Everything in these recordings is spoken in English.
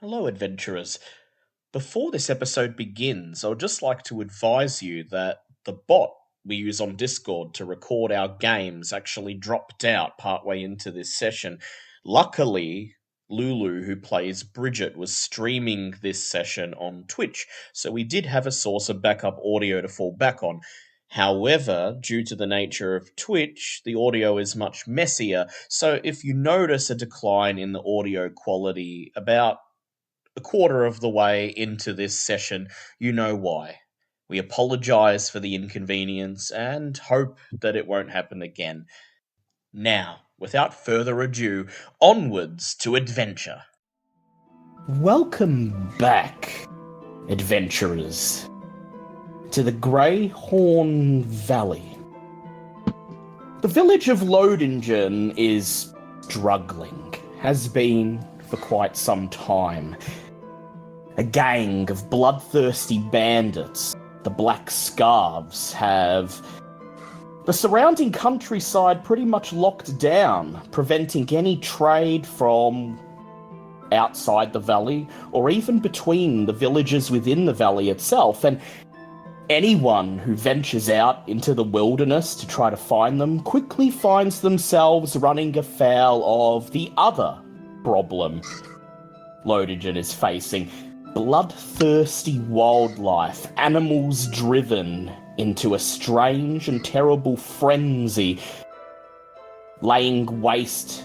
Hello, adventurers. Before this episode begins, I would just like to advise you that the bot we use on Discord to record our games actually dropped out partway into this session. Luckily, Lulu, who plays Bridget, was streaming this session on Twitch, so we did have a source of backup audio to fall back on. However, due to the nature of Twitch, the audio is much messier, so if you notice a decline in the audio quality about a quarter of the way into this session, you know why. We apologize for the inconvenience and hope that it won't happen again. Now, without further ado, onwards to adventure. Welcome back, adventurers, to the Greyhorn Valley. The village of Lodingen is struggling, has been for quite some time. A gang of bloodthirsty bandits, the Black Scarves, have the surrounding countryside pretty much locked down, preventing any trade from outside the valley or even between the villages within the valley itself. And anyone who ventures out into the wilderness to try to find them quickly finds themselves running afoul of the other problem Lodingen is facing. Bloodthirsty wildlife, animals driven into a strange and terrible frenzy, laying waste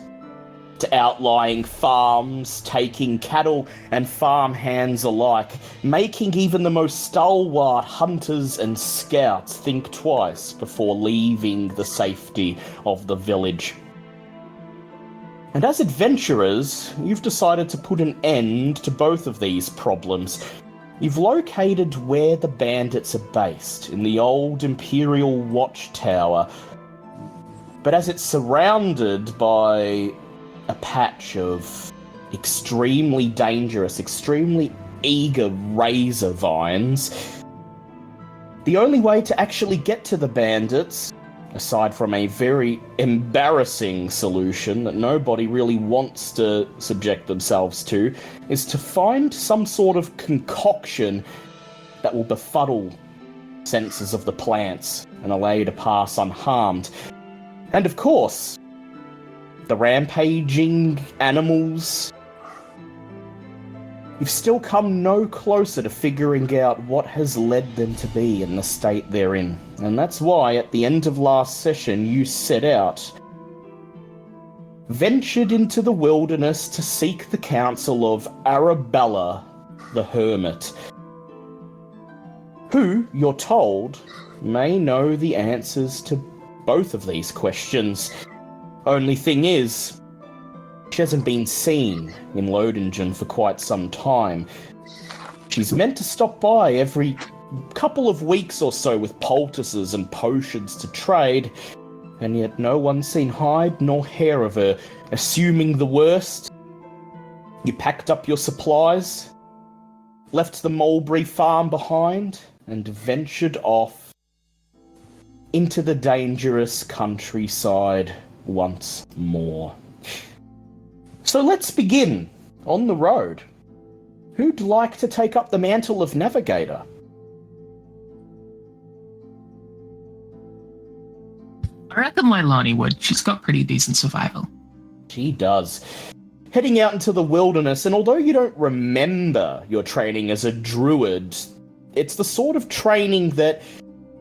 to outlying farms, taking cattle and farm hands alike, making even the most stalwart hunters and scouts think twice before leaving the safety of the village. And as adventurers, you've decided to put an end to both of these problems. You've located where the bandits are based, in the old Imperial Watchtower. But as it's surrounded by a patch of extremely dangerous, extremely eager razor vines, the only way to actually get to the bandits, aside from a very embarrassing solution that nobody really wants to subject themselves to, is to find some sort of concoction that will befuddle senses of the plants and allow you to pass unharmed. And of course, the rampaging animals. You've still come no closer to figuring out what has led them to be in the state they're in. And that's why, at the end of last session, you set out, ventured into the wilderness to seek the counsel of Arabella, the hermit, who, you're told, may know the answers to both of these questions. Only thing is, she hasn't been seen in Lodingen for quite some time. She's meant to stop by every couple of weeks or so with poultices and potions to trade, and yet no one's seen hide nor hair of her. Assuming the worst, you packed up your supplies, left the mulberry farm behind, and ventured off into the dangerous countryside once more. So let's begin on the road. Who'd like to take up the mantle of navigator? I reckon Leilani would. She's got pretty decent survival. She does. Heading out into the wilderness, and although you don't remember your training as a druid, it's the sort of training that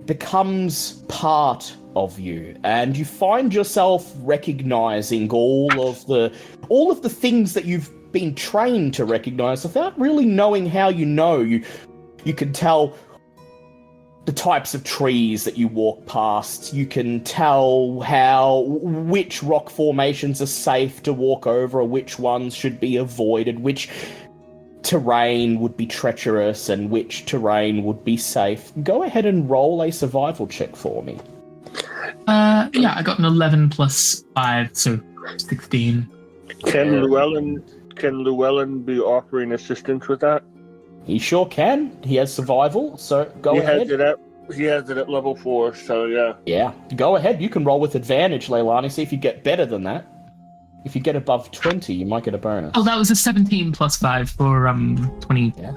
becomes part of you, and you find yourself recognizing all of the things that you've been trained to recognize without really knowing how you know. You can tell the types of trees that you walk past. You can tell which rock formations are safe to walk over or which ones should be avoided, which terrain would be treacherous and which terrain would be safe. Go ahead and roll a survival check for me. Yeah, I got an 11 plus 5, so 16. Can Llewellyn be offering assistance with that? He sure can. He has survival, so go ahead. He has it at level 4, so yeah. Yeah, go ahead. You can roll with advantage, Leilani, see if you get better than that. If you get above 20, you might get a bonus. Oh, that was a 17 plus 5 for 20. Yeah.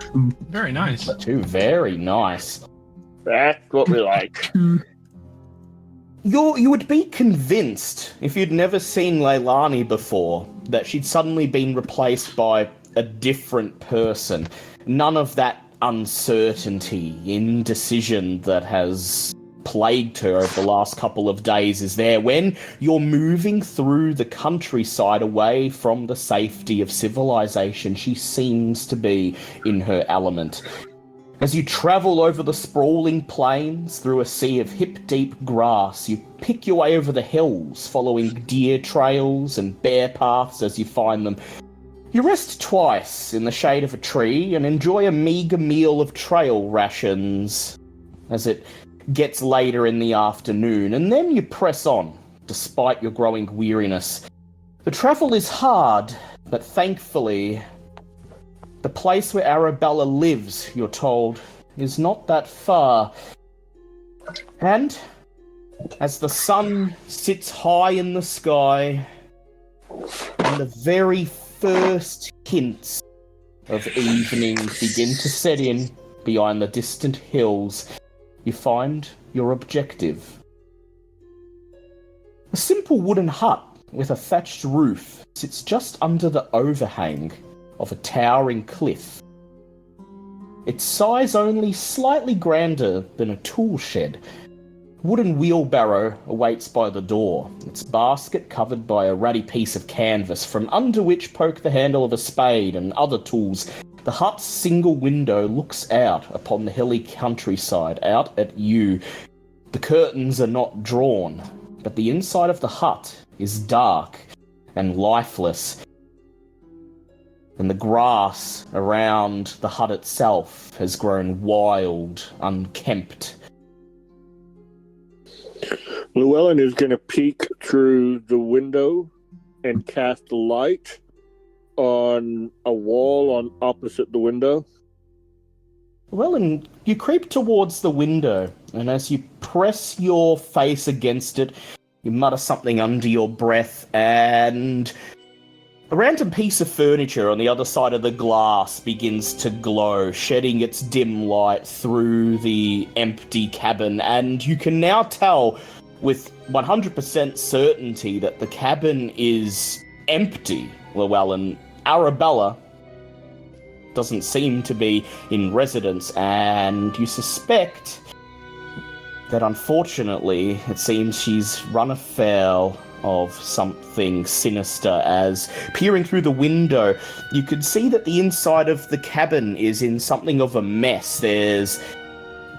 Very nice. 2, very nice. That's what we like. You would be convinced, if you'd never seen Leilani before, that she'd suddenly been replaced by a different person. None of that uncertainty, indecision that has plagued her over the last couple of days is there. When you're moving through the countryside away from the safety of civilization, she seems to be in her element. As you travel over the sprawling plains through a sea of hip-deep grass, you pick your way over the hills, following deer trails and bear paths as you find them. You rest twice in the shade of a tree and enjoy a meager meal of trail rations as it gets later in the afternoon, and then you press on, despite your growing weariness. The travel is hard, but thankfully, the place where Arabella lives, you're told, is not that far. And as the sun sits high in the sky, and the very first hints of evening begin to set in behind the distant hills, you find your objective. A simple wooden hut with a thatched roof sits just under the overhang of a towering cliff. Its size only slightly grander than a tool shed. A wooden wheelbarrow awaits by the door, its basket covered by a ratty piece of canvas, from under which poke the handle of a spade and other tools. The hut's single window looks out upon the hilly countryside, out at you. The curtains are not drawn, but the inside of the hut is dark and lifeless, and the grass around the hut itself has grown wild, unkempt. Llewellyn is going to peek through the window and cast a light on a wall on opposite the window. Well, and you creep towards the window, and as you press your face against it, you mutter something under your breath, and a random piece of furniture on the other side of the glass begins to glow, shedding its dim light through the empty cabin, and you can now tell with 100% certainty that the cabin is empty. Llewellyn, Arabella doesn't seem to be in residence, and you suspect that unfortunately it seems she's run afoul of something sinister, as peering through the window you could see that the inside of the cabin is in something of a mess. There's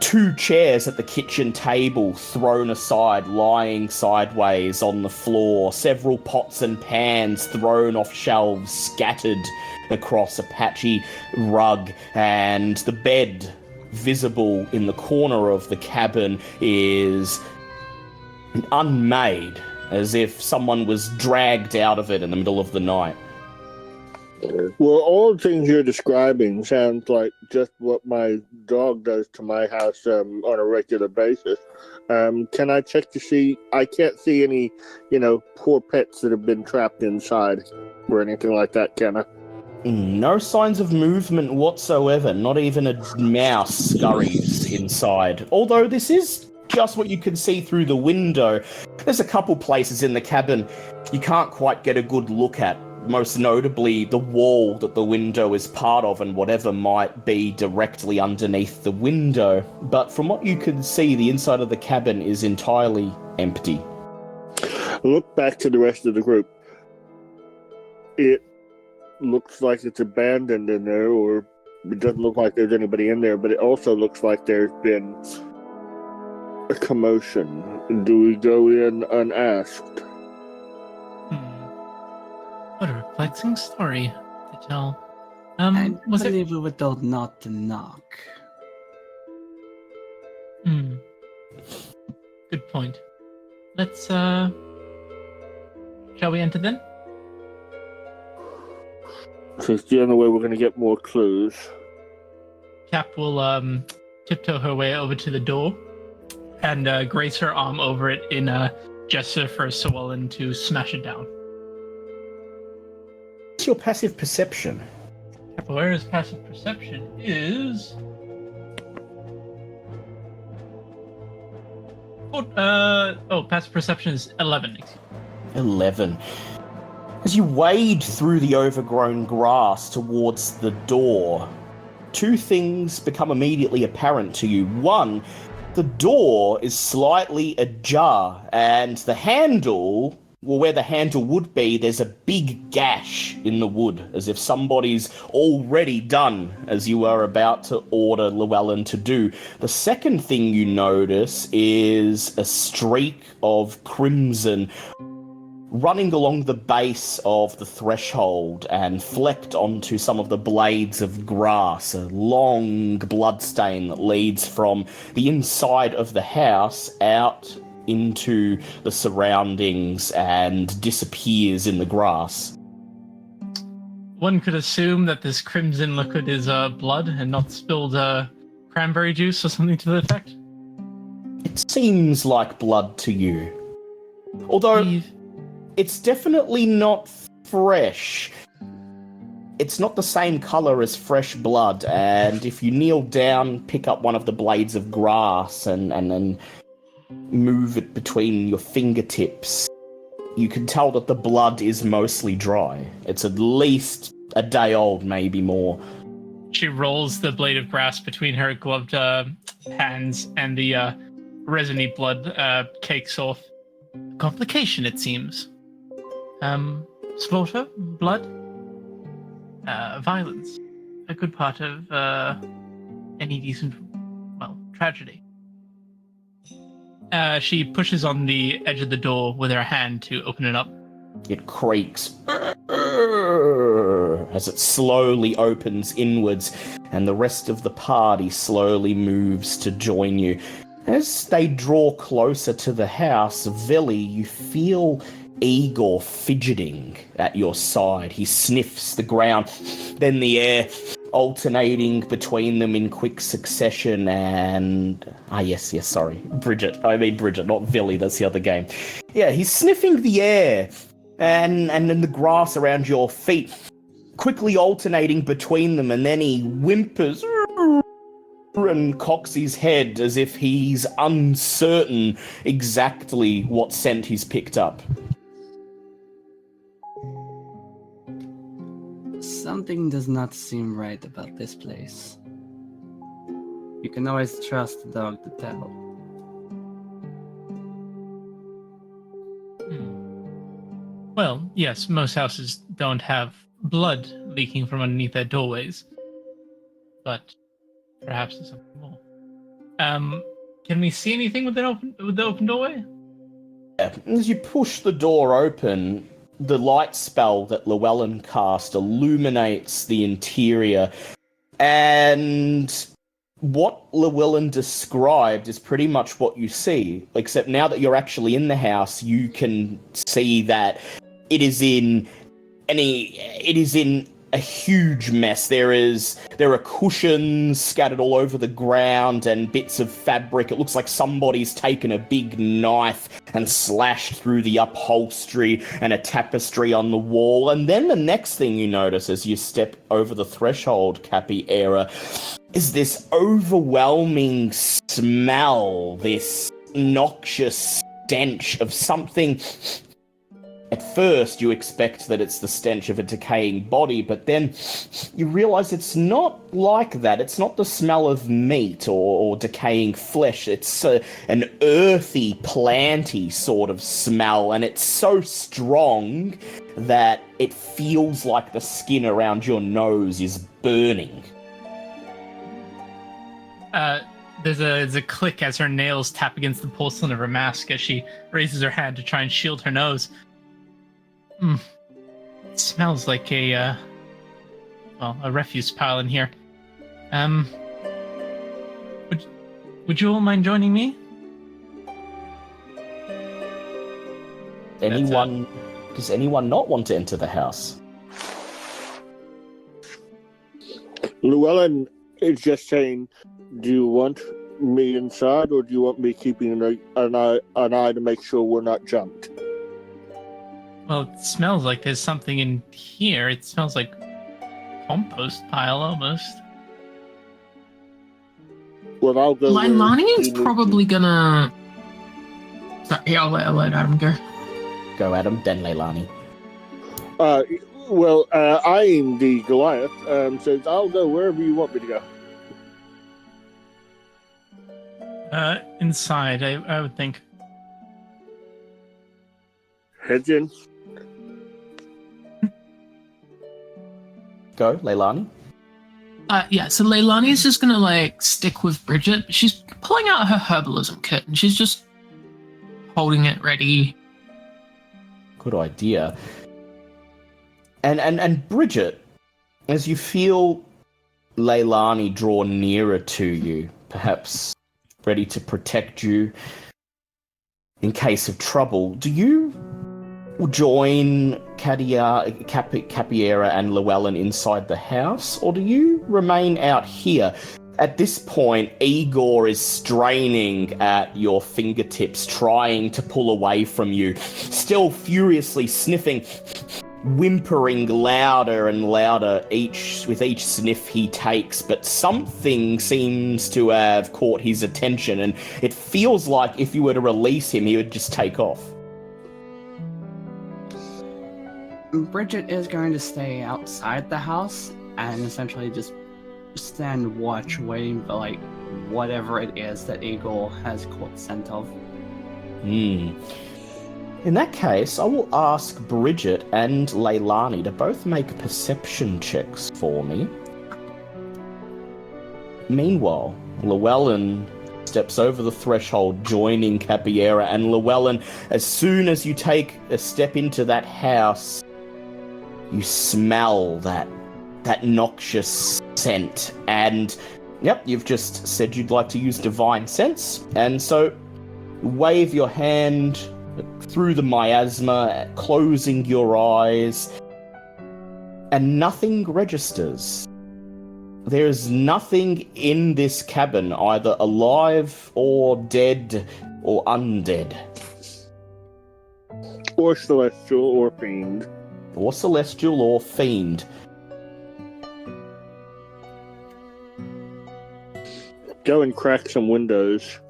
2 chairs at the kitchen table thrown aside, lying sideways on the floor, several pots and pans thrown off shelves, scattered across a patchy rug, and the bed visible in the corner of the cabin is unmade, as if someone was dragged out of it in the middle of the night. Well, all the things you're describing sounds like just what my dog does to my house on a regular basis. Can I check to see? I can't see any, poor pets that have been trapped inside or anything like that, can I? No signs of movement whatsoever, not even a mouse scurries inside. Although this is just what you can see through the window. There's a couple places in the cabin you can't quite get a good look at, most notably the wall that the window is part of and whatever might be directly underneath the window. But from what you can see, the inside of the cabin is entirely empty. Look back to the rest of the group. It looks like it's abandoned in there, or it doesn't look like there's anybody in there, but it also looks like there's been a commotion. Do we go in unasked? What a perplexing story to tell. I Was it? believe we were told not to knock. Good point. Let's, shall we enter then? So it's the only way we're going to get more clues. Cap will, tiptoe her way over to the door and, grace her arm over it in a gesture for Llewellyn to smash it down. your passive perception? Capoeira's passive perception is... passive perception is 11. 11. As you wade through the overgrown grass towards the door, two things become immediately apparent to you. One, the door is slightly ajar, and the handle, well, where the handle would be, there's a big gash in the wood, as if somebody's already done as you are about to order Llewellyn to do. The second thing you notice is a streak of crimson running along the base of the threshold and flecked onto some of the blades of grass, a long bloodstain that leads from the inside of the house out into the surroundings and disappears in the grass. One could assume that this crimson liquid is blood and not spilled cranberry juice or something to the effect. It seems like blood to you. Although it's definitely not fresh. It's not the same color as fresh blood, and if you kneel down, pick up one of the blades of grass and then move it between your fingertips, you can tell that the blood is mostly dry. It's at least a day old, maybe more. She rolls the blade of grass between her gloved hands, and the resiny blood cakes off. Complication, it seems. Slaughter, blood, violence. A good part of any decent, tragedy. She pushes on the edge of the door with her hand to open it up. It creaks as it slowly opens inwards, and the rest of the party slowly moves to join you. As they draw closer to the house, Vili, you feel Igor fidgeting at your side. He sniffs the ground, then the air, alternating between them in quick succession, and... Bridget, not Vili, that's the other game. Yeah, he's sniffing the air, and then the grass around your feet, quickly alternating between them, and then he whimpers and cocks his head as if he's uncertain exactly what scent he's picked up. Something does not seem right about this place. You can always trust the dog to tell. Well, yes, most houses don't have blood leaking from underneath their doorways. But perhaps there's something more. Can we see anything with the open doorway? As you push the door open, the light spell that Llewellyn cast illuminates the interior, and what Llewellyn described is pretty much what you see, except now that you're actually in the house, you can see that it is in a huge mess. There are cushions scattered all over the ground and bits of fabric. It looks like somebody's taken a big knife and slashed through the upholstery and a tapestry on the wall. And then the next thing you notice as you step over the threshold, Capoeira, is this overwhelming smell, this noxious stench of something. At first, you expect that it's the stench of a decaying body, but then you realize it's not like that. It's not the smell of meat or decaying flesh. It's an earthy, planty sort of smell, and it's so strong that it feels like the skin around your nose is burning. There's a click as her nails tap against the porcelain of her mask as she raises her hand to try and shield her nose. It smells like a refuse pile in here. Would you all mind joining me? Does anyone not want to enter the house? Llewellyn is just saying, do you want me inside, or do you want me keeping an eye to make sure we're not jumped? Well, it smells like there's something in here. It smells like compost pile almost. Well, I'll go. Leilani's probably gonna. Sorry, I'll let Adam go. Go Adam, then Leilani. Well, I'm the Goliath, so I'll go wherever you want me to go. Inside, I would think. Heads in. Go, Leilani. Yeah, so Leilani's just gonna stick with Bridget. She's pulling out her herbalism kit and she's just holding it ready. Good idea. And Bridget, as you feel Leilani draw nearer to you, perhaps ready to protect you in case of trouble, do you join Capiera and Llewellyn inside the house, or do you remain out here? At this point, Igor is straining at your fingertips, trying to pull away from you, still furiously sniffing, whimpering louder and louder with each sniff he takes, but something seems to have caught his attention, and it feels like if you were to release him, he would just take off. Bridget is going to stay outside the house and essentially just stand watch, waiting for whatever it is that Igor has caught scent of. In that case, I will ask Bridget and Leilani to both make perception checks for me. Meanwhile, Llewellyn steps over the threshold, joining Capiera, and Llewellyn, as soon as you take a step into that house, you smell that noxious scent, and yep, you've just said you'd like to use divine sense, and so wave your hand through the miasma, closing your eyes, and nothing registers. There's nothing in this cabin, either alive or dead or undead. Or celestial or fiend. Or celestial or fiend. Go and crack some windows.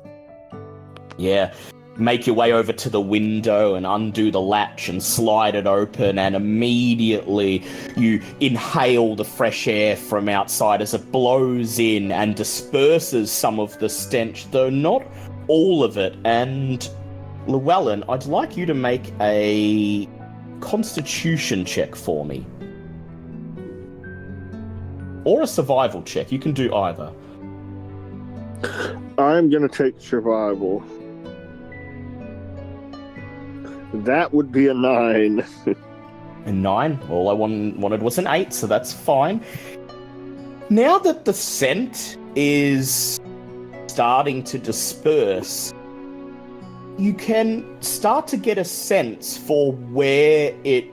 Yeah. Make your way over to the window and undo the latch and slide it open, and immediately you inhale the fresh air from outside as it blows in and disperses some of the stench, though not all of it. And Llewellyn, I'd like you to make a constitution check for me. Or a survival check. You can do either. I'm going to take survival. That would be a 9. A 9? All I wanted was an 8, so that's fine. Now that the scent is starting to disperse, you can start to get a sense for where it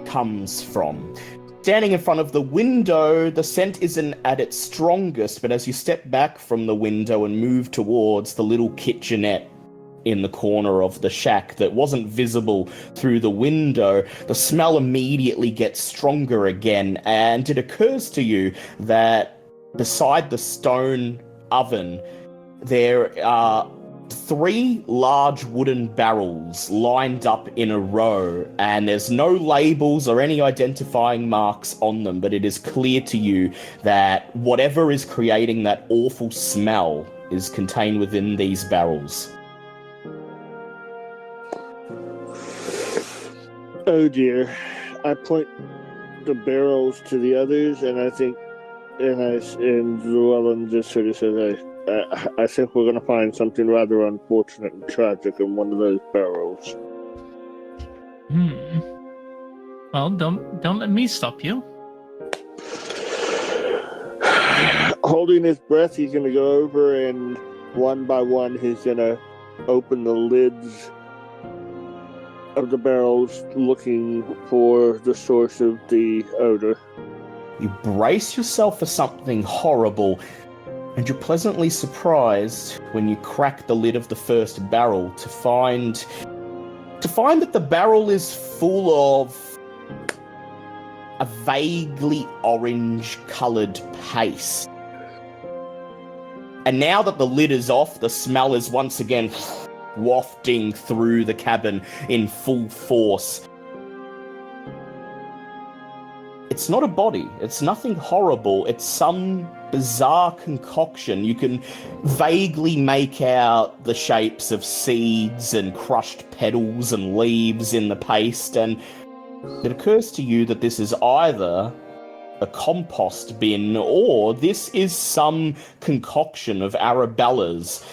comes from. Standing in front of the window, the scent isn't at its strongest, but as you step back from the window and move towards the little kitchenette in the corner of the shack that wasn't visible through the window, the smell immediately gets stronger again, and it occurs to you that beside the stone oven, there are 3 large wooden barrels lined up in a row, and there's no labels or any identifying marks on them, but it is clear to you that whatever is creating that awful smell is contained within these barrels. Oh dear. I point the barrels to the others, and Llewellyn just sort of says, I think we're going to find something rather unfortunate and tragic in one of those barrels. Well, don't let me stop you. Holding his breath, he's going to go over, and one by one, he's going to open the lids of the barrels, looking for the source of the odor. You brace yourself for something horrible, and you're pleasantly surprised when you crack the lid of the first barrel to find to find that the barrel is full of a vaguely orange-coloured paste. And now that the lid is off, the smell is once again wafting through the cabin in full force. It's not a body. It's nothing horrible. It's some bizarre concoction. You can vaguely make out the shapes of seeds and crushed petals and leaves in the paste, and it occurs to you that this is either a compost bin or this is some concoction of Arabella's,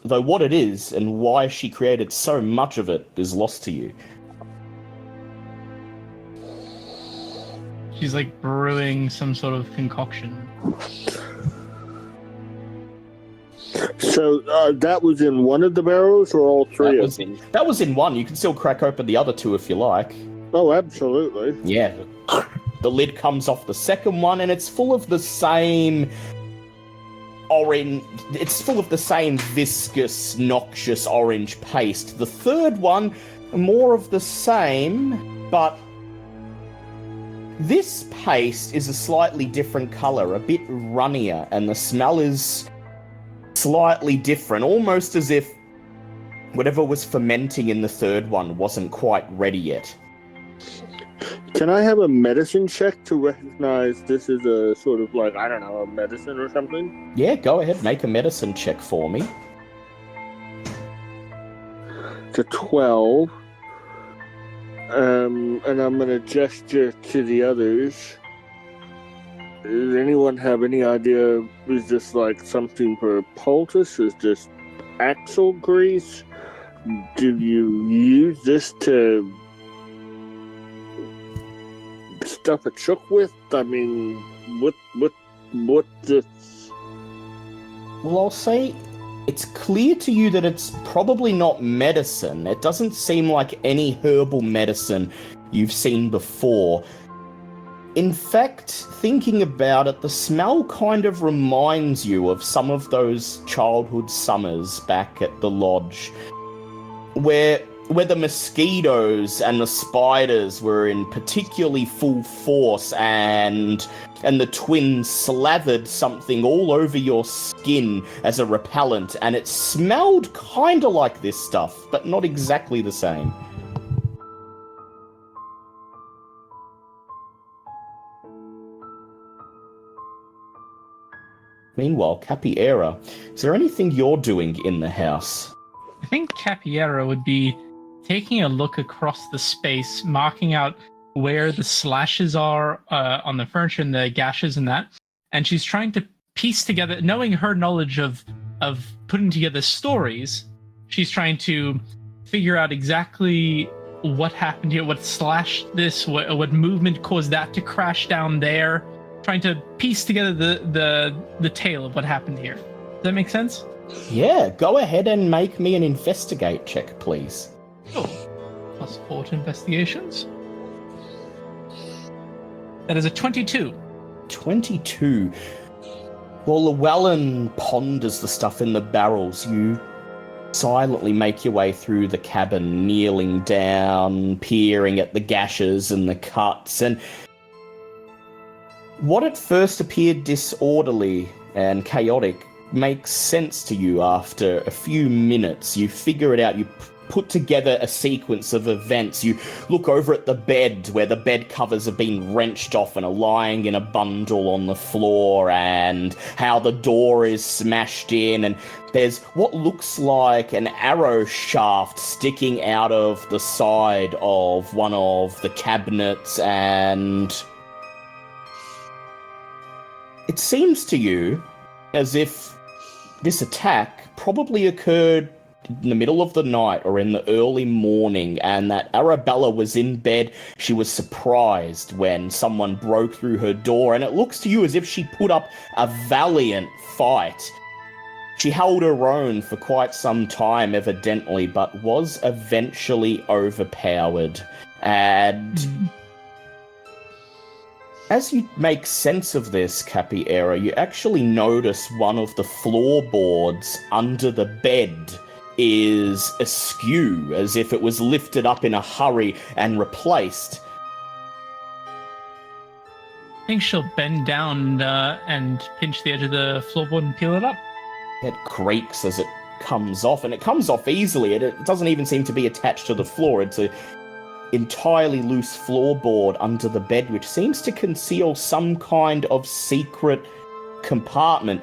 though what it is and why she created so much of it is lost to you. She's like brewing some sort of concoction. So that was in one of the barrels, or all three of them? That was in one. You can still crack open the other two if you like. Oh, absolutely. Yeah. The lid comes off the second one, and it's full of the same orange... It's full of the same viscous, noxious orange paste. The third one, more of the same, but this paste is a slightly different colour, a bit runnier, and the smell is slightly different, almost as if whatever was fermenting in the third one wasn't quite ready yet. Can I have a medicine check to recognize this is a sort of like, I don't know, a medicine or something? Yeah, go ahead, make a medicine check for me. It's a 12. And I'm going to gesture to the others. Does anyone have any idea? Is this like something for a poultice? Is this axle grease? Do you use this to stuff a chook with? I mean, what this? Well, I'll say it's clear to you that it's probably not medicine. It doesn't seem like any herbal medicine you've seen before. In fact, thinking about it, the smell kind of reminds you of some of those childhood summers back at the lodge, where the mosquitoes and the spiders were in particularly full force, and the twins slathered something all over your skin as a repellent, and it smelled kinda like this stuff, but not exactly the same. Meanwhile, Capiera, is there anything you're doing in the house? I think Capiera would be taking a look across the space, marking out where the slashes are on the furniture and the gashes and that. And she's trying to piece together, knowing her knowledge of putting together stories, she's trying to figure out exactly what happened here, what slashed this, what movement caused that to crash down there, trying to piece together the tale of what happened here. Does that make sense? Yeah, go ahead and make me an investigate check, please. Sure. +4 to investigations. That is a 22. 22. While Llewellyn ponders the stuff in the barrels, you silently make your way through the cabin, kneeling down, peering at the gashes and the cuts, and what at first appeared disorderly and chaotic makes sense to you after a few minutes. You figure it out, you put together a sequence of events. You look over at the bed where the bed covers have been wrenched off and are lying in a bundle on the floor, and how the door is smashed in, and there's what looks like an arrow shaft sticking out of the side of one of the cabinets, and it seems to you as if this attack probably occurred in the middle of the night or in the early morning, and that Arabella was in bed. She was surprised when someone broke through her door, and it looks to you as if she put up a valiant fight. She held her own for quite some time, evidently, but was eventually overpowered. And as you make sense of this, Capiera, you actually notice one of the floorboards under the bed is askew, as if it was lifted up in a hurry and replaced. I think she'll bend down and pinch the edge of the floorboard and peel it up. It creaks as it comes off, and it comes off easily. It doesn't even seem to be attached to the floor. It's an entirely loose floorboard under the bed, which seems to conceal some kind of secret compartment.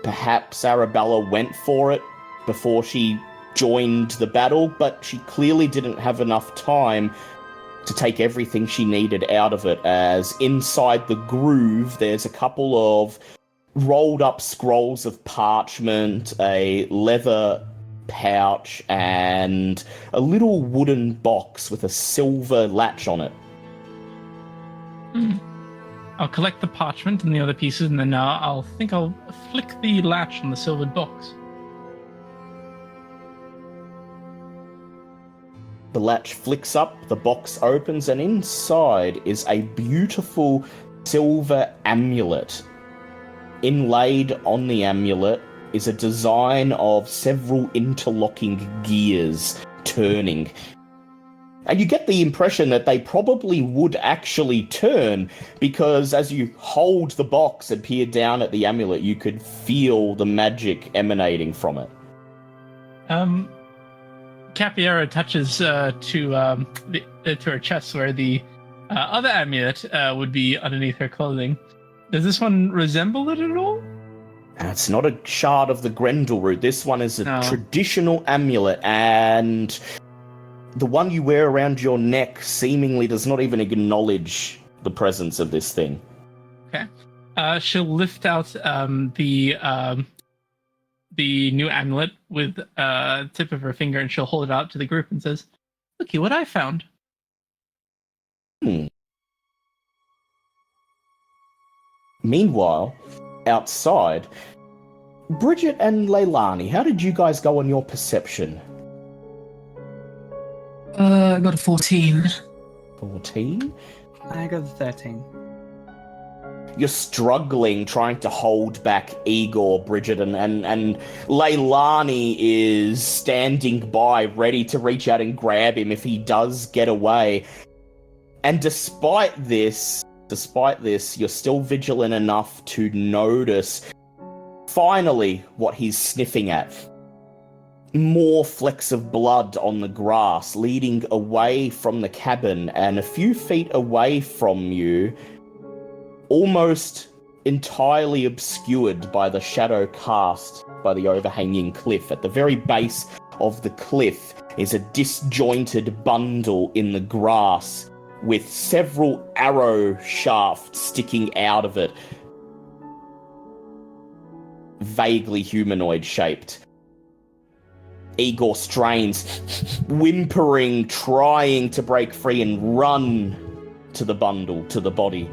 Perhaps Arabella went for it before she joined the battle, but she clearly didn't have enough time to take everything she needed out of it, as inside the groove there's a couple of rolled up scrolls of parchment, a leather pouch, and a little wooden box with a silver latch on it. I'll collect the parchment and the other pieces, and then I'll flick the latch on the silvered box. The latch flicks up, the box opens, and inside is a beautiful silver amulet. Inlaid on the amulet is a design of several interlocking gears turning. And you get the impression that they probably would actually turn, because as you hold the box and peer down at the amulet, you could feel the magic emanating from it. Capiera touches to her chest where the other amulet would be underneath her clothing. Does this one resemble it at all? It's not a shard of the Grendleroot. This one is a traditional amulet, and the one you wear around your neck seemingly does not even acknowledge the presence of this thing. Okay. She'll lift out the new amulet with the tip of her finger, and she'll hold it out to the group and says, "Looky what I found." Meanwhile, outside, Bridget and Leilani, how did you guys go on your perception? I got a 14. 14? I got a 13. You're struggling, trying to hold back Igor, Bridget, and Leilani is standing by, ready to reach out and grab him if he does get away. And despite this, you're still vigilant enough to notice, finally, what he's sniffing at. More flecks of blood on the grass, leading away from the cabin, and a few feet away from you, almost entirely obscured by the shadow cast by the overhanging cliff. At the very base of the cliff is a disjointed bundle in the grass with several arrow shafts sticking out of it, vaguely humanoid shaped. Igor strains, whimpering, trying to break free and run to the bundle, to the body.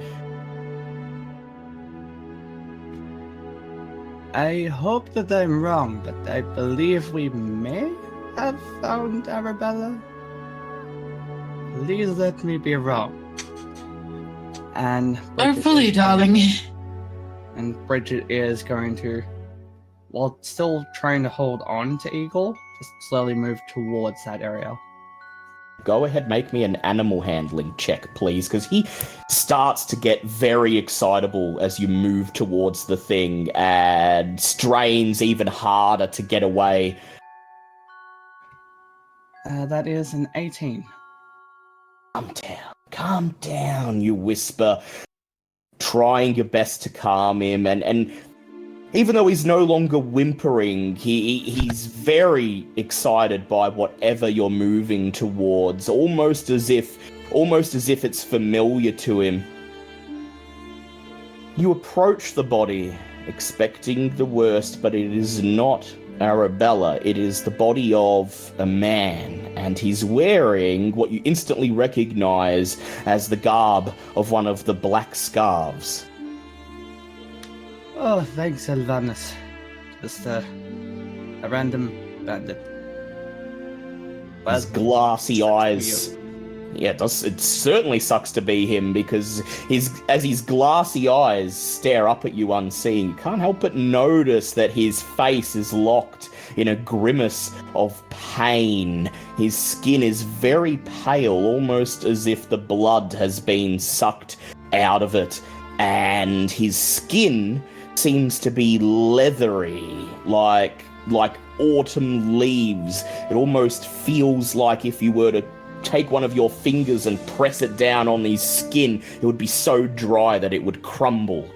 I hope that I'm wrong, but I believe we may have found Arabella. Please let me be wrong. And Hopefully, darling. And Bridget is going to, while still trying to hold on to Eagle, just slowly move towards that area. Go ahead, make me an animal handling check, please, because he starts to get very excitable as you move towards the thing and strains even harder to get away. That is an 18. Calm down, you whisper, trying your best to calm him, and even though he's no longer whimpering, he's very excited by whatever you're moving towards, almost as if it's familiar to him. You approach the body, expecting the worst, but it is not Arabella. It is the body of a man, and he's wearing what you instantly recognize as the garb of one of the black scarves. Oh, thanks, Elvanus. Just a random bandit. His glassy eyes. Yeah, it certainly sucks to be him, because as his glassy eyes stare up at you unseeing, you can't help but notice that his face is locked in a grimace of pain. His skin is very pale, almost as if the blood has been sucked out of it, and his skin seems to be leathery, like autumn leaves. It almost feels like if you were to take one of your fingers and press it down on his skin, it would be so dry that it would crumble.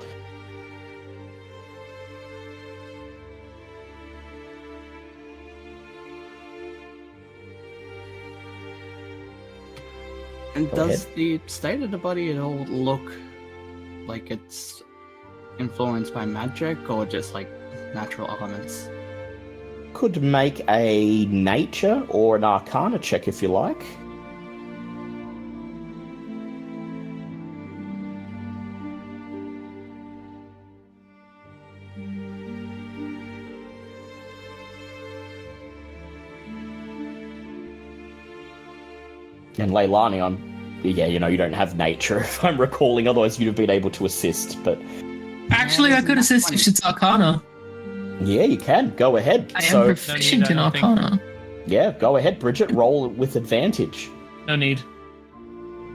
And Go does ahead. the state of the body at all look like it's influenced by magic or just like natural elements? Could make a nature or an arcana check if you like. And Leilani, you don't have nature, if I'm recalling, otherwise you'd have been able to assist, but... Actually, I could assist if it's Arcana. Yeah, you can. Go ahead. I am proficient in Arcana. Yeah, go ahead, Bridget. Roll with advantage. No need.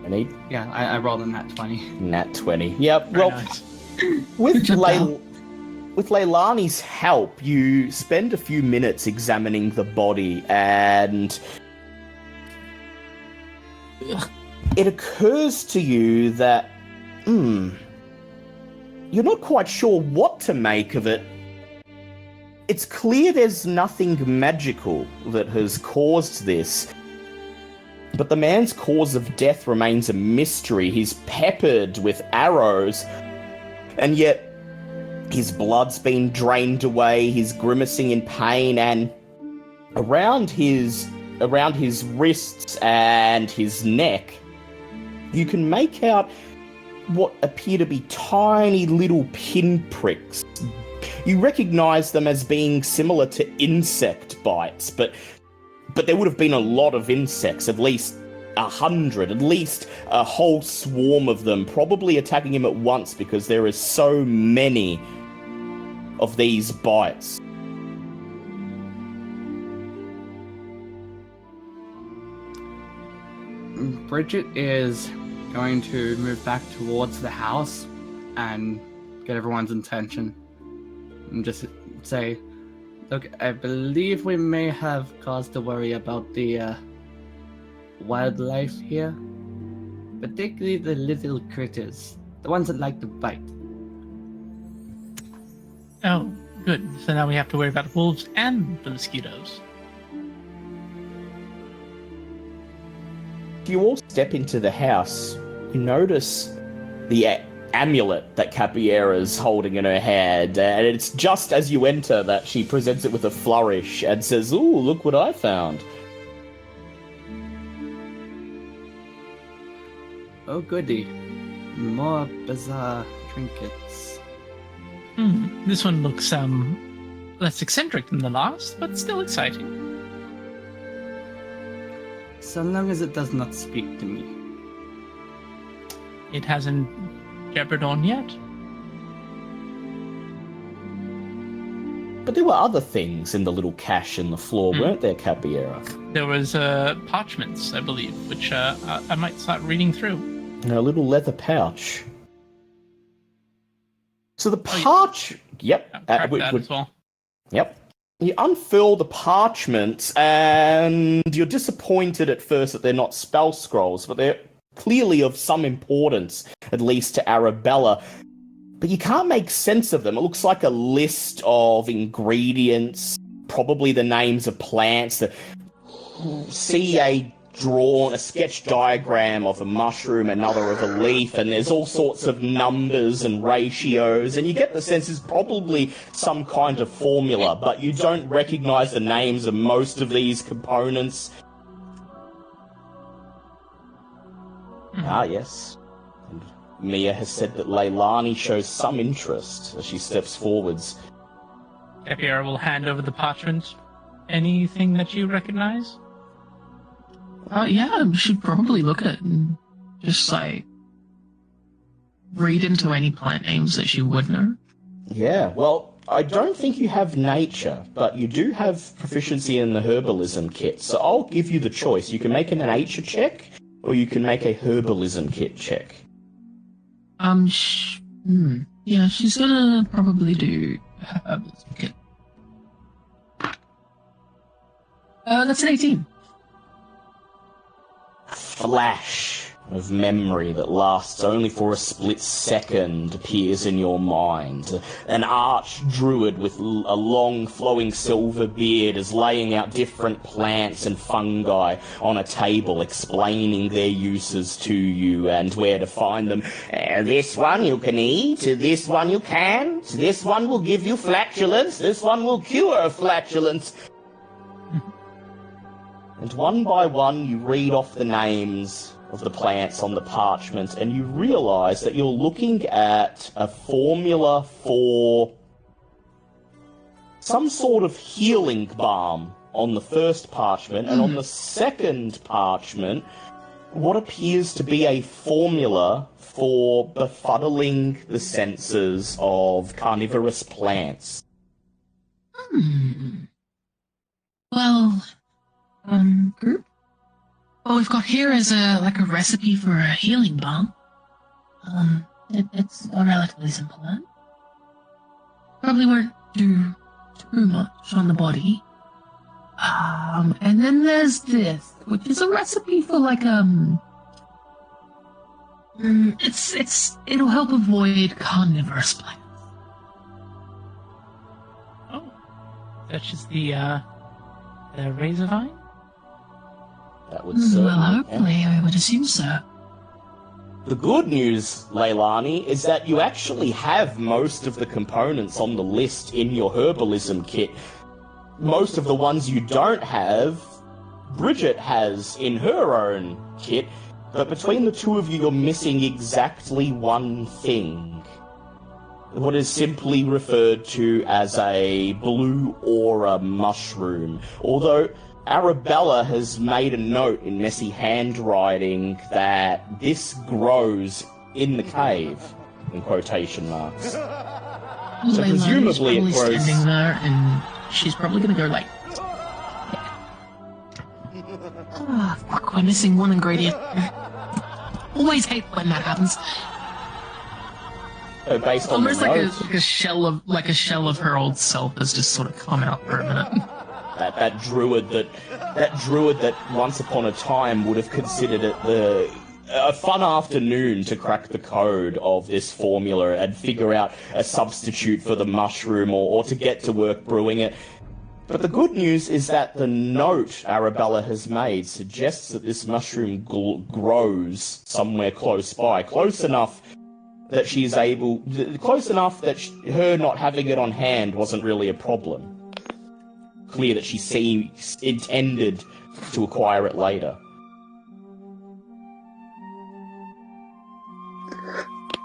I need Yeah, I rolled a nat 20. nat 20. Yep. Very Well, nice. with Good job, with Leilani's help, you spend a few minutes examining the body, and it occurs to you that, you're not quite sure what to make of it. It's clear there's nothing magical that has caused this, but the man's cause of death remains a mystery. He's peppered with arrows, and yet his blood's been drained away, he's grimacing in pain, and around his wrists and his neck, you can make out what appear to be tiny little pinpricks. You recognize them as being similar to insect bites, but there would have been a lot of insects, at least 100, at least a whole swarm of them, probably attacking him at once because there is so many of these bites. Bridget is going to move back towards the house and get everyone's attention and just say, look, I believe we may have cause to worry about the wildlife here, particularly the little critters, the ones that like to bite. Oh, good. So now we have to worry about wolves and the mosquitoes. You all step into the house. You notice the amulet that Capiera's holding in her hand, and it's just as you enter that she presents it with a flourish and says, "Ooh, look what I found." Oh goody, more bizarre trinkets. This one looks less eccentric than the last, but still exciting. So long as it does not speak to me. It hasn't jabbered on yet. But there were other things in the little cache in the floor, weren't there, Capiera? There was parchments, I believe, which I might start reading through. A little leather pouch. So the Yep. Crack that as well. Yep. You unfurl the parchments, and you're disappointed at first that they're not spell scrolls, but they're clearly of some importance, at least to Arabella. But you can't make sense of them. It looks like a list of ingredients, probably the names of plants. See a sketch diagram of a mushroom, another of a leaf, and there's all sorts of numbers and ratios, and you get the sense it's probably some kind of formula, but you don't recognize the names of most of these components. Ah, yes. And Mia has said that Leilani shows some interest as she steps forwards. Capiera will hand over the parchments. Anything that you recognize? Yeah, we should probably look at it and just, read into any plant names that she would know. Yeah, well, I don't think you have nature, but you do have proficiency in the herbalism kit. So I'll give you the choice. You can make a nature check, or you can make a herbalism kit check. Yeah, she's gonna probably do herbalism kit. That's an 18. Flash of memory that lasts only for a split second appears in your mind. An arch-druid with a long flowing silver beard is laying out different plants and fungi on a table, explaining their uses to you and where to find them. This one you can eat, this one you can't, this one will give you flatulence, this one will cure flatulence. And one by one you read off the names of the plants on the parchment, and you realise that you're looking at a formula for some sort of healing balm on the first parchment, and on the second parchment, what appears to be a formula for befuddling the senses of carnivorous plants. Well, group? What we've got here is a recipe for a healing balm. It's a relatively simple one. Probably won't do too much on the body. And then there's this, which is a recipe for it'll help avoid carnivorous plants. Oh, such as the razor vine? That would certainly Well, hopefully, I would assume so. The good news, Leilani, is that you actually have most of the components on the list in your herbalism kit. Most of the ones you don't have, Bridget has in her own kit, but between the two of you, you're missing exactly one thing. What is simply referred to as a blue aura mushroom. Although Arabella has made a note in messy handwriting that this grows in the cave, in quotation marks. So presumably it grows... standing there, and she's probably gonna go like... fuck, we're missing one ingredient. Always hate when that happens. So based on almost the like note, a shell of her old self has just sort of come out for a minute. that druid that once upon a time would have considered it a fun afternoon to crack the code of this formula and figure out a substitute for the mushroom or to get to work brewing it. But the good news is that the note Arabella has made suggests that this mushroom grows somewhere close by, close enough that her not having it on hand wasn't really a problem. Clear that she intended to acquire it later.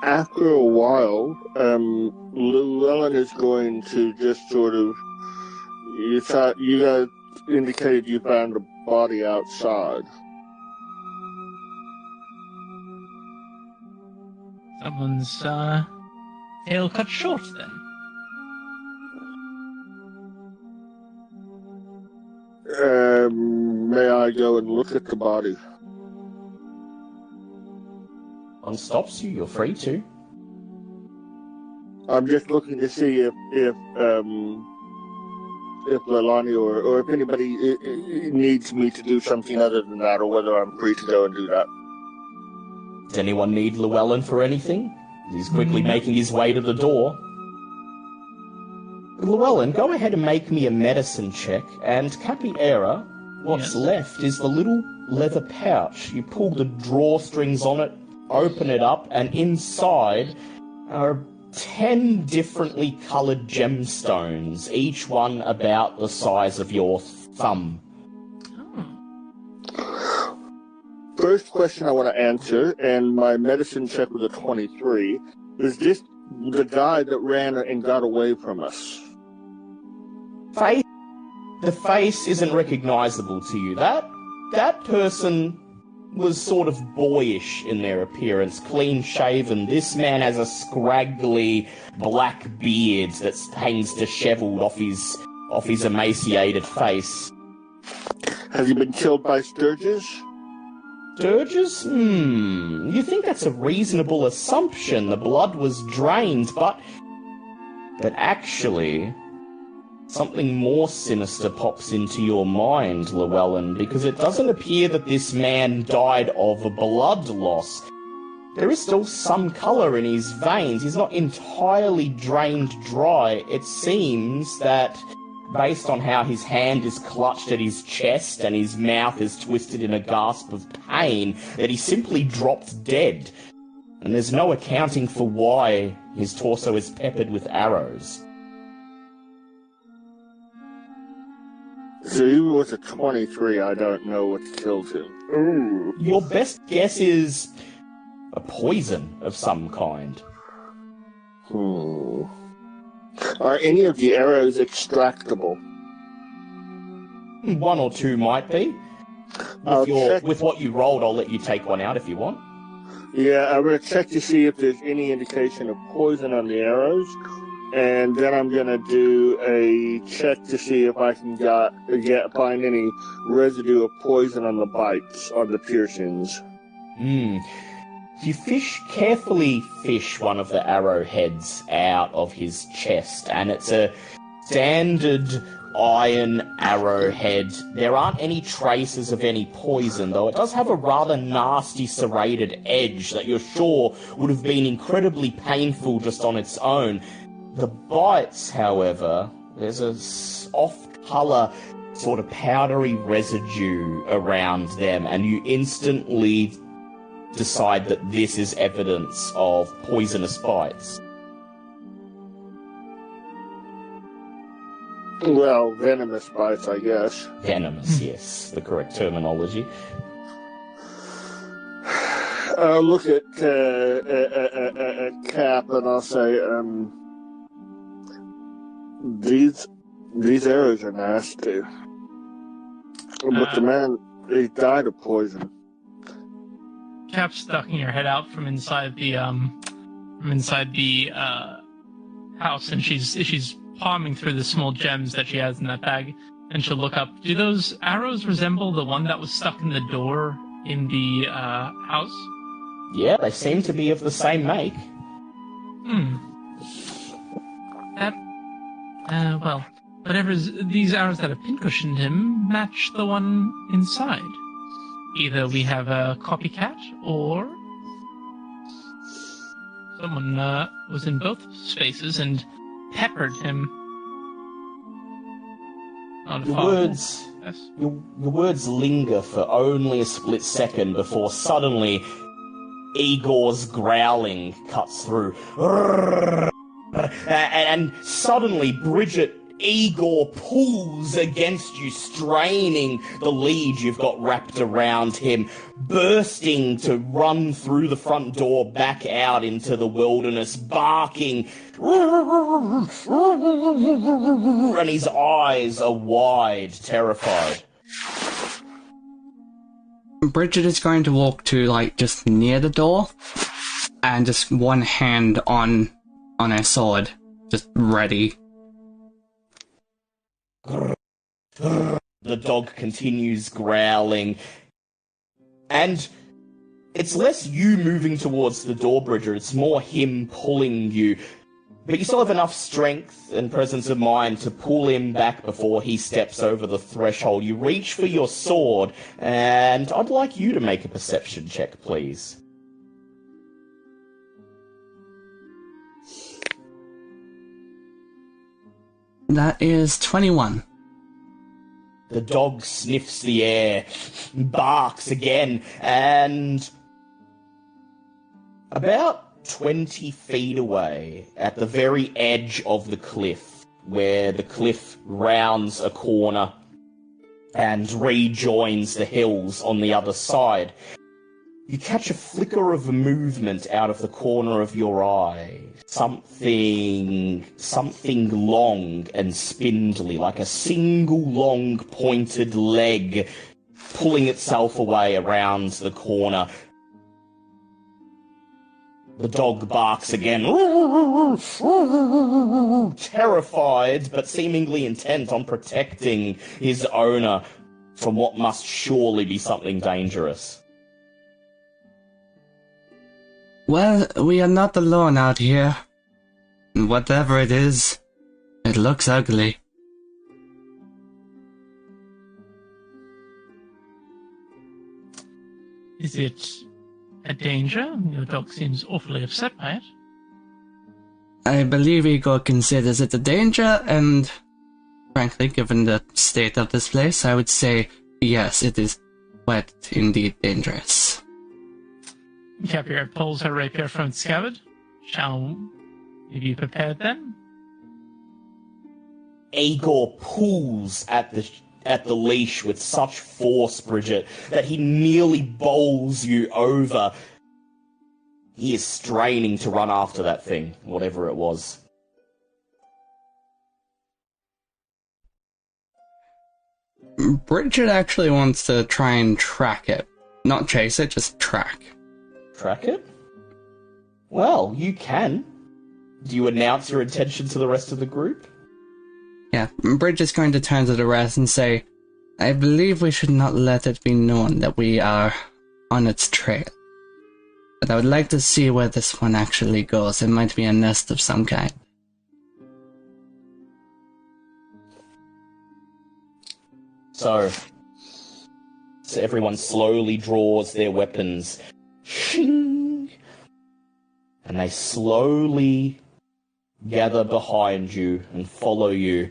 After a while, Llewellyn is going to just sort of... You guys indicated you found a body outside. Someone's tail cut short then. May I go and look at the body? One stops you, you're free to. I'm just looking to see if Leilani or if anybody needs me to do something other than that, or whether I'm free to go and do that. Does anyone need Llewellyn for anything? He's quickly making his way to the door. Llewellyn, go ahead and make me a medicine check, and Capiera, what's left is the little leather pouch. You pull the drawstrings on it, open it up, and inside are 10 differently coloured gemstones, each one about the size of your thumb. First question I want to answer, and my medicine check was a 23, is this the guy that ran and got away from us? The face isn't recognisable to you. That person was sort of boyish in their appearance, clean-shaven. This man has a scraggly black beard that hangs dishevelled off his emaciated face. Has he been killed by sturges? Sturges? You think that's a reasonable assumption. The blood was drained, but actually, something more sinister pops into your mind, Llewellyn, because it doesn't appear that this man died of a blood loss. There is still some colour in his veins. He's not entirely drained dry. It seems that, based on how his hand is clutched at his chest and his mouth is twisted in a gasp of pain, that he simply dropped dead. And there's no accounting for why his torso is peppered with arrows. So he was a 23, I don't know what killed him. Ooh. Your best guess is a poison of some kind. Are any of the arrows extractable? One or two might be. With what you rolled, I'll let you take one out if you want. Yeah, I'm going to check to see if there's any indication of poison on the arrows. And then I'm going to do a check to see if I can find any residue of poison on the bites, on the piercings. You carefully fish one of the arrowheads out of his chest, and it's a standard iron arrowhead. There aren't any traces of any poison, though it does have a rather nasty serrated edge that you're sure would have been incredibly painful just on its own. The bites, however, there's a off-colour, sort of powdery residue around them, and you instantly decide that this is evidence of poisonous bites. Well, venomous bites, I guess. Venomous, yes, the correct terminology. I'll look at Cap and I'll say, these arrows are nasty. But the man, he died of poison. Cap's ducking her head out from inside the house, and she's palming through the small gems that she has in that bag, and she'll look up. Do those arrows resemble the one that was stuck in the door in the house? Yeah, they seem to be of the same make. Well, these arrows that have pincushioned him match the one inside. Either we have a copycat, or someone was in both spaces and peppered him. Your words linger for only a split second before suddenly Igor's growling cuts through. And suddenly Igor pulls against you, straining the lead you've got wrapped around him, bursting to run through the front door back out into the wilderness, barking, and his eyes are wide, terrified. Bridget is going to walk to, just near the door, and just one hand on her sword, just ready. The dog continues growling, and it's less you moving towards the door, Bridger, it's more him pulling you. But you still have enough strength and presence of mind to pull him back before he steps over the threshold. You reach for your sword, and I'd like you to make a perception check, please. That is 21. The dog sniffs the air, barks again, and about 20 feet away, at the very edge of the cliff, where the cliff rounds a corner and rejoins the hills on the other side, you catch a flicker of movement out of the corner of your eye. Something long and spindly, like a single long pointed leg, pulling itself away around the corner. The dog barks again, terrified but seemingly intent on protecting his owner from what must surely be something dangerous. Well, we are not alone out here. Whatever it is, it looks ugly. Is it a danger? Your dog seems awfully upset by it. I believe Igor considers it a danger, and frankly, given the state of this place, I would say yes, it is quite indeed dangerous. Capia pulls her rapier from its scabbard. Shall we be prepared then? Igor pulls at the leash with such force, Bridget, that he nearly bowls you over. He is straining to run after that thing, whatever it was. Bridget actually wants to try and track it. Not chase it, just track. Track it? Well, you can. Do you announce your intention to the rest of the group? Yeah, Bridget's going to turn to the rest and say, I believe we should not let it be known that we are on its trail. But I would like to see where this one actually goes. It might be a nest of some kind. So everyone slowly draws their weapons. Shing! And they slowly gather behind you and follow you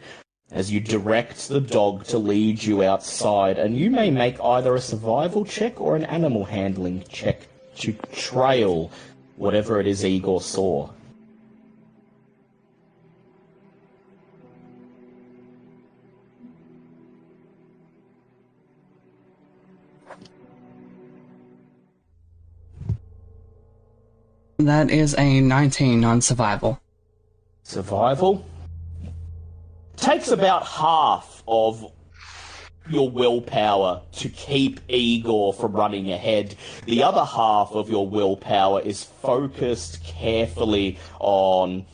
as you direct the dog to lead you outside. And you may make either a survival check or an animal handling check to trail whatever it is Igor saw. That is a 19 on survival. Survival? Takes about half of your willpower to keep Igor from running ahead. The other half of your willpower is focused carefully on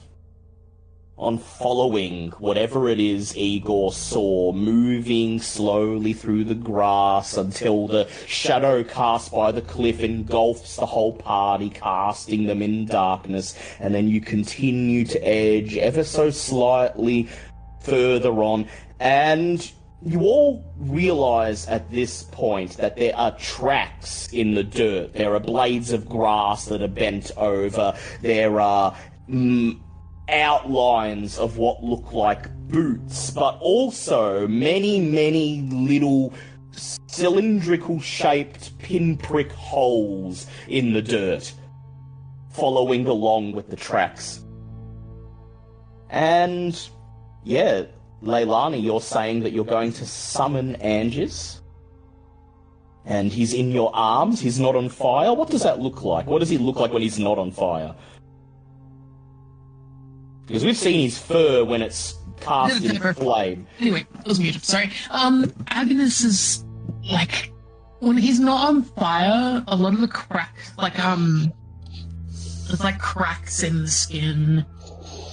following whatever it is Igor saw, moving slowly through the grass until the shadow cast by the cliff engulfs the whole party, casting them in darkness, and then you continue to edge ever so slightly further on, and you all realize at this point that there are tracks in the dirt. There are blades of grass that are bent over. There are outlines of what look like boots, but also many, many little cylindrical-shaped pinprick holes in the dirt, following along with the tracks. And, yeah, Leilani, you're saying that you're going to summon Angus, and he's in your arms, he's not on fire? What does that look like? What does he look like when he's not on fire? Because we've seen his fur when it's cast in flame. Anyway, I was muted, sorry. Agnes is, like, when he's not on fire, a lot of the cracks, like, there's, like, cracks in the skin,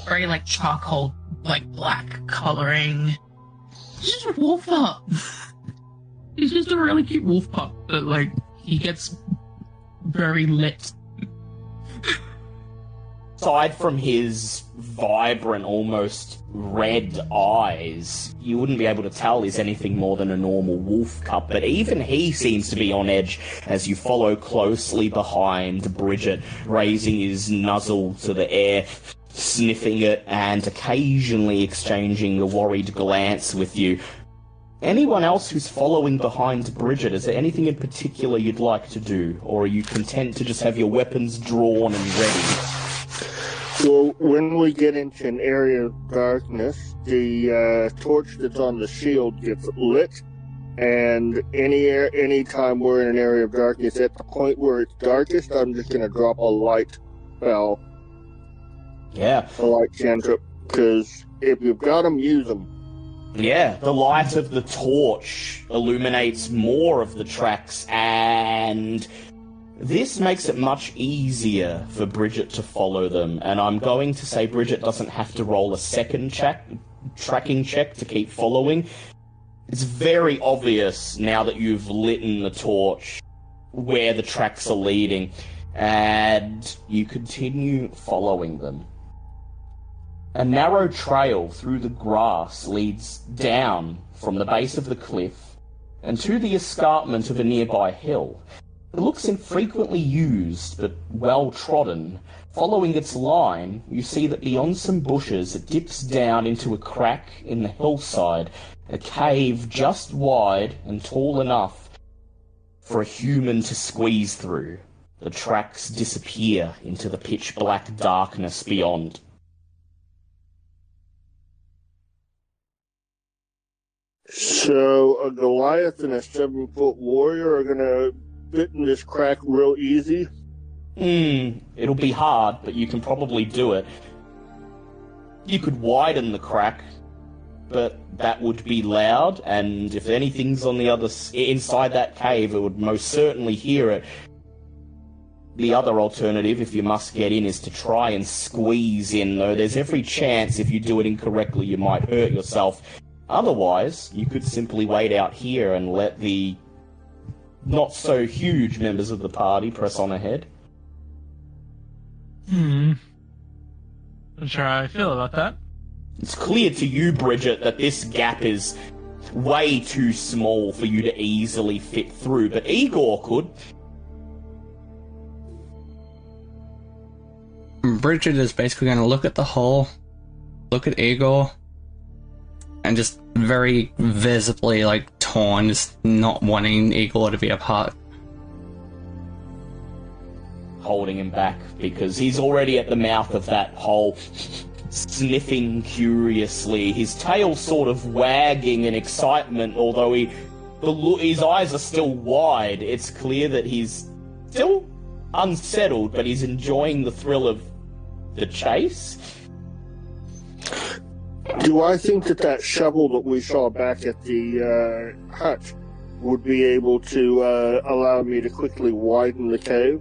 very, like, charcoal, like, black coloring. He's just a wolf pup. He's just a really cute wolf pup that, like, he gets very lit. Aside from his vibrant, almost red eyes, you wouldn't be able to tell he's anything more than a normal wolf cub, but even he seems to be on edge as you follow closely behind Bridget, raising his muzzle to the air, sniffing it, and occasionally exchanging a worried glance with you. Anyone else who's following behind Bridget, is there anything in particular you'd like to do, or are you content to just have your weapons drawn and ready? Well, when we get into an area of darkness, the torch that's on the shield gets lit, and any time we're in an area of darkness, at the point where it's darkest, I'm just going to drop a light spell. Yeah. A light cantrip, because if you've got them, use them. Yeah, the light of the torch illuminates more of the tracks, and this makes it much easier for Bridget to follow them. And I'm going to say Bridget doesn't have to roll a second tracking check to keep following. It's very obvious now that you've lit the torch where the tracks are leading, and you continue following them. A narrow trail through the grass leads down from the base of the cliff and to the escarpment of a nearby hill. It looks infrequently used, but well trodden. Following its line, you see that beyond some bushes it dips down into a crack in the hillside, a cave just wide and tall enough for a human to squeeze through. The tracks disappear into the pitch-black darkness beyond. So a Goliath and a 7-foot warrior are gonna fit in this crack real easy? It'll be hard, but you can probably do it. You could widen the crack, but that would be loud, and if anything's on the other inside that cave, it would most certainly hear it. The other alternative, if you must get in, is to try and squeeze in, though there's every chance if you do it incorrectly you might hurt yourself. Otherwise, you could simply wait out here and let the not-so-huge members of the party press on ahead. Not sure how I feel about that. It's clear to you, Bridget, that this gap is way too small for you to easily fit through, but Igor could. Bridget is basically going to look at the hole, look at Igor, and just very visibly, torn, just not wanting Igor to be a part. Holding him back, because he's already at the mouth of that hole, sniffing curiously, his tail sort of wagging in excitement, although his eyes are still wide. It's clear that he's still unsettled, but he's enjoying the thrill of the chase. Do I think that shovel that we saw back at the hut would be able to allow me to quickly widen the cave?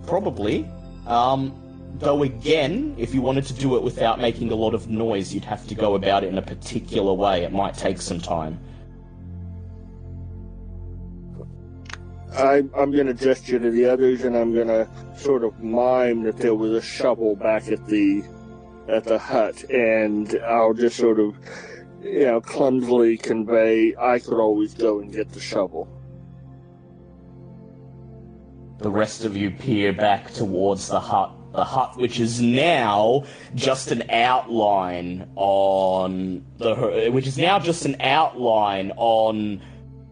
Probably. Though again, if you wanted to do it without making a lot of noise, you'd have to go about it in a particular way. It might take some time. I'm going to gesture to the others, and I'm going to sort of mime that there was a shovel back at the hut, and I'll just sort of, clumsily convey I could always go and get the shovel. The rest of you peer back towards the hut which is now just an outline on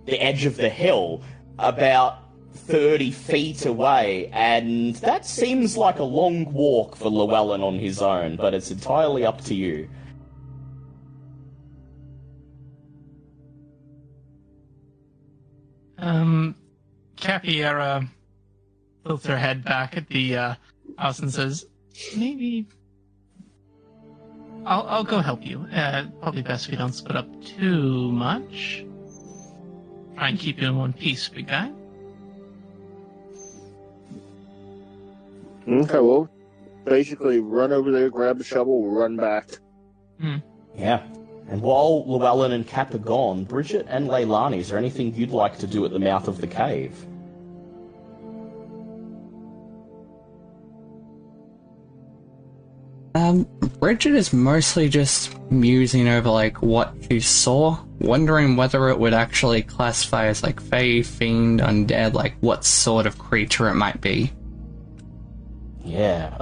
the edge of the hill, about 30 feet away, and that seems like a long walk for Llewellyn on his own, but it's entirely up to you. Capiera tilts her head back at the house and says, maybe I'll go help you. Probably best we don't split up too much. Try and keep you in one piece, big guy. Okay, well, basically run over there, grab the shovel, run back. Yeah. And while Llewellyn and Cap are gone, Bridget and Leilani, is there anything you'd like to do at the mouth of the cave? Bridget is mostly just musing over, what she saw, wondering whether it would actually classify as, fae, fiend, undead, what sort of creature it might be. Yeah,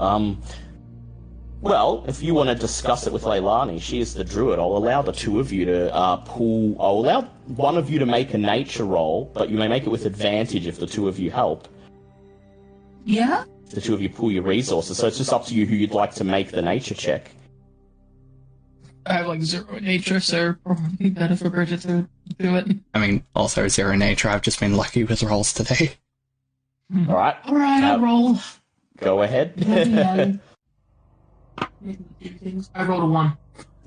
well, if you want to discuss it with Leilani, she is the druid. I'll allow the two of you to I'll allow one of you to make a nature roll, but you may make it with advantage if the two of you help. Yeah? The two of you pool your resources, so it's just up to you who you'd like to make the nature check. I have 0 nature, so probably better for Bridget to do it. I mean, also 0 nature. I've just been lucky with rolls today. Alright. Alright, I'll roll. Go ahead. I rolled a 1.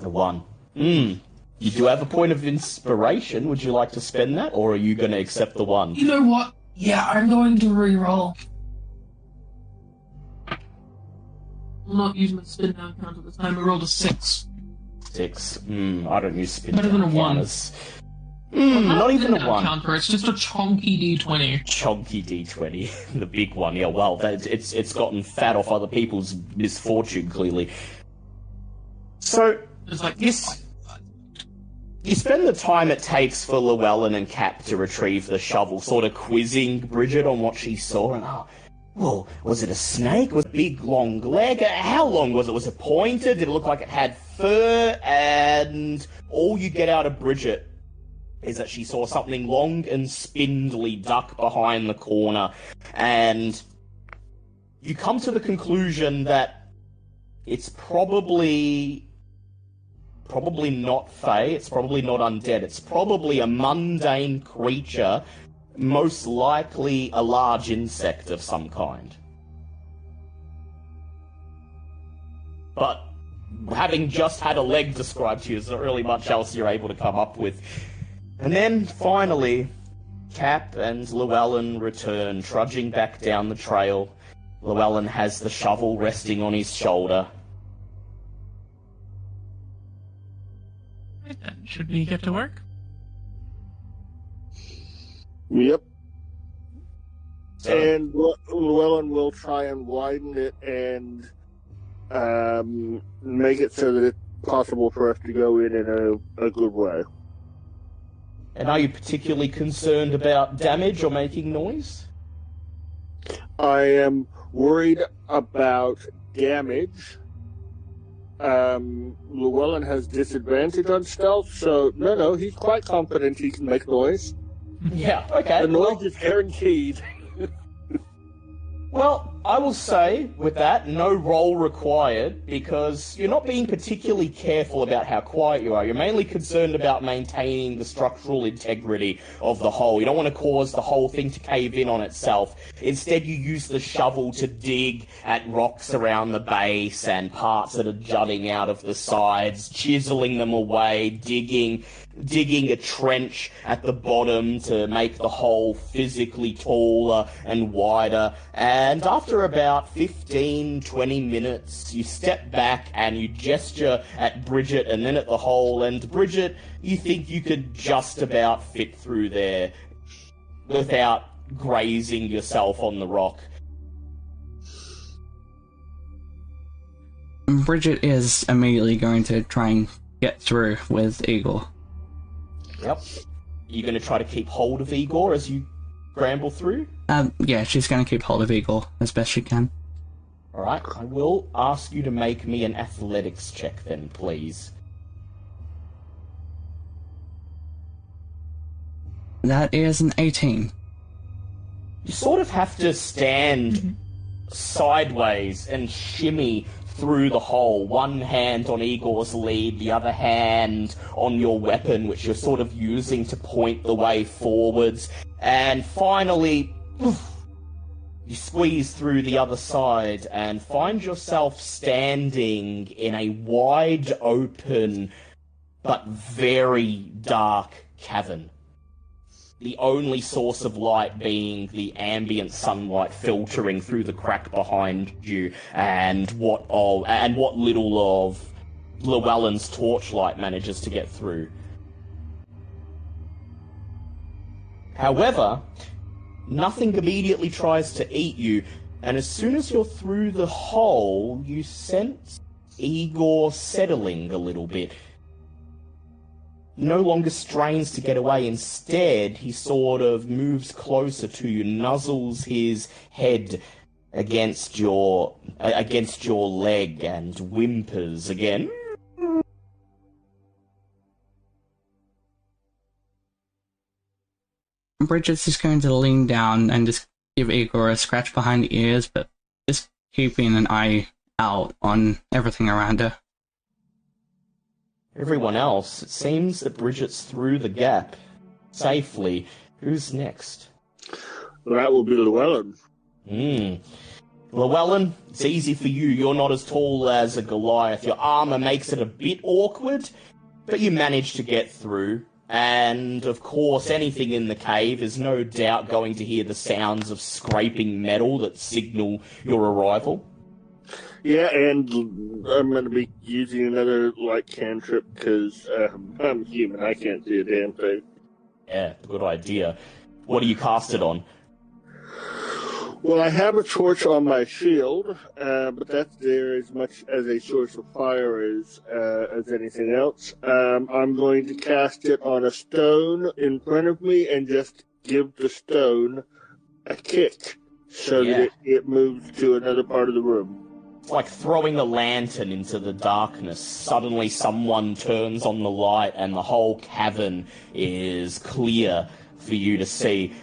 A 1. You do have a point of inspiration. Would you like to spend that, or are you going to accept the 1? You know what? Yeah, I'm going to re-roll. I'm not using my spin down counter this time. I rolled a 6. 6. I don't use spin Better than a 1. Not even a 1. Counter. It's just a chonky D20. Chonky D20. The big one. Yeah, well, it's gotten fat off other people's misfortune, clearly. So, It's like this... You spend the time it takes for Llewellyn and Cap to retrieve the shovel, sort of quizzing Bridget on what she saw, and well, was it a snake? Was it a big, long leg? How long was it? Was it pointed? Did it look like it had fur? And all you get out of Bridget is that she saw something long and spindly duck behind the corner, and you come to the conclusion that it's probably not Fae, it's probably not undead, it's probably a mundane creature, most likely a large insect of some kind. But having just had a leg described to you, there's not really much else you're able to come up with. And then, finally, Cap and Llewellyn return, trudging back down the trail. Llewellyn has the shovel resting on his shoulder. Right then, should we get to work? Yep. So, And Llewellyn will try and widen it and make it so that it's possible for us to go in a good way. and are you particularly concerned about damage or making noise? I am worried about damage. Llewellyn has disadvantage on stealth, so no, he's quite confident he can make noise. Yeah, okay. The noise is guaranteed. Well, I will say, with that, no roll required, because you're not being particularly careful about how quiet you are. You're mainly concerned about maintaining the structural integrity of the hole. You don't want to cause the whole thing to cave in on itself. Instead, you use the shovel to dig at rocks around the base and parts that are jutting out of the sides, chiseling them away, digging a trench at the bottom to make the hole physically taller and wider. And after about 15-20 minutes, you step back and you gesture at Bridget and then at the hole. And Bridget, you think you could just about fit through there without grazing yourself on the rock. Bridget is immediately going to try and get through with Eagle. Yep. You're going to try to keep hold of Igor as you scramble through? Yeah, she's going to keep hold of Eagle as best she can. Alright, I will ask you to make me an athletics check then, please. That is an 18. You sort of have to stand sideways and shimmy through the hole, one hand on Igor's lead, the other hand on your weapon, which you're sort of using to point the way forwards, and finally, you squeeze through the other side and find yourself standing in a wide open but very dark cavern. The only source of light being the ambient sunlight filtering through the crack behind you, and what little of Llewellyn's torchlight manages to get through. However, nothing immediately tries to eat you, and as soon as you're through the hole, you sense Igor settling a little bit. He no longer strains to get away. Instead, he sort of moves closer to you, nuzzles his head against your leg, and whimpers again. Bridget's just going to lean down and just give Igor a scratch behind the ears, but just keeping an eye out on everything around her. Everyone else, it seems that Bridget's through the gap safely. Who's next? That will be Llewellyn. Llewellyn, it's easy for you. You're not as tall as a Goliath. Your armor makes it a bit awkward, But you manage to get through, and of course anything in the cave is no doubt going to hear the sounds of scraping metal that signal your arrival. Yeah, and I'm going to be using another light cantrip because I'm human. I can't see a damn thing. Yeah, good idea. What do you cast it on? Well, I have a torch on my shield, but that's there as much as a source of fire as anything else. I'm going to cast it on a stone in front of me and just give the stone a kick so that it moves to another part of the room. It's like throwing a lantern into the darkness. Suddenly someone turns on the light and the whole cavern is clear for you to see.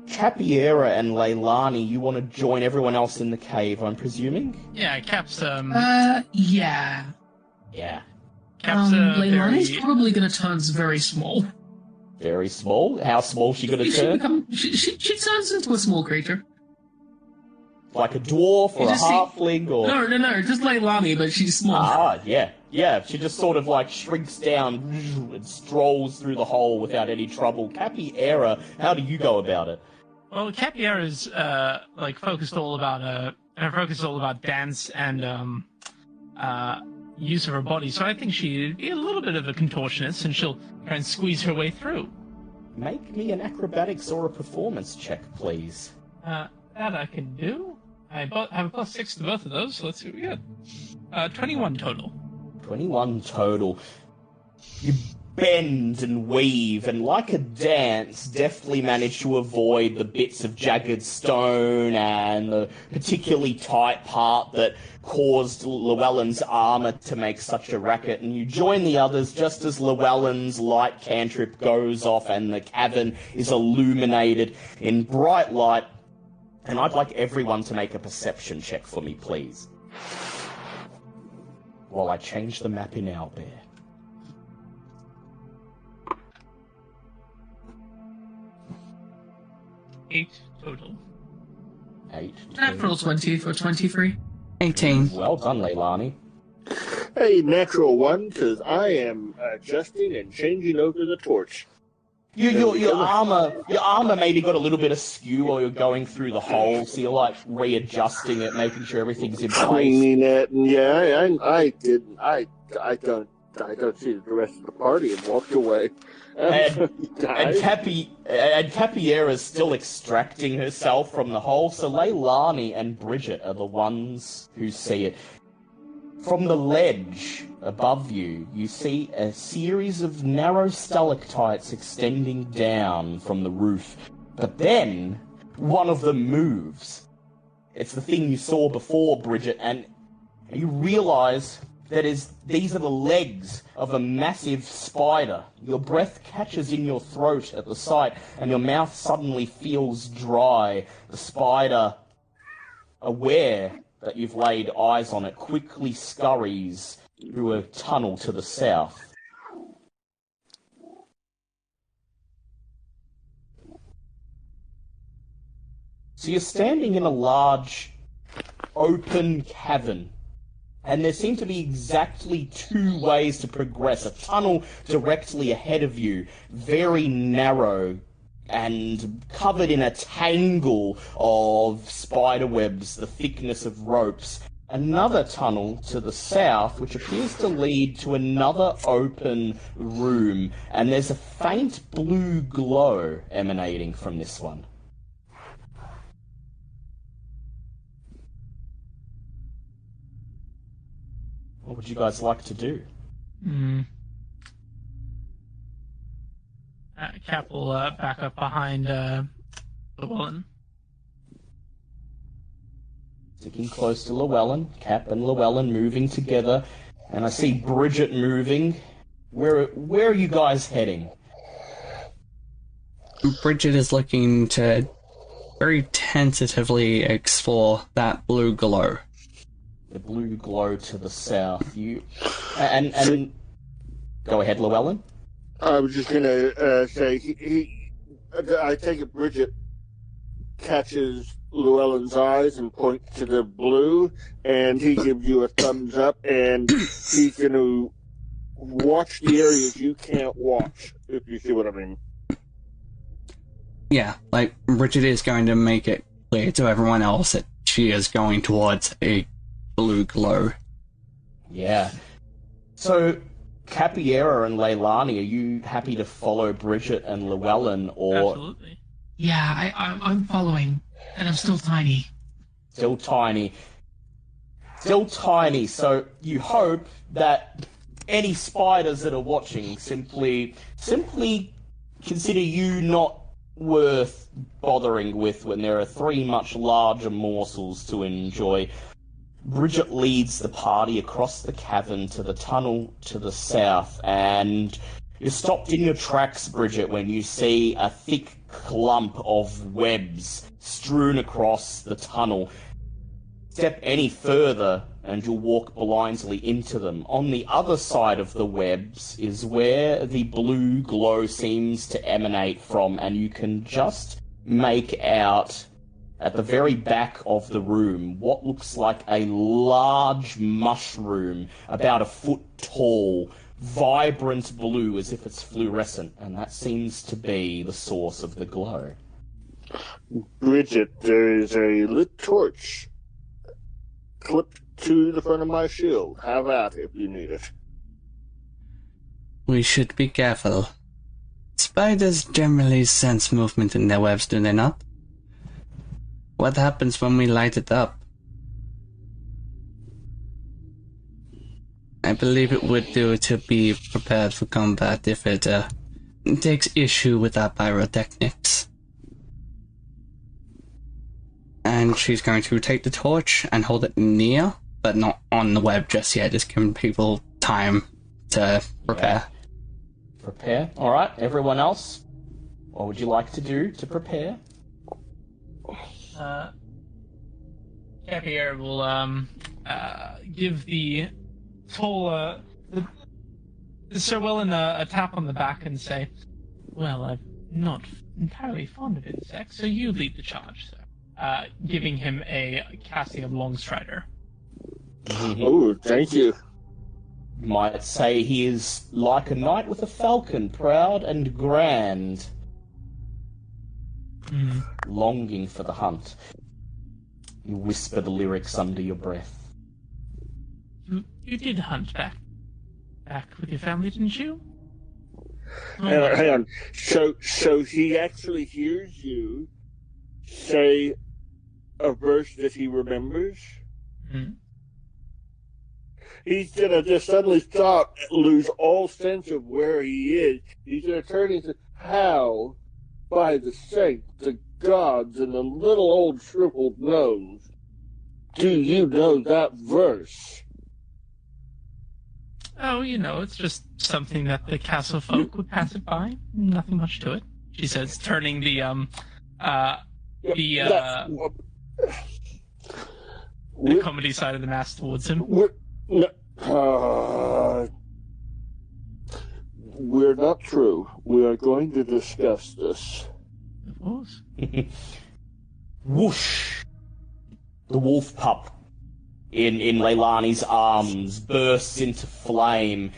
Capiera and Leilani, you want to join everyone else in the cave, I'm presuming? Yeah, Cap's, Yeah. Yeah. Cap's, Leilani's very... probably gonna turn very small. Very small? How small is she going to turn? She turns into a small creature. Like a dwarf or a halfling or... No, just Leilani, but she's small. Ah, yeah. Yeah, she just sort of like shrinks down and strolls through the hole without any trouble. Capiera, how do you go about it? Well, Capiera's, focused all about dance and, use of her body, so I think she'd be a little bit of a contortionist, and she'll try and squeeze her way through. Make me an acrobatics or a performance check, please. That I can do. I have a +6 to both of those, so let's see what we get. 21 total. 21 total. You bend and weave, and like a dance, deftly manage to avoid the bits of jagged stone and the particularly tight part that caused Llewellyn's armor to make such a racket, and you join the others just as Llewellyn's light cantrip goes off and the cavern is illuminated in bright light. And I'd like everyone to make a perception check for me, please. While I change the map in Owlbear. 8 total. 8. Natural 20 for 23. 18. Well done, Leilani. Hey, natural one, because I am adjusting and changing over the torch. Your armor maybe got a little bit askew while you're going through the hole, so you're like readjusting it, making sure everything's in place. Cleaning it, and yeah, I don't see the rest of the party and walked away. And Capiera's still extracting herself from the hole, so Leilani and Bridget are the ones who see it. From the ledge above you, you see a series of narrow stalactites extending down from the roof. But then, one of them moves. It's the thing you saw before, Bridget, and you realise that these are the legs of a massive spider. Your breath catches in your throat at the sight, and your mouth suddenly feels dry. The spider, aware that you've laid eyes on it, quickly scurries through a tunnel to the south. So you're standing in a large, open cavern, and there seem to be exactly 2 ways to progress. A tunnel directly ahead of you, very narrow, and covered in a tangle of spider webs, the thickness of ropes. Another tunnel to the south, which appears to lead to another open room, and there's a faint blue glow emanating from this one. What would you guys like to do? Cap will back up behind Llewellyn. Sticking close to Llewellyn, Cap and Llewellyn moving together, and I see Bridget moving. Where are you guys heading? Bridget is looking to very tentatively explore that blue glow. The blue glow to the south. And go ahead, Llewellyn. I was just gonna say I take it Bridget catches Llewellyn's eyes and points to the blue, and he gives you a thumbs up, and he's gonna watch the areas you can't watch, if you see what I mean. Yeah, like, Bridget is going to make it clear to everyone else that she is going towards a blue glow. Yeah. So, Capiera and Leilani, are you happy to follow Bridget and Llewellyn, or Absolutely. Yeah, I'm following, and I'm still tiny. still tiny? Still tiny, so you hope that any spiders that are watching simply consider you not worth bothering with when there are 3 much larger morsels to enjoy. Bridget leads the party across the cavern to the tunnel to the south, and you're stopped in your tracks, Bridget, when you see a thick clump of webs strewn across the tunnel. Step any further and you'll walk blindly into them. On the other side of the webs is where the blue glow seems to emanate from, and you can just make out at the very back of the room what looks like a large mushroom, about a foot tall, vibrant blue as if it's fluorescent, and that seems to be the source of the glow. Bridget, there is a lit torch clipped to the front of my shield. Have at it if you need it. We should be careful. Spiders generally sense movement in their webs, do they not? What happens when we light it up? I believe it would do to be prepared for combat if it takes issue with our pyrotechnics. And she's going to take the torch and hold it near, but not on the web just yet, just giving people time to prepare. Prepare? Alright, everyone else? What would you like to do to prepare? Capier will give the tall Sir Wellen a tap on the back and say, "Well, I'm not entirely fond of insects, so you lead the charge, sir." Giving him a Cassian Longstrider. Oh, thank you. You might say he is like a knight with a falcon, proud and grand, longing for the hunt. You whisper the lyrics under your breath. You did hunt back with your family, didn't you? Hang on. So he actually hears you say a verse that he remembers? Mm. He's gonna just suddenly stop, lose all sense of where he is. He's gonna turn into, how, by the saints, the gods, and the little old shriveled nose, do you know that verse? Oh, it's just something that the castle folk would pass it by. Nothing much to it, she says, turning the comedy side of the mask towards him. We're not through. We are going to discuss this. Of course. Whoosh! The wolf pup in Leilani's arms bursts into flame.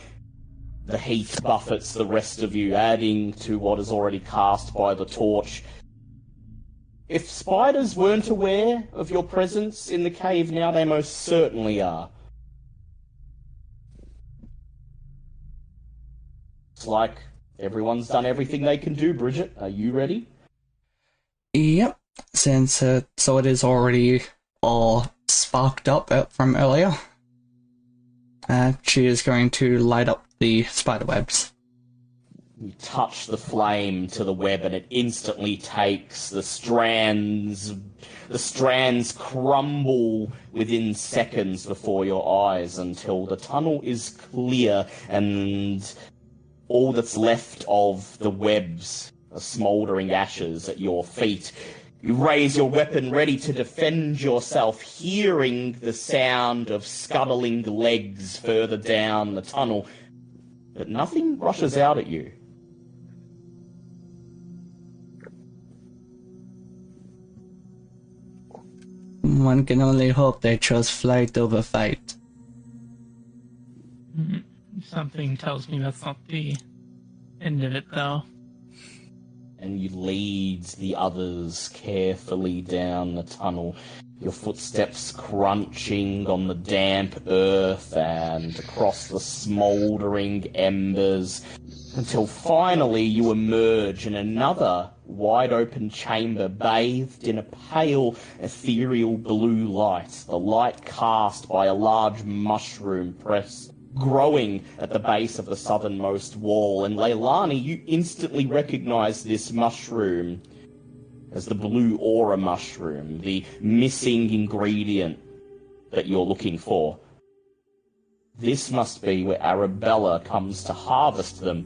The heat buffets the rest of you, adding to what is already cast by the torch. If spiders weren't aware of your presence in the cave now, they most certainly are. It's like everyone's done everything they can do, Bridget. Are you ready? Yep, since so it is already all sparked up from earlier. She is going to light up the spider webs. You touch the flame to the web and it instantly takes. The strands crumble within seconds before your eyes until the tunnel is clear and all that's left of the webs are smouldering ashes at your feet. You raise your weapon ready to defend yourself, hearing the sound of scuttling legs further down the tunnel, but nothing rushes out at you. One can only hope they chose flight over fight. Something tells me that's not the end of it, though. And you lead the others carefully down the tunnel, your footsteps crunching on the damp earth and across the smouldering embers, until finally you emerge in another wide-open chamber bathed in a pale, ethereal blue light, the light cast by a large mushroom growing at the base of the southernmost wall. And Leilani, you instantly recognize this mushroom as the blue aura mushroom, the missing ingredient that you're looking for. This must be where Arabella comes to harvest them.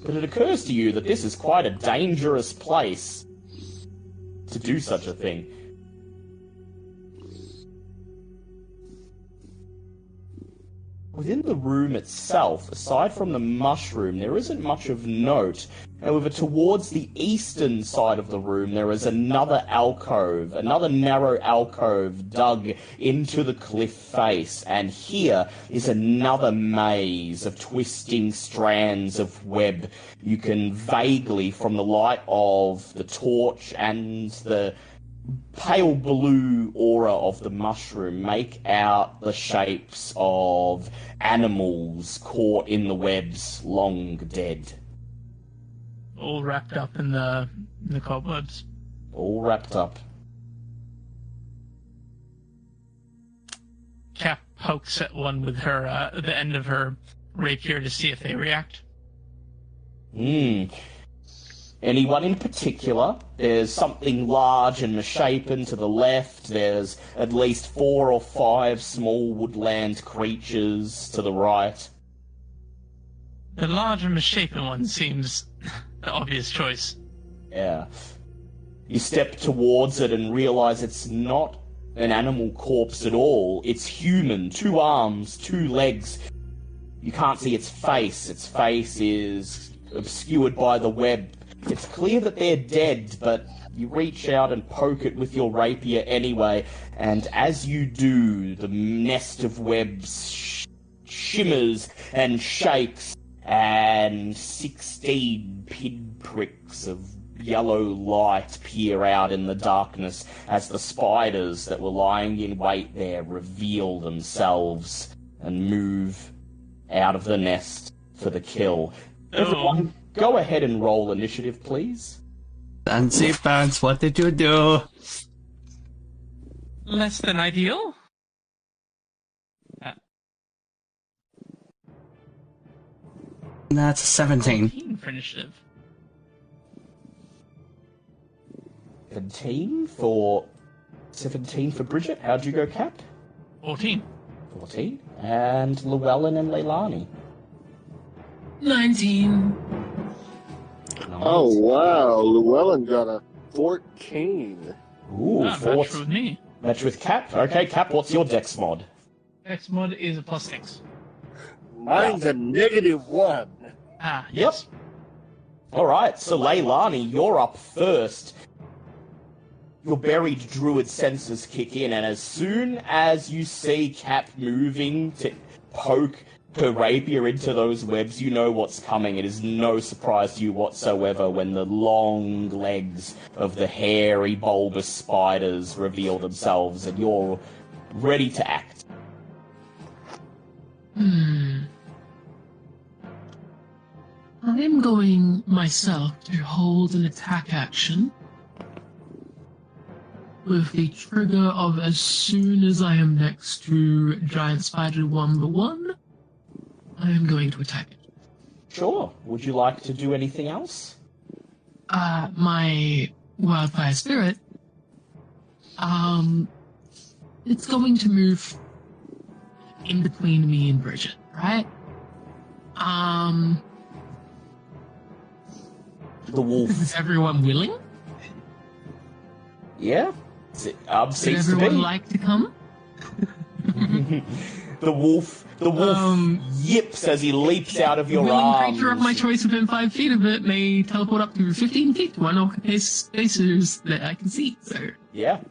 But it occurs to you that this is quite a dangerous place to do such a thing. Within the room itself, aside from the mushroom, there isn't much of note. However, towards the eastern side of the room, there is another alcove, another narrow alcove dug into the cliff face. And here is another maze of twisting strands of web. You can vaguely, from the light of the torch and the pale blue aura of the mushroom, make out the shapes of animals caught in the webs, long dead. All wrapped up in the cobwebs. All wrapped up. Cap pokes at one with her the end of her rapier to see if they react. Anyone in particular? There's something large and misshapen to the left. There's at least 4 or 5 small woodland creatures to the right. The large and misshapen one seems the obvious choice. Yeah. You step towards it and realize it's not an animal corpse at all. It's human. 2 arms, 2 legs. You can't see its face. Its face is obscured by the web. It's clear that they're dead, but you reach out and poke it with your rapier anyway, and as you do, the nest of webs shimmers and shakes, and 16 pinpricks of yellow light peer out in the darkness as the spiders that were lying in wait there reveal themselves and move out of the nest for the kill. Everyone, go ahead and roll initiative, please. Fancy pants, what did you do? Less than ideal? That's 17. 14 for initiative. 17 for Bridget. How'd you go, Cap? 14. 14. And Llewellyn and Leilani. 19. Oh, wow. Llewellyn got a 14. Ooh, Match 14. with me. Match with Cap. Okay, Cap, what's your dex mod? X mod is a +6. Mine's a -1. Ah, Yep. yes. Alright, so Leilani, you're up first. Your buried druid senses kick in, and as soon as you see Cap moving to poke her rapier into those webs, you know what's coming. It is no surprise to you whatsoever when the long legs of the hairy, bulbous spiders reveal themselves, and you're ready to act. I am going myself to hold an attack action with the trigger of as soon as I am next to Giant Spider number 1, I am going to attack it. Sure. Would you like to do anything else? My Wildfire Spirit, it's going to move in between me and Bridget, right? The wolf. Is everyone willing? Yeah? Would Seems to everyone be. like to come? The wolf yips as he leaps out of your Willing arms. creature of my choice within 5 feet of it may teleport up to 15 feet to unoccupy spaces that I can see. So, Yeah.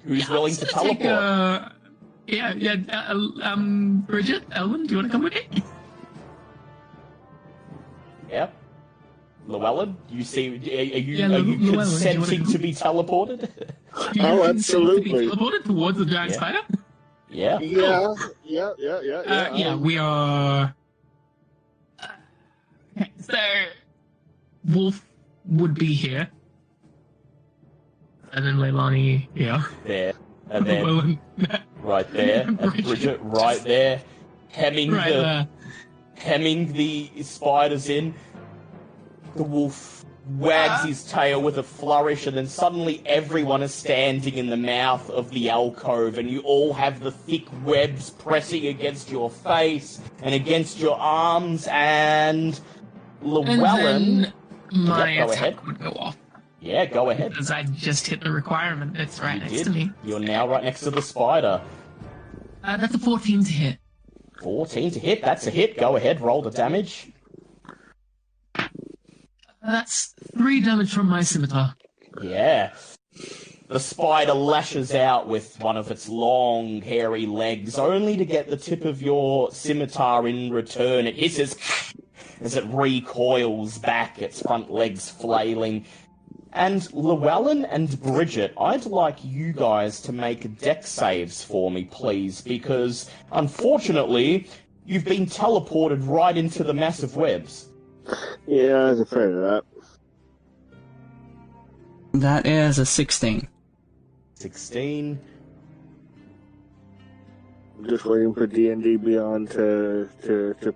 Who's willing to I'm just gonna teleport? Yeah. Bridget, Elwyn, do you want to come with me? Yeah. Llewellyn, you see? Are you Llewellyn, consenting to be teleported? Oh, absolutely. To be teleported towards the giant spider? Yeah. Yeah. Yeah, we are. Okay, so Wolf would be here, and then Leilani here. There. And then Llewellyn, right there. And Bridget right there. Hemming the spiders in. The wolf wags his tail with a flourish, and then suddenly everyone is standing in the mouth of the alcove, and you all have the thick webs pressing against your face and against your arms, and Llewellyn... And then my Yep, go attack ahead. would go off. Yeah, go ahead. Because I just hit the requirement. It's right You next did. to me. You're now right next to the spider. That's a 14 to hit. 14 to hit, that's a hit. Go ahead, roll the damage. That's 3 damage from my scimitar. Yeah. The spider lashes out with one of its long, hairy legs, only to get the tip of your scimitar in return. It hisses as it recoils back, its front legs flailing. And Llewellyn and Bridget, I'd like you guys to make dex saves for me, please, because, unfortunately, you've been teleported right into the massive webs. Yeah, I was afraid of that. That is a 16. 16. I'm just waiting for D&D Beyond to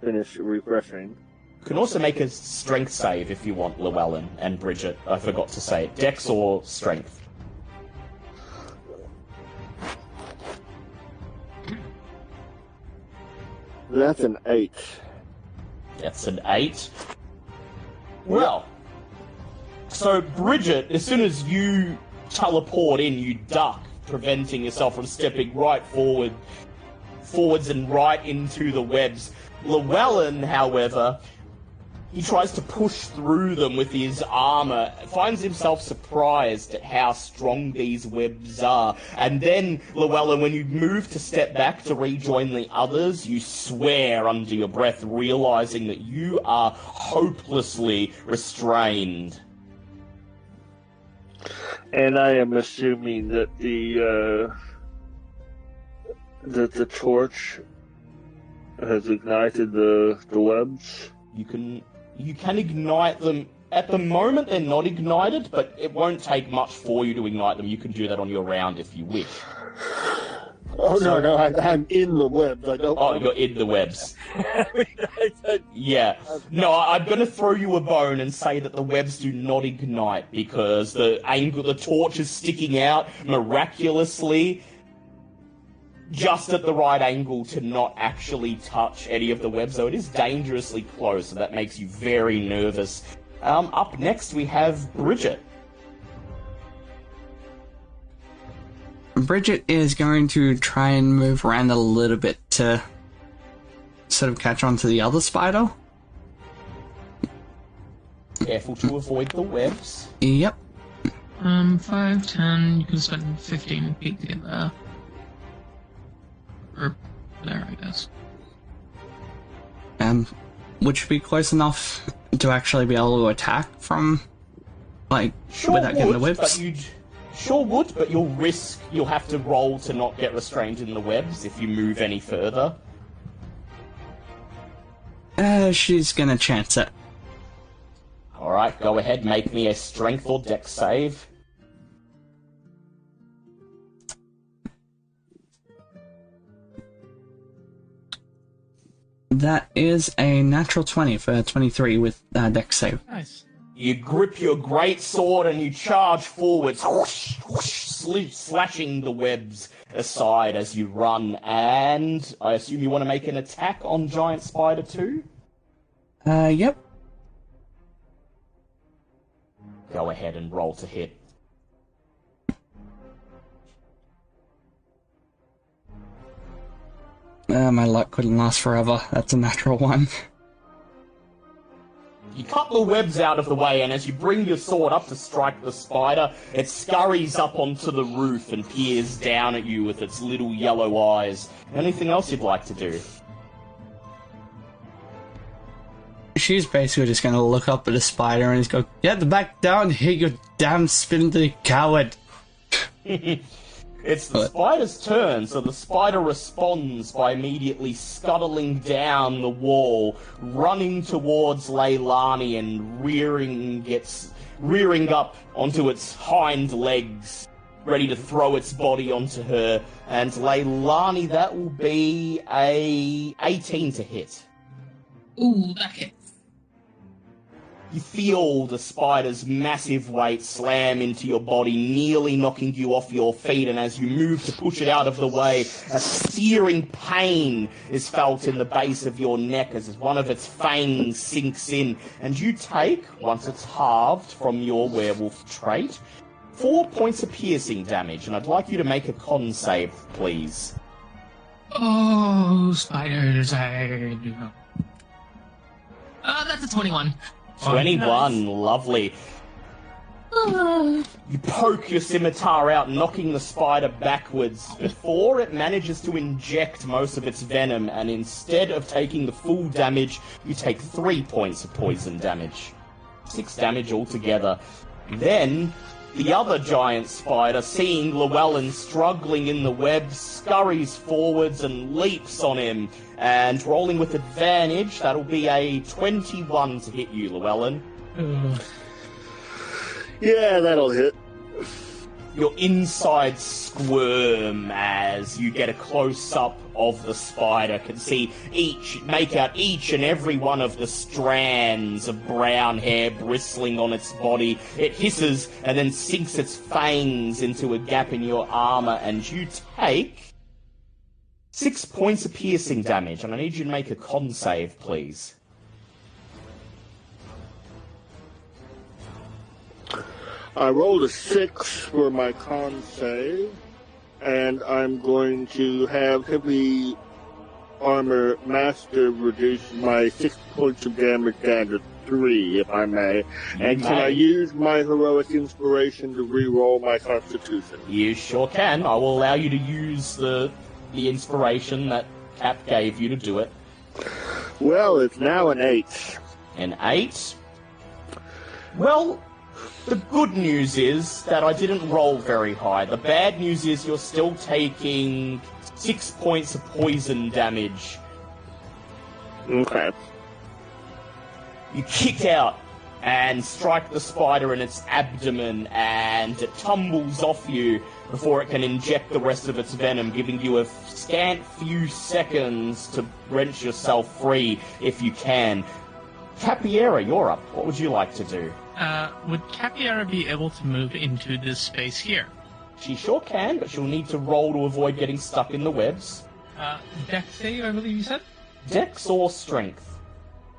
finish refreshing. You can also make a strength save if you want, Llewellyn and Bridget. I forgot to say it. Dex or strength? That's an 8. That's an 8. Well, so Bridget, as soon as you teleport in, you duck, preventing yourself from stepping forwards and right into the webs. Llewellyn, however, he tries to push through them with his armor, finds himself surprised at how strong these webs are. And then, Llewellyn, when you move to step back to rejoin the others, you swear under your breath, realizing that you are hopelessly restrained. And I am assuming that the torch has ignited the webs. You can ignite them. At the moment, they're not ignited, but it won't take much for you to ignite them. You can do that on your round if you wish. Oh, no, I'm in the webs. I don't. Oh, you're in the webs. Yeah. No, I'm going to throw you a bone and say that the webs do not ignite because the torch is sticking out miraculously just at the right angle to not actually touch any of the webs, though it is dangerously close, so that makes you very nervous. Up next, we have Bridget. Bridget is going to try and move around a little bit to sort of catch on to the other spider. Careful to avoid the webs. Yep. 5, 10, you can spend 15 feet to get there. Or there, I guess. Would you be close enough to actually be able to attack from, without getting the webs? Sure would, but you'll have to roll to not get restrained in the webs if you move any further. She's gonna chance it. Alright, go ahead, make me a strength or dex save. That is a natural 20 for 23 with dex save. Nice. You grip your great sword and you charge forwards, whoosh, whoosh, slashing the webs aside as you run. And I assume you want to make an attack on Giant Spider 2? Yep. Go ahead and roll to hit. My luck couldn't last forever. That's a natural one. You cut the webs out of the way, and as you bring your sword up to strike the spider, it scurries up onto the roof and peers down at you with its little yellow eyes. Anything else you'd like to do? She's basically just gonna look up at the spider and just go, "You have to back down here, you damn spindly coward." It's the spider's turn, so the spider responds by immediately scuttling down the wall, running towards Leilani and rearing up onto its hind legs, ready to throw its body onto her. And Leilani, that will be a 18 to hit. Ooh, that hits. You feel the spider's massive weight slam into your body, nearly knocking you off your feet, and as you move to push it out of the way, a searing pain is felt in the base of your neck as one of its fangs sinks in, and you take, once it's halved from your werewolf trait, 4 points of piercing damage, and I'd like you to make a con save, please. Oh, spiders, I do know. That's a 21. 21, lovely. You poke your scimitar out, knocking the spider backwards before it manages to inject most of its venom, and instead of taking the full damage, you take 3 points of poison damage. 6 damage altogether. Then, the other giant spider, seeing Llewellyn struggling in the web, scurries forwards and leaps on him. And rolling with advantage, that'll be a 21 to hit you, Llewellyn. Yeah, that'll hit. Your insides squirm as you get a close-up of the spider. Can see make out each and every one of the strands of brown hair bristling on its body. It hisses and then sinks its fangs into a gap in your armor, and you take 6 points of piercing damage, and I need you to make a con save, please. I rolled a 6 for my con save, and I'm going to have Heavy Armor Master reduce my 6 points of damage down to 3, if I may. And can I use my Heroic Inspiration to re-roll my Constitution? You sure can. I will allow you to use the inspiration that Cap gave you to do it. Well, it's now an 8. An 8? Well, the good news is that I didn't roll very high. The bad news is you're still taking 6 points of poison damage. Okay. You kick out and strike the spider in its abdomen, and it tumbles off you before it can inject the rest of its venom, giving you a scant few seconds to wrench yourself free if you can. Capiera, you're up. What would you like to do? Would Capiera be able to move into this space here? She sure can, but she'll need to roll to avoid getting stuck in the webs. Dex save, I believe you said? Dex or strength?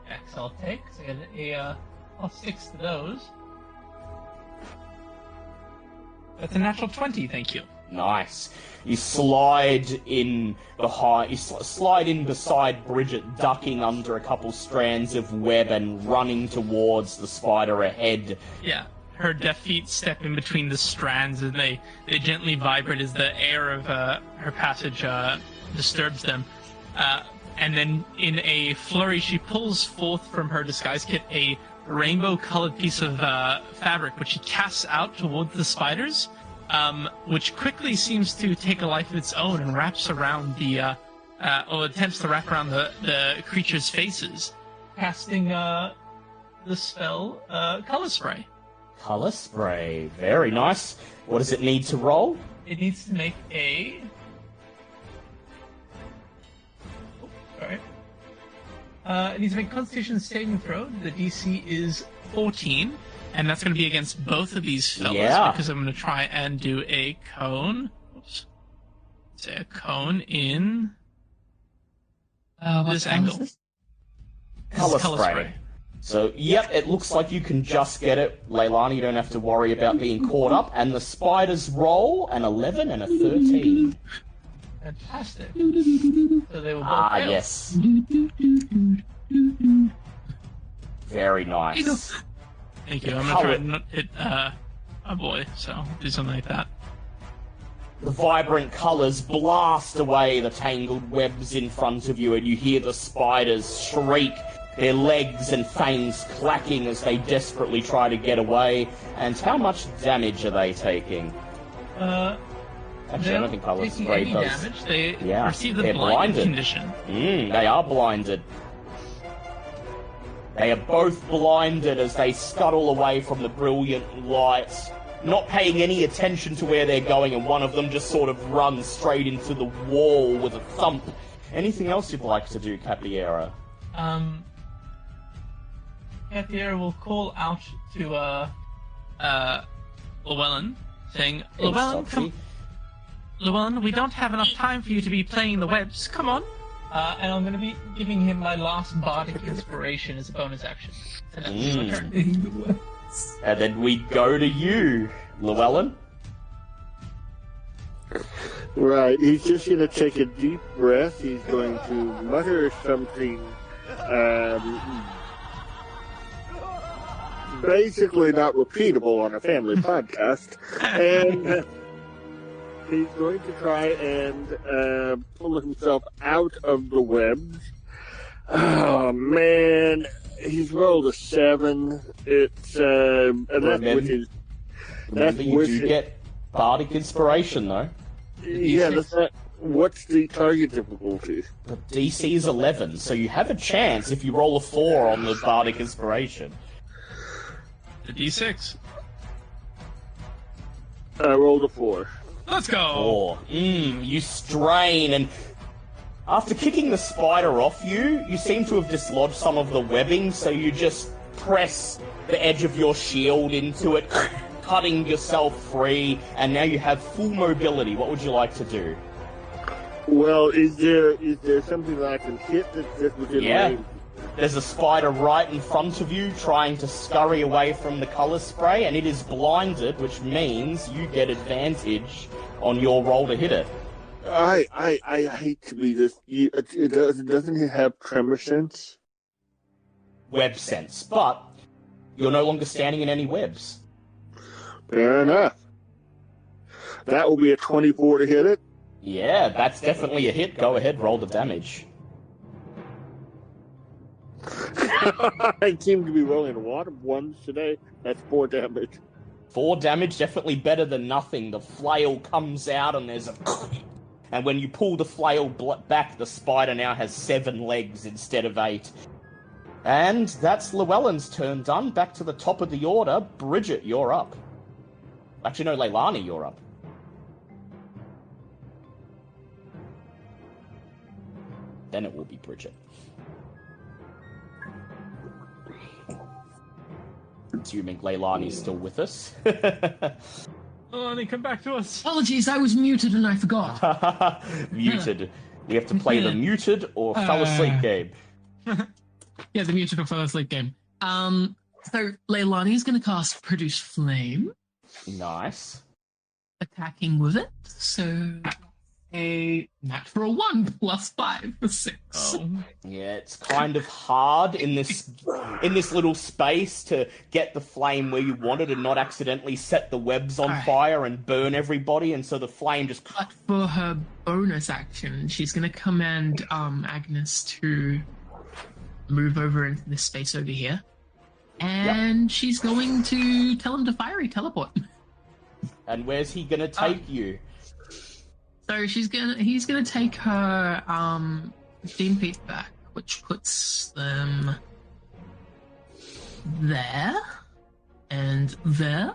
Dex I'll take, so I get a +6 to those. That's a natural 20, thank you. Nice. You slide in slide in beside Bridget, ducking under a couple strands of web and running towards the spider ahead. Yeah, her deft feet step in between the strands, and they gently vibrate as the air of her passage disturbs them. And then in a flurry, she pulls forth from her disguise kit a rainbow-colored piece of fabric, which she casts out towards the spiders, which quickly seems to take a life of its own and wraps around or attempts to wrap around the creature's faces, casting the spell Color Spray. Color Spray, very nice. What does it need to roll? It needs to make a... Sorry. It needs to make a Constitution saving throw. The DC is 14, and that's going to be against both of these fellas, because I'm going to try and do a cone. Oops. Say a cone in this angle. Color spray. So, yep, it looks like you can just get it. Leilani, you don't have to worry about being caught up. And the spiders roll an 11 and a 13. Fantastic. So they will both fail. Yes. Very nice. Thank you. I'm gonna try and not hit a boy, so do something like that. The vibrant colours blast away the tangled webs in front of you, and you hear the spiders shriek, their legs and fangs clacking as they desperately try to get away. And how much damage are they taking? Actually, I don't think Color Spray does. Damage. They receive the blinded condition. They are blinded. They are both blinded as they scuttle away from the brilliant light, not paying any attention to where they're going, and one of them just sort of runs straight into the wall with a thump. Anything else you'd like to do, Capiera? Capiera will call out to Llewellyn, saying, Llewellyn, come... Llewellyn, we don't have enough time for you to be playing the webs. Come on. And I'm going to be giving him my last bardic inspiration as a bonus action. And then we go to you, Llewellyn. Right, he's just going to take a deep breath. He's going to mutter something, basically not repeatable on a family podcast, and he's going to try and pull himself out of the webs. Oh man, he's rolled a 7. It's and Remember, you do get bardic inspiration though. Yeah, that's not. What's the target difficulty? The DC is 11, so you have a chance if you roll a 4 on the bardic inspiration. The D6. I rolled a 4. Let's go! 4. You strain, and after kicking the spider off you seem to have dislodged some of the webbing, so you just press the edge of your shield into it, cutting yourself free, and now you have full mobility. What would you like to do? Well, is there something that I can hit that's just within range? There's a spider right in front of you trying to scurry away from the color spray, and it is blinded, which means you get advantage on your roll to hit it. I hate to be this. Doesn't it have tremor sense? Web sense, but you're no longer standing in any webs. Fair enough. That will be a 24 to hit it. Yeah, that's definitely a hit. Go ahead, roll the damage. I seem to be rolling a lot of ones today. That's 4 damage. 4 damage, definitely better than nothing. The flail comes out and there's a... And when you pull the flail back, the spider now has 7 legs instead of 8. And that's Llewellyn's turn done. Back to the top of the order. Bridget, you're up. Actually, no, Leilani, you're up. Then it will be Bridget. Assuming Leilani's still with us. Leilani, come back to us. Apologies, I was muted and I forgot. Muted. We have to play the muted or fell asleep game. Yeah, the muted or fell asleep game. So Leilani's going to cast Produce Flame. Nice. Attacking with it. So a natural 1 plus 5 for 6. Oh. Yeah, it's kind of hard in this little space to get the flame where you want it and not accidentally set the webs on fire and burn everybody, and so the flame just... But for her bonus action, she's going to command Agnes to move over into this space over here. And she's going to tell him to fiery teleport. And where's he going to take you? So he's gonna take her 15 feet back, which puts them there and there.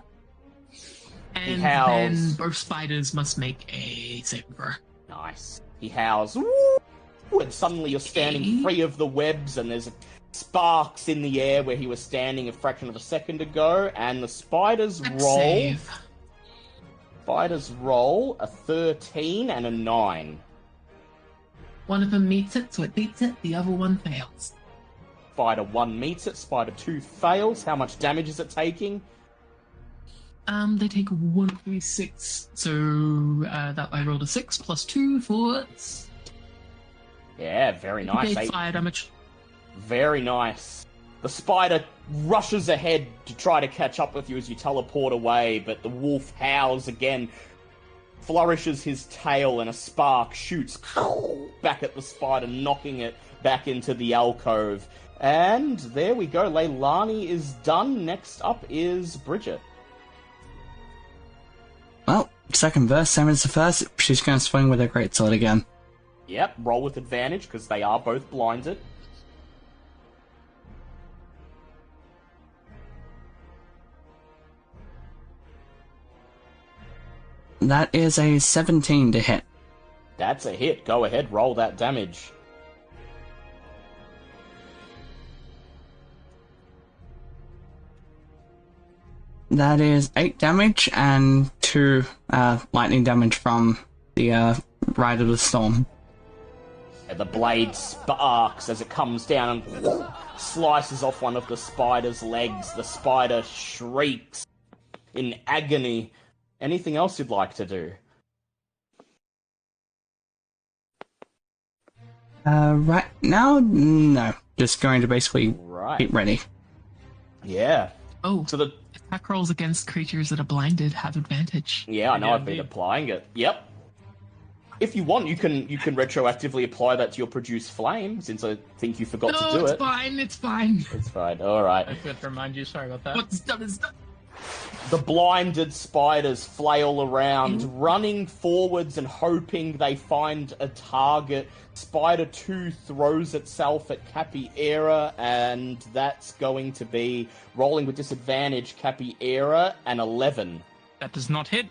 And then both spiders must make a saving throw. Nice. He howls, woo! And suddenly you're standing free of the webs, and there's sparks in the air where he was standing a fraction of a second ago, and the spiders Spiders roll a 13 and a 9. One of them meets it, so it beats it. The other one fails. Spider 1 meets it. Spider 2 fails. How much damage is it taking? They take 1d6. So that I rolled a 6 plus 2 for... Yeah, very nice. 8 fire damage. Very nice. The spider rushes ahead to try to catch up with you as you teleport away, but the wolf howls again, flourishes his tail, and a spark shoots back at the spider, knocking it back into the alcove. And there we go. Leilani is done. Next up is Bridget. Well, second verse, same as the first. She's going to swing with her greatsword again. Yep, roll with advantage, because they are both blinded. That is a 17 to hit. That's a hit. Go ahead, roll that damage. That is 8 damage and 2 lightning damage from the Ride of the Storm. The blade sparks as it comes down and slices off one of the spider's legs. The spider shrieks in agony. Anything else you'd like to do? Right now, no. Just going to basically Right. get ready. Yeah. Oh, So the attack rolls against creatures that are blinded have advantage. yeah, I know Yeah, I've been indeed. applying it. Yep. If you want, you can retroactively apply that to your produce flame, since I think you forgot to No, do it's it. fine, it's fine. It's fine. All right. I forgot to remind you. Sorry about that. What's done is done. The blinded spiders flail around, running forwards and hoping they find a target. Spider 2 throws itself at Capiera, and that's going to be rolling with disadvantage. Capiera, an 11. That does not hit.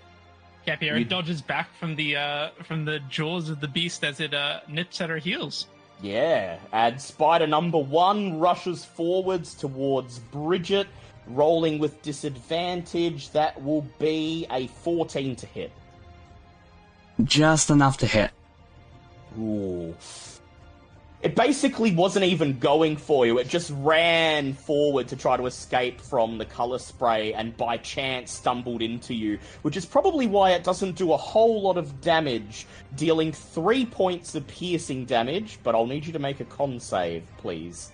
Capiera You- dodges back from the jaws of the beast as it nips at her heels. Yeah, and spider number 1 rushes forwards towards Bridget, rolling with disadvantage. That will be a 14 to hit. Just enough to hit. Ooh. It basically wasn't even going for you. It just ran forward to try to escape from the color spray and by chance stumbled into you, which is probably why it doesn't do a whole lot of damage, dealing 3 points of piercing damage, but I'll need you to make a con save, please.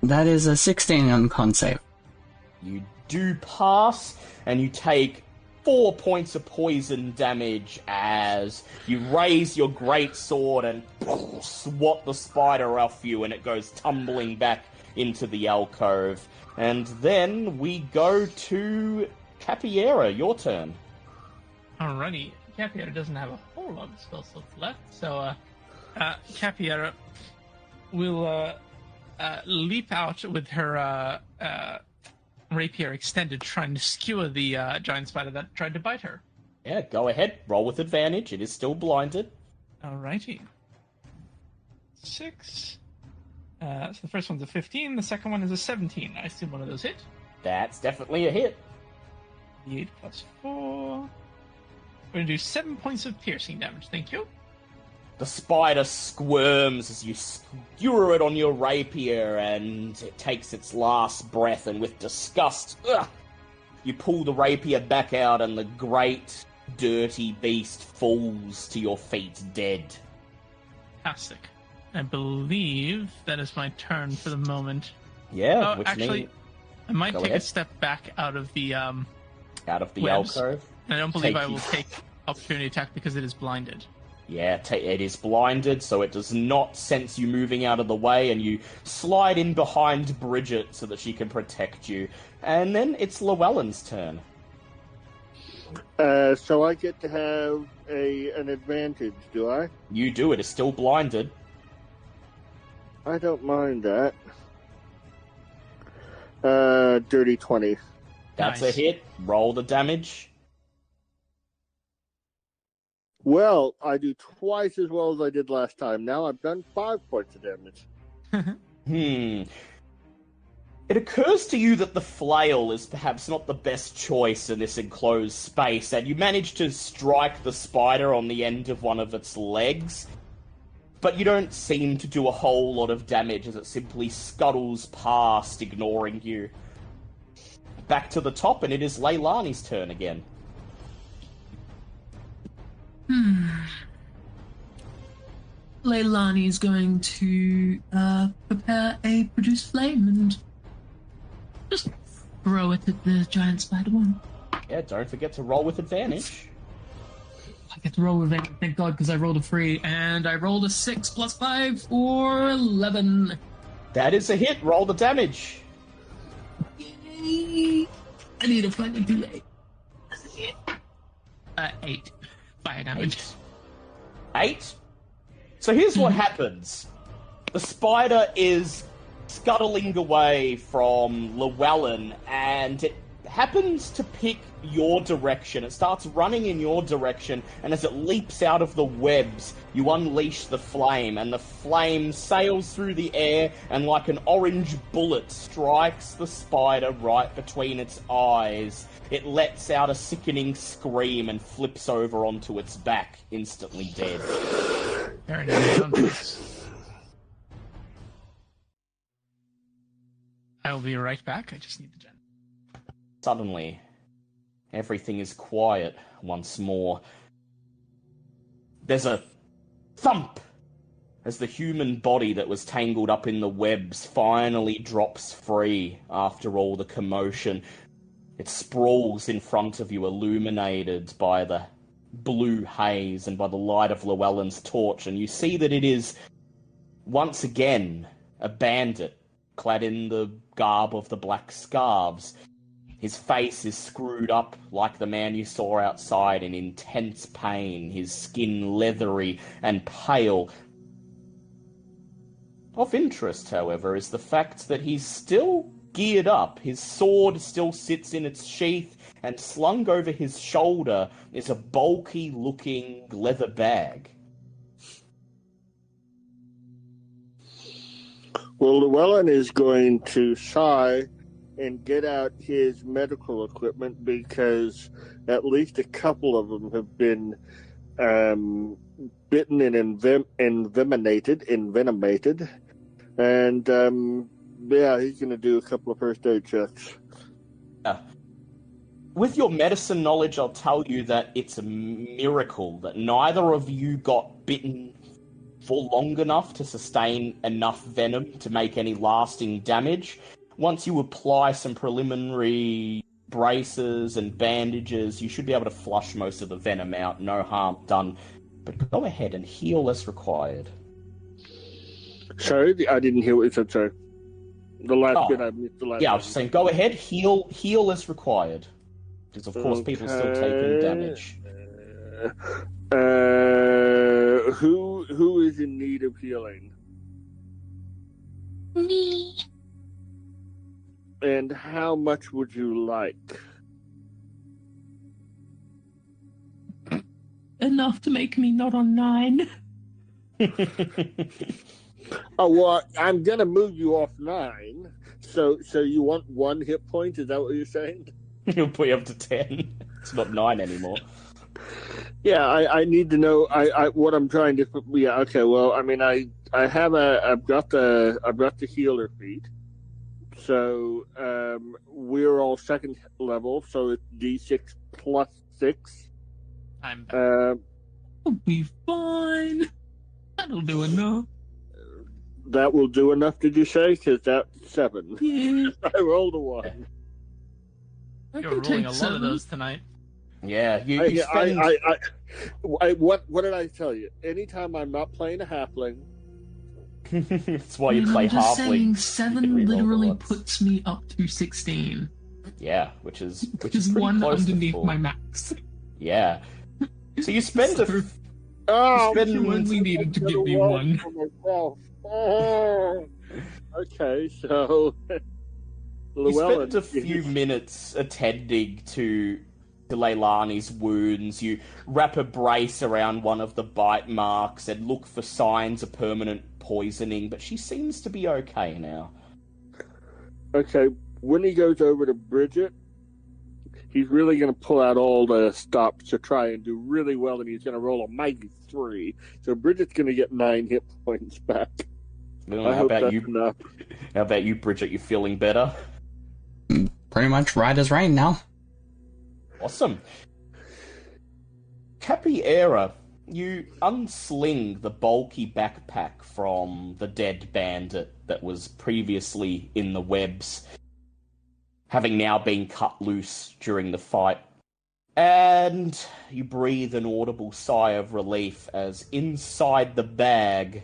That is a 16 on con save. You do pass, and you take 4 points of poison damage as you raise your great sword and swat the spider off you, and it goes tumbling back into the alcove. And then we go to Capiera, your turn. Alrighty, Capiera doesn't have a whole lot of spell slots left, so Capiera will leap out with her rapier extended, trying to skewer the giant spider that tried to bite her. Yeah, go ahead. Roll with advantage. It is still blinded. Alrighty. 6. So the first one's a 15, the second one is a 17. I assume one of those hit. That's definitely a hit. The 8 plus 4. We're going to do 7 points of piercing damage, thank you. The spider squirms as you skewer it on your rapier, and it takes its last breath, and with disgust, you pull the rapier back out, and the great, dirty beast falls to your feet dead. Fantastic. I believe that is my turn for the moment. Yeah, Oh, which actually, means I might Go take ahead. a step back out of the out of the webs. alcove. And I don't believe Take I will you- take opportunity attack because it is blinded. Yeah, it is blinded, so it does not sense you moving out of the way, and you slide in behind Bridget so that she can protect you. And then it's Llewellyn's turn. So I get to have an advantage, do I? You do, it is still blinded. I don't mind that. Dirty 20. That's Nice. a hit. Roll the damage. Well, I do twice as well as I did last time. Now I've done 5 points of damage. It occurs to you that the flail is perhaps not the best choice in this enclosed space, and you manage to strike the spider on the end of one of its legs, but you don't seem to do a whole lot of damage as it simply scuttles past, ignoring you. Back to the top, and it is Leilani's turn again. Leilani is going to prepare a produce flame and just throw it at the giant spider one. Yeah, don't forget to roll with advantage. I get to roll with it, thank God, because I rolled a 3, and I rolled a 6 plus 5 for 11. That is a hit. Roll the damage. Yay! I need to find a delay. 8 fire damage. 8? So here's what happens. The spider is scuttling away from Llewellyn, and it happens to pick your direction. It starts running in your direction, and as it leaps out of the webs, you unleash the flame, and the flame sails through the air and like an orange bullet strikes the spider right between its eyes. It lets out a sickening scream and flips over onto its back, instantly dead. Very nice. I will be right back. I just need the gen. Suddenly, everything is quiet once more. There's a thump as the human body that was tangled up in the webs finally drops free after all the commotion. It sprawls in front of you, illuminated by the blue haze and by the light of Llewellyn's torch, and you see that it is, once again, a bandit, clad in the garb of the black scarves. His face is screwed up like the man you saw outside in intense pain, his skin leathery and pale. Of interest, however, is the fact that he's still geared up. His sword still sits in its sheath, and slung over his shoulder is a bulky-looking leather bag. Well, Llewellyn is going to sigh and get out his medical equipment, because at least a couple of them have been bitten and envenomated. And, yeah, he's going to do a couple of first aid checks. With your medicine knowledge, I'll tell you that it's a miracle that neither of you got bitten for long enough to sustain enough venom to make any lasting damage. Once you apply some preliminary braces and bandages, you should be able to flush most of the venom out. No harm done. But go ahead and heal as required. Sorry, I didn't hear what you said, sorry. The last bit I missed. Yeah, I was just saying, go ahead, heal as required. Because, of course, people still taking damage. Who is in need of healing? Me. And how much would you like? Enough to make me not on 9. Oh, well, I'm going to move you off 9. So you want 1 hit point? Is that what you're saying? He'll put you up to 10. It's not 9 anymore. Yeah, I need to know what I'm trying to. Yeah, okay. Well, I mean, I've got the healer feat. So we're all second level, so it's D6 plus 6. I'm back. We'll be fine. That'll do enough. That will do enough, did you say? Because that's 7. Yeah. I rolled a 1. You're rolling a lot of those tonight. Yeah, you spend... What did I tell you? Anytime I'm not playing a halfling... That's why you play I'm just halfling. saying, 7 literally puts me up to 16. Yeah, which is pretty 1 close underneath to my max. Yeah. So you spend Oh, You only needed to give me 1. Oh. Okay, so... You spend a few minutes attending to Leilani's wounds. You wrap a brace around one of the bite marks and look for signs of permanent poisoning, but she seems to be okay now. Okay, when he goes over to Bridget, he's really going to pull out all the stops to try and do really well, and he's going to roll a mighty 3. So Bridget's going to get 9 hit points back. Well, how about you? Enough. How about you, Bridget? You feeling better? Pretty much right as rain now. Awesome. Capiera, you unsling the bulky backpack from the dead bandit that was previously in the webs, having now been cut loose during the fight. And you breathe an audible sigh of relief as inside the bag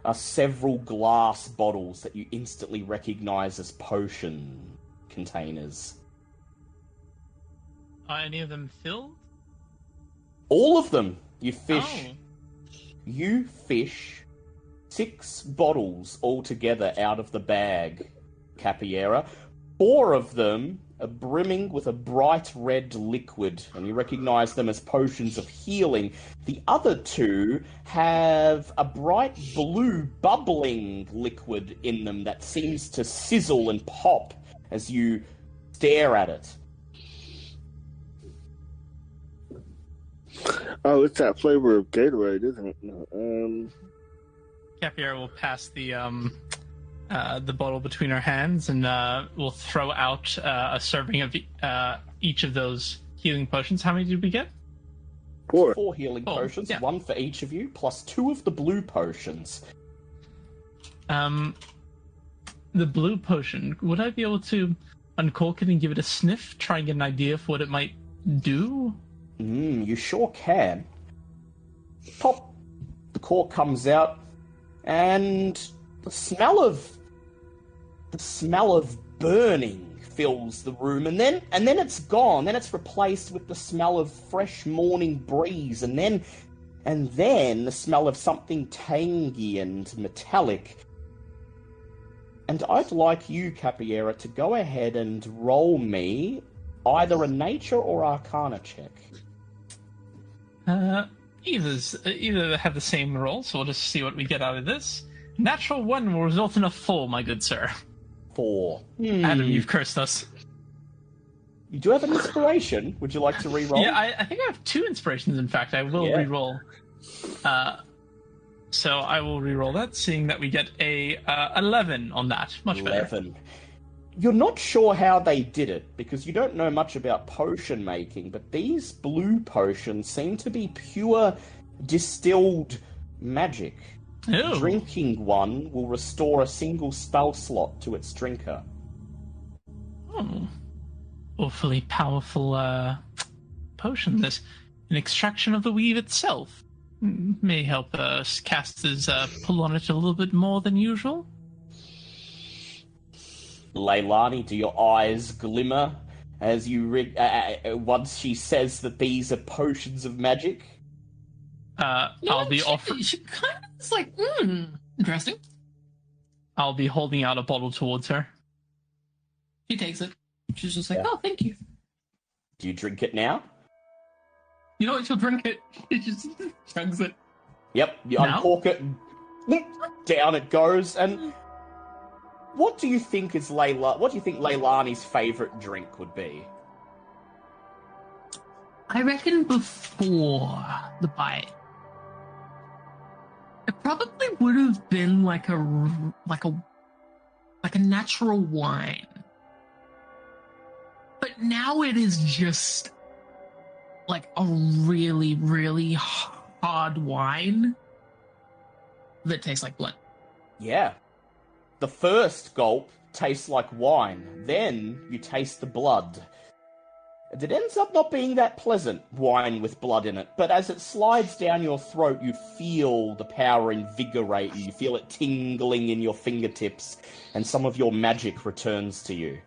are several glass bottles that you instantly recognize as potion containers. Are any of them filled? All of them. You fish. Oh. You fish 6 bottles altogether out of the bag, Capiera. 4 of them are brimming with a bright red liquid, and you recognize them as potions of healing. The other 2 have a bright blue bubbling liquid in them that seems to sizzle and pop as you stare at it. Oh, it's that flavor of Gatorade, isn't it? Capiera will pass the bottle between her hands, and we'll throw out a serving of each of those healing potions. How many did we get? 4. 4 healing potions, yeah. 1 for each of you, plus 2 of the blue potions. The blue potion, would I be able to uncork it and give it a sniff, try and get an idea of what it might do? You sure can. Pop, the cork comes out, and the smell of burning fills the room, and then it's gone. Then it's replaced with the smell of fresh morning breeze, and then the smell of something tangy and metallic. And I'd like you, Capiera, to go ahead and roll me either a nature or arcana check. Either have the same roll, so we'll just see what we get out of this. Natural 1 will result in a 4, my good sir. 4. Adam, you've cursed us. You do have an inspiration. Would you like to re-roll? Yeah, I think I have 2 inspirations, in fact. I will re-roll. So I will re-roll that, seeing that we get a 11 on that. Much 11. better. You're not sure how they did it, because you don't know much about potion making, but these blue potions seem to be pure distilled magic. Ooh. Drinking one will restore a single spell slot to its drinker. Oh. Awfully powerful potion. This an extraction of the weave itself. May help casters pull on it a little bit more than usual. Leilani, do your eyes glimmer as you once she says that these are potions of magic? I'll be offering. She kind of is like, interesting. I'll be holding out a bottle towards her. She takes it. She's just like, Yeah. oh, thank you. Do you drink it now? You know what? She'll drink it. She just chugs it. Yep, you Now? uncork it, and down it goes, and what do you think Leilani's favourite drink would be? I reckon before the bite, it probably would have been like a natural wine. But now it is just like a really, really hard wine that tastes like blood. Yeah. The first gulp tastes like wine, then you taste the blood. And it ends up not being that pleasant, wine with blood in it, but as it slides down your throat, you feel the power invigorate you. You feel it tingling in your fingertips, and some of your magic returns to you.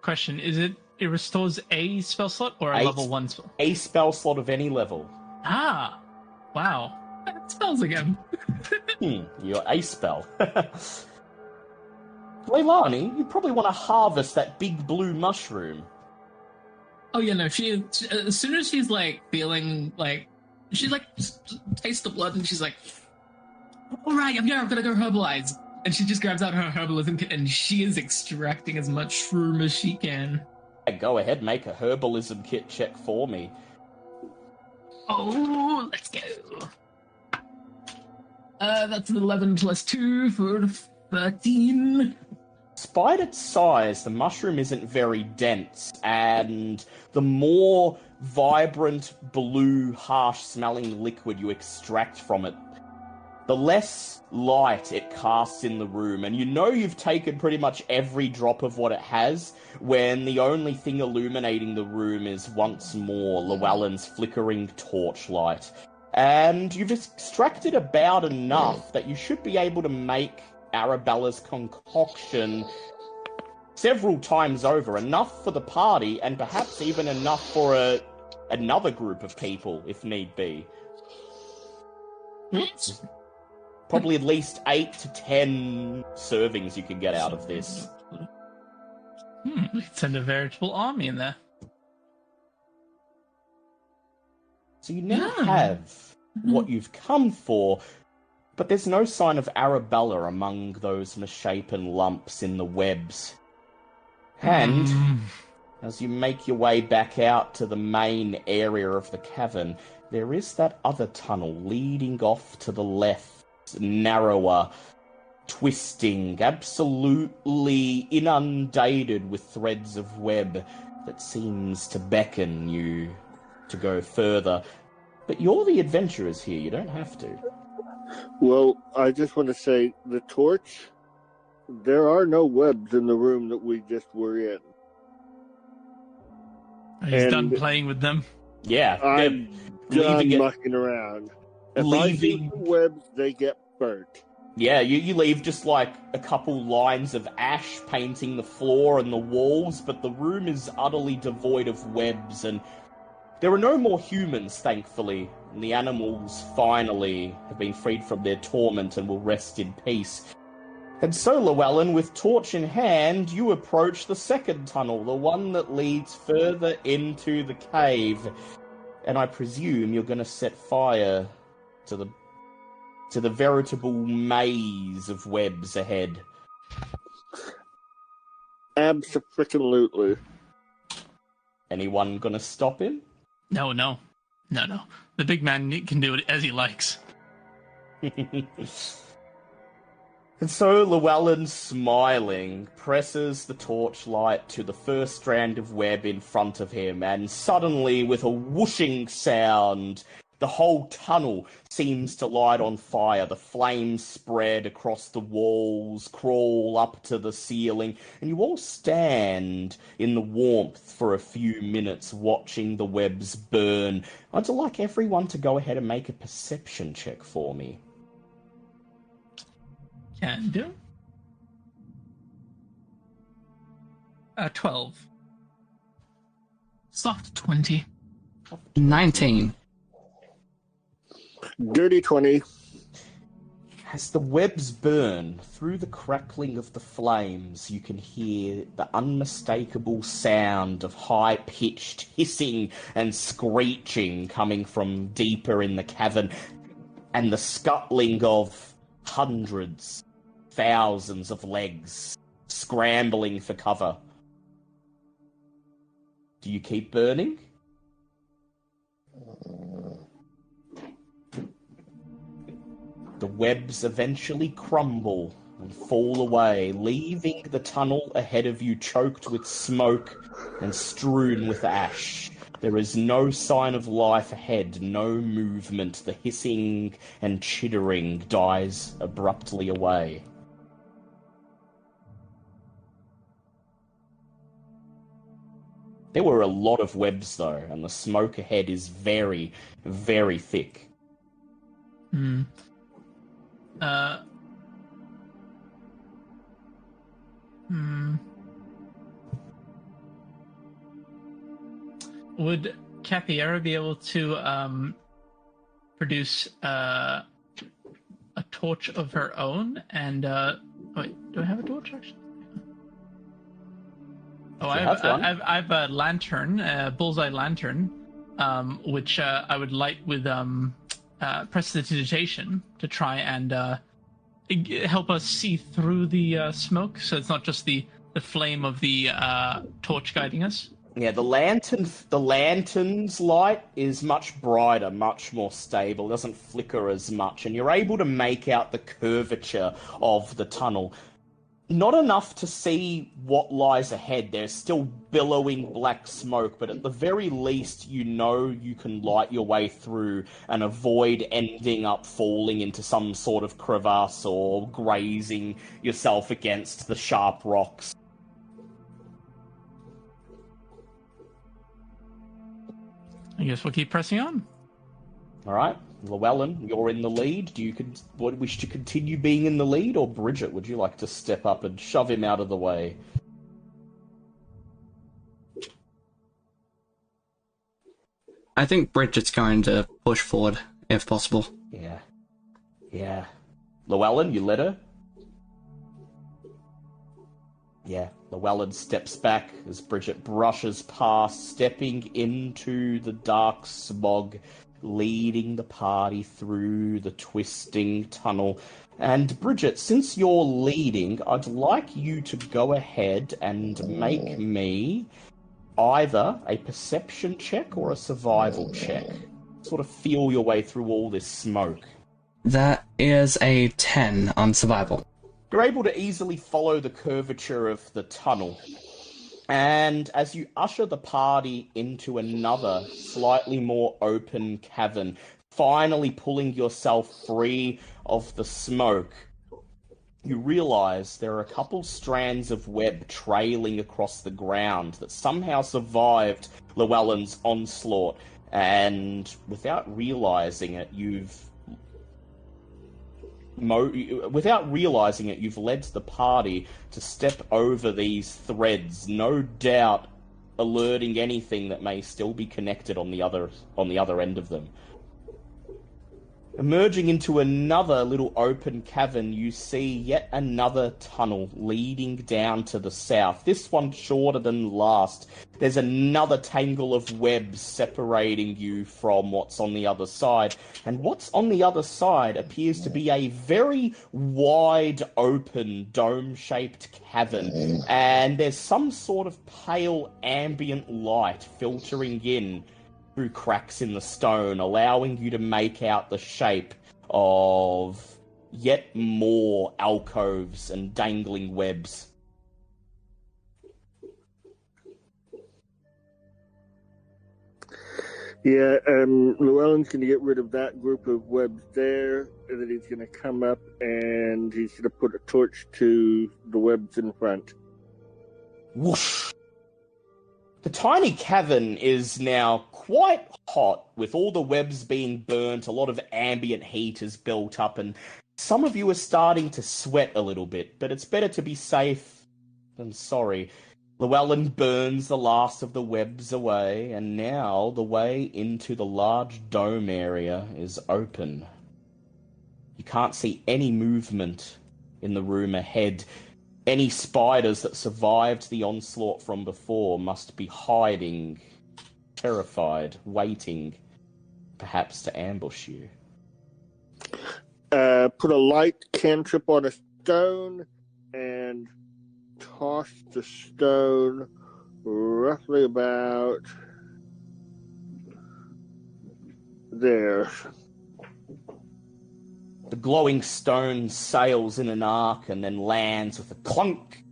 Question: it restores a spell slot or a level 1 spell? A spell slot of any level. Ah, wow. That smells again. Your A spell. Leilani, you probably want to harvest that big blue mushroom. Oh yeah, no. She as soon as she's like feeling like she like tastes the blood and she's like, all right, I'm gonna go herbalize. And she just grabs out her herbalism kit and she is extracting as much shroom as she can. Go ahead, make a herbalism kit check for me. Oh, let's go. That's an 11 plus 2 for 13. despite its size, the mushroom isn't very dense, and the more vibrant, blue, harsh-smelling liquid you extract from it, the less light it casts in the room. And you know you've taken pretty much every drop of what it has, when the only thing illuminating the room is once more Llewellyn's flickering torchlight. And you've extracted about enough that you should be able to make Arabella's concoction several times over. Enough for the party, and perhaps even enough for another group of people, if need be. Probably at least 8 to 10 servings you can get out of this. We could send a veritable army in there. So you now have what you've come for, but there's no sign of Arabella among those misshapen lumps in the webs. And as you make your way back out to the main area of the cavern, there is that other tunnel leading off to the left, narrower, twisting, absolutely inundated with threads of web that seems to beckon you to go further. But you're the adventurers here, you don't have to. Well, I just want to say, the torch, there are no webs in the room that we just were in. He's done playing with them. Yeah, I'm done leaving mucking around. If I see the webs, they get burnt. Yeah, you leave just like a couple lines of ash painting the floor and the walls, but the room is utterly devoid of webs, and there are no more humans, thankfully, and the animals finally have been freed from their torment and will rest in peace. And so, Llewellyn, with torch in hand, you approach the second tunnel, the one that leads further into the cave. And I presume you're going to set fire to the veritable maze of webs ahead. Abso-freaking-lutely. Anyone going to stop him? No. The big man can do it as he likes. And so Llewellyn, smiling, presses the torchlight to the first strand of web in front of him, and suddenly, with a whooshing sound, the whole tunnel seems to light on fire. The flames spread across the walls, crawl up to the ceiling, and you all stand in the warmth for a few minutes watching the webs burn. I'd like everyone to go ahead and make a perception check for me. Can do. 12. Soft 20. 19. Dirty 20. As the webs burn, through the crackling of the flames, you can hear the unmistakable sound of high-pitched hissing and screeching coming from deeper in the cavern, and the scuttling of hundreds, thousands of legs scrambling for cover. Do you keep burning? The webs eventually crumble and fall away, leaving the tunnel ahead of you choked with smoke and strewn with ash. There is no sign of life ahead, no movement. The hissing and chittering dies abruptly away. There were a lot of webs, though, and the smoke ahead is very, very thick. Would Capiera be able to produce a torch of her own? And wait, do I have a torch actually? Oh, I have a lantern, a bullseye lantern, which I would light with prestidigitation to try and help us see through the smoke, so it's not just the flame of the torch guiding us. Yeah, the lantern's light is much brighter, much more stable, doesn't flicker as much, and you're able to make out the curvature of the tunnel. Not enough to see what lies ahead. There's still billowing black smoke, but at the very least, you know you can light your way through and avoid ending up falling into some sort of crevasse or grazing yourself against the sharp rocks. I guess we'll keep pressing on. All right, Llewellyn, you're in the lead. Do you wish to continue being in the lead, or Bridget, would you like to step up and shove him out of the way? I think Bridget's going to push forward, if possible. Yeah. Llewellyn, you let her? Yeah, Llewellyn steps back as Bridget brushes past, stepping into the dark smog, leading the party through the twisting tunnel. And Bridget, since you're leading, I'd like you to go ahead and make me either a perception check or a survival check. Sort of feel your way through all this smoke. That is a 10 on survival. You're able to easily follow the curvature of the tunnel. And as you usher the party into another, slightly more open cavern, finally pulling yourself free of the smoke, you realize there are a couple strands of web trailing across the ground that somehow survived Llewellyn's onslaught. And without realizing it, you've led the party to step over these threads, no doubt alerting anything that may still be connected on the other end of them. Emerging into another little open cavern, you see yet another tunnel leading down to the south. This one shorter than last. There's another tangle of webs separating you from what's on the other side. And what's on the other side appears to be a very wide open dome-shaped cavern. And there's some sort of pale ambient light filtering in through cracks in the stone, allowing you to make out the shape of yet more alcoves and dangling webs. Yeah, Llewellyn's going to get rid of that group of webs there, and then he's going to come up and he's going to put a torch to the webs in front. Whoosh! The tiny cavern is now quite hot, with all the webs being burnt. A lot of ambient heat has built up, and some of you are starting to sweat a little bit, but it's better to be safe than sorry. Llewellyn burns the last of the webs away, and now the way into the large dome area is open. You can't see any movement in the room ahead. Any spiders that survived the onslaught from before must be hiding, terrified, waiting, perhaps to ambush you. Put a light cantrip on a stone and toss the stone roughly about there. The glowing stone sails in an arc and then lands with a clunk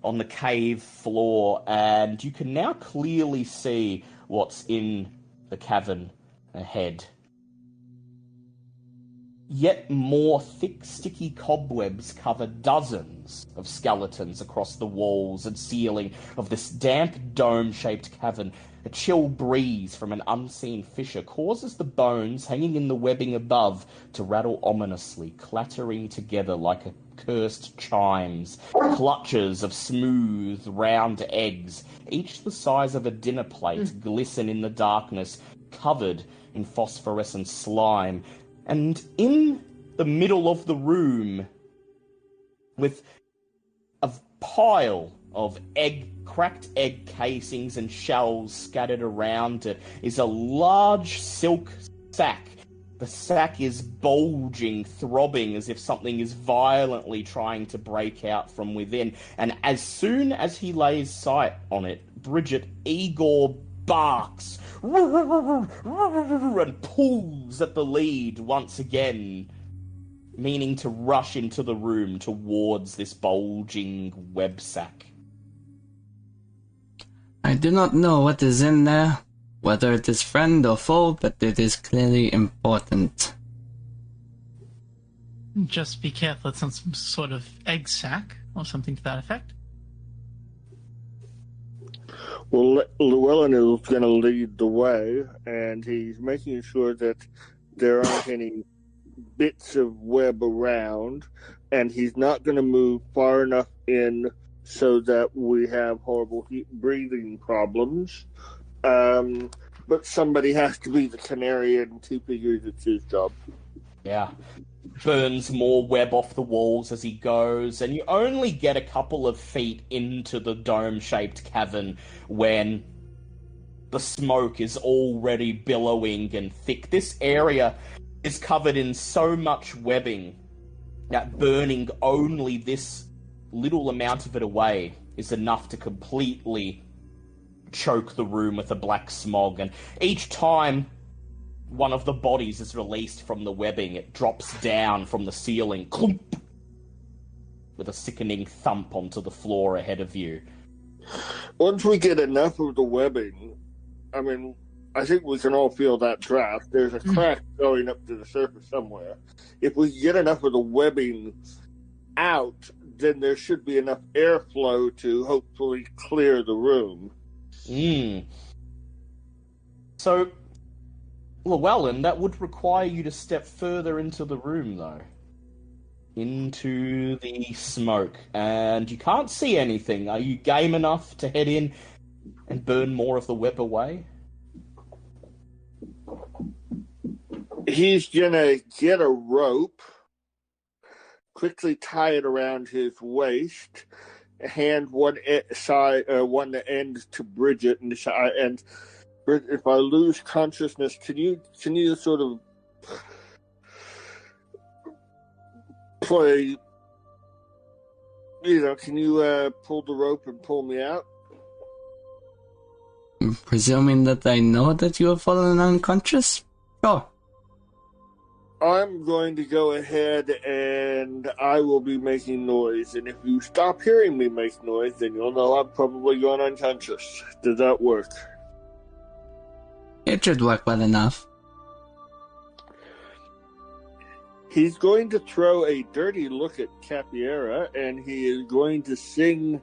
on the cave floor, and you can now clearly see what's in the cavern ahead. Yet more thick, sticky cobwebs cover dozens of skeletons across the walls and ceiling of this damp dome-shaped cavern. A chill breeze from an unseen fissure causes the bones hanging in the webbing above to rattle ominously, clattering together like cursed chimes. Clutches of smooth, round eggs, each the size of a dinner plate, glisten in the darkness, covered in phosphorescent slime. And in the middle of the room, with a pile of cracked egg casings and shells scattered around it, is a large silk sack. The sack is bulging, throbbing as if something is violently trying to break out from within. And as soon as he lays sight on it, Bridget Igor barks and pulls at the lead once again. meaning to rush into the room towards this bulging web sack. I do not know what is in there, whether it is friend or foe, but it is clearly important. Just be careful, it's not some sort of egg sac or something to that effect. Well, Llewellyn is going to lead the way, and he's making sure that there aren't any bits of web around, and he's not going to move far enough in so that we have horrible breathing problems. But somebody has to be the canary, and he figures it's his job. Yeah. Burns more web off the walls as he goes, and you only get a couple of feet into the dome-shaped cavern when the smoke is already billowing and thick. This area is covered in so much webbing that burning only this little amount of it away is enough to completely choke the room with a black smog, and each time one of the bodies is released from the webbing, it drops down from the ceiling, clump, with a sickening thump onto the floor ahead of you. Once we get enough of the webbing, I think we can all feel that draft. There's a crack going up to the surface somewhere. If we get enough of the webbing out, then there should be enough airflow to hopefully clear the room. So, Llewellyn, that would require you to step further into the room, though. Into the smoke. And you can't see anything. Are you game enough to head in and burn more of the web away? He's gonna get a rope, quickly tie it around his waist, hand one end to Bridget, and Bridget, if I lose consciousness, can you sort of play? Can you pull the rope and pull me out? Presuming that I know that you have fallen unconscious? Sure. I'm going to go ahead and I will be making noise, and if you stop hearing me make noise, then you'll know I'm probably going unconscious. Does that work? It should work well enough. He's going to throw a dirty look at Capiera, and he is going to sing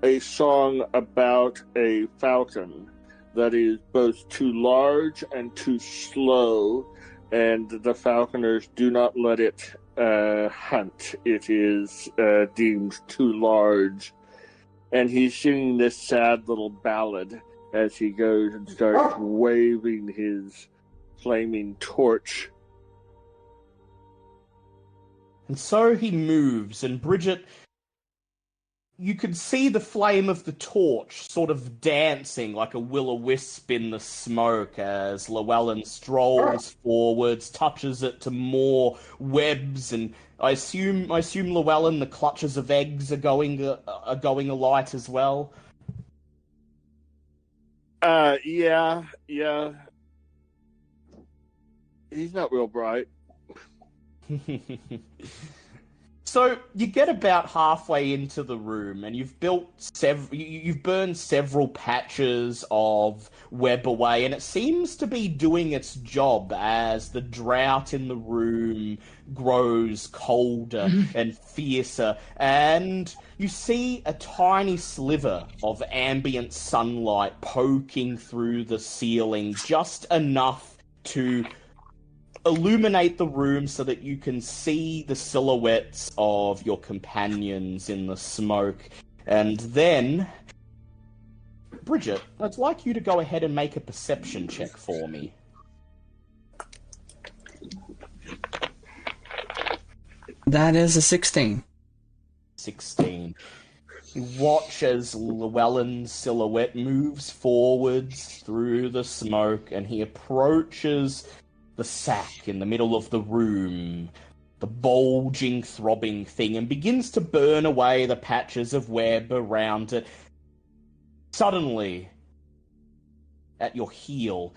a song about a falcon that is both too large and too slow, and the falconers do not let it hunt. It is deemed too large. And he's singing this sad little ballad as he goes and starts waving his flaming torch. And so he moves, and Bridget, you can see the flame of the torch sort of dancing like a will-o'-wisp in the smoke as Llewellyn strolls forwards, touches it to more webs, and I assume Llewellyn, the clutches of eggs are going alight as well. Yeah. He's not real bright. So you get about halfway into the room, and you've burned several patches of web away, and it seems to be doing its job as the drought in the room grows colder and fiercer, and you see a tiny sliver of ambient sunlight poking through the ceiling, just enough to illuminate the room so that you can see the silhouettes of your companions in the smoke. And then, Bridget, I'd like you to go ahead and make a perception check for me. That is a 16. 16. You watch as Llewellyn's silhouette moves forwards through the smoke, and he approaches the sack in the middle of the room, the bulging, throbbing thing, and begins to burn away the patches of web around it. Suddenly, at your heel,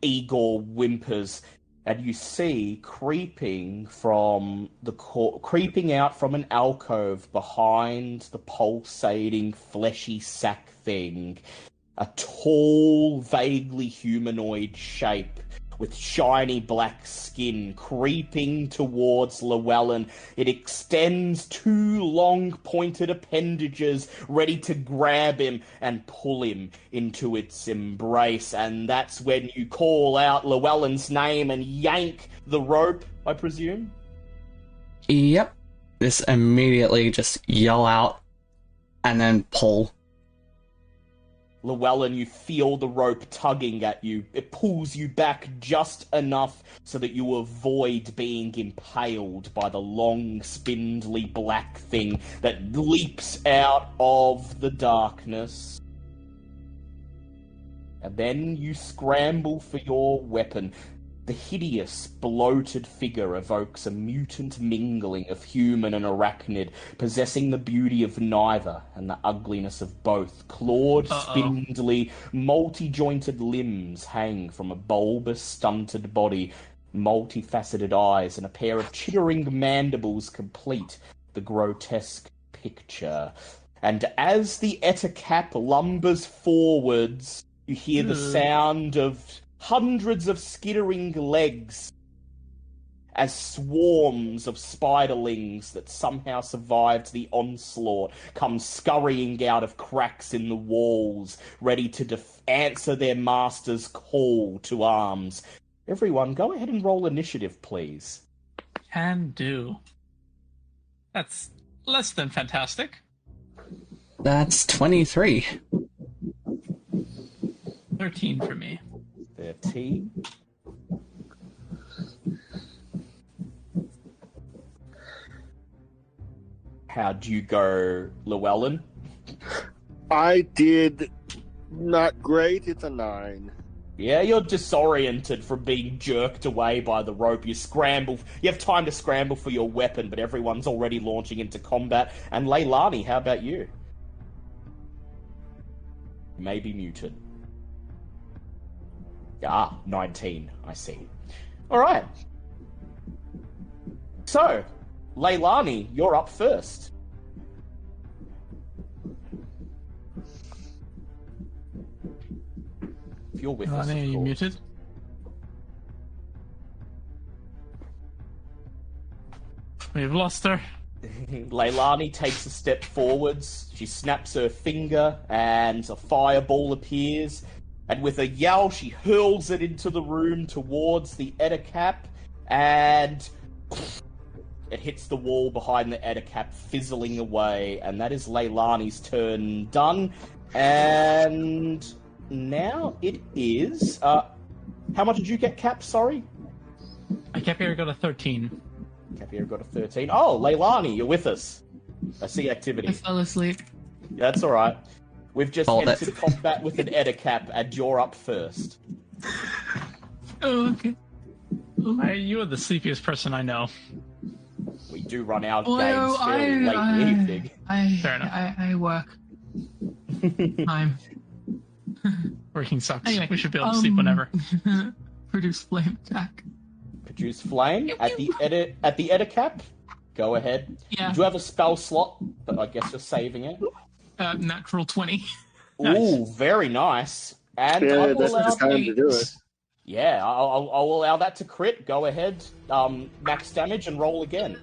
Igor whimpers, and you see creeping out from an alcove behind the pulsating fleshy sack thing, a tall, vaguely humanoid shape with shiny black skin creeping towards Llewellyn. It extends two long pointed appendages ready to grab him and pull him into its embrace. And that's when you call out Llewellyn's name and yank the rope, I presume? Yep. This immediately just yell out and then pull. Llewellyn, you feel the rope tugging at you. It pulls you back just enough so that you avoid being impaled by the long, spindly black thing that leaps out of the darkness. And then you scramble for your weapon. The hideous, bloated figure evokes a mutant mingling of human and arachnid, possessing the beauty of neither and the ugliness of both. Clawed, spindly, multi-jointed limbs hang from a bulbous, stunted body. Multifaceted eyes and a pair of chittering mandibles complete the grotesque picture. And as the Ettercap lumbers forwards, you hear the sound of hundreds of skittering legs as swarms of spiderlings that somehow survived the onslaught come scurrying out of cracks in the walls, ready to answer their master's call to arms. Everyone, go ahead and roll initiative, please. Can do. That's less than fantastic. That's 23. 13 for me. 13. How'd you go, Llewellyn? I did not great. It's a 9. Yeah, you're disoriented from being jerked away by the rope. You scramble. You have time to scramble for your weapon, but everyone's already launching into combat. And Leilani, how about you? You may be muted. 19, I see. Alright. So, Leilani, you're up first. If you're with us, of Leilani, are you course. muted? We've lost her. Leilani takes a step forwards. She snaps her finger, and a fireball appears. And with a yell, she hurls it into the room towards the Ettercap, and it hits the wall behind the Ettercap, fizzling away. And that is Leilani's turn done. And now it is... how much did you get, Cap? Sorry? Capier got a 13. Capier got a 13. Oh, Leilani, you're with us. I see activity. I fell asleep. That's all right. We've just Hold it. entered combat with an Ettercap, and you're up first. Oh, okay. You are the sleepiest person I know. We do run our Well, games fairly late in the evening. Fair enough. I work. Time. Working sucks. Anyway, We should be able to sleep whenever. Produce flame attack. Produce flame at the Ettercap. Go ahead. Yeah. You do have a spell slot, but I guess you're saving it. Natural 20. Ooh, very nice. And I Yeah, will that's allow the time to do it. Yeah, I'll allow that to crit. Go ahead, max damage and roll again.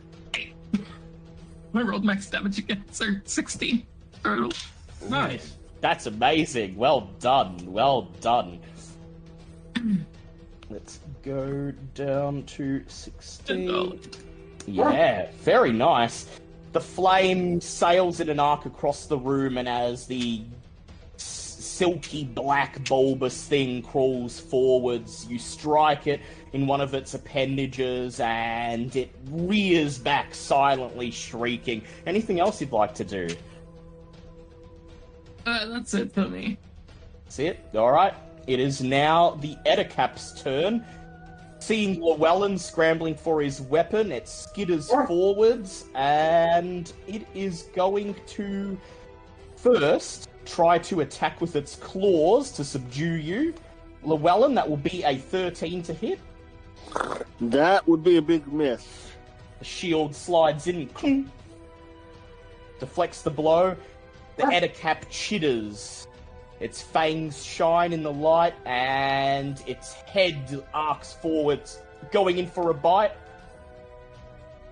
I rolled max damage again, so 16 total. Nice. That's amazing. Well done. Well done. Let's go down to 16. Yeah, very nice. The flame sails in an arc across the room, and as the silky black bulbous thing crawls forwards, you strike it in one of its appendages, and it rears back silently, shrieking. Anything else you'd like to do? That's it for me. That's it? Alright. It is now the Ettercap's turn. Seeing Llewellyn scrambling for his weapon, it skitters forwards, and it is going to first try to attack with its claws to subdue you. Llewellyn, that will be a 13 to hit. That would be a big miss. The shield slides in, clunk, deflects the blow. The Ettercap chitters. Its fangs shine in the light, and its head arcs forwards, going in for a bite.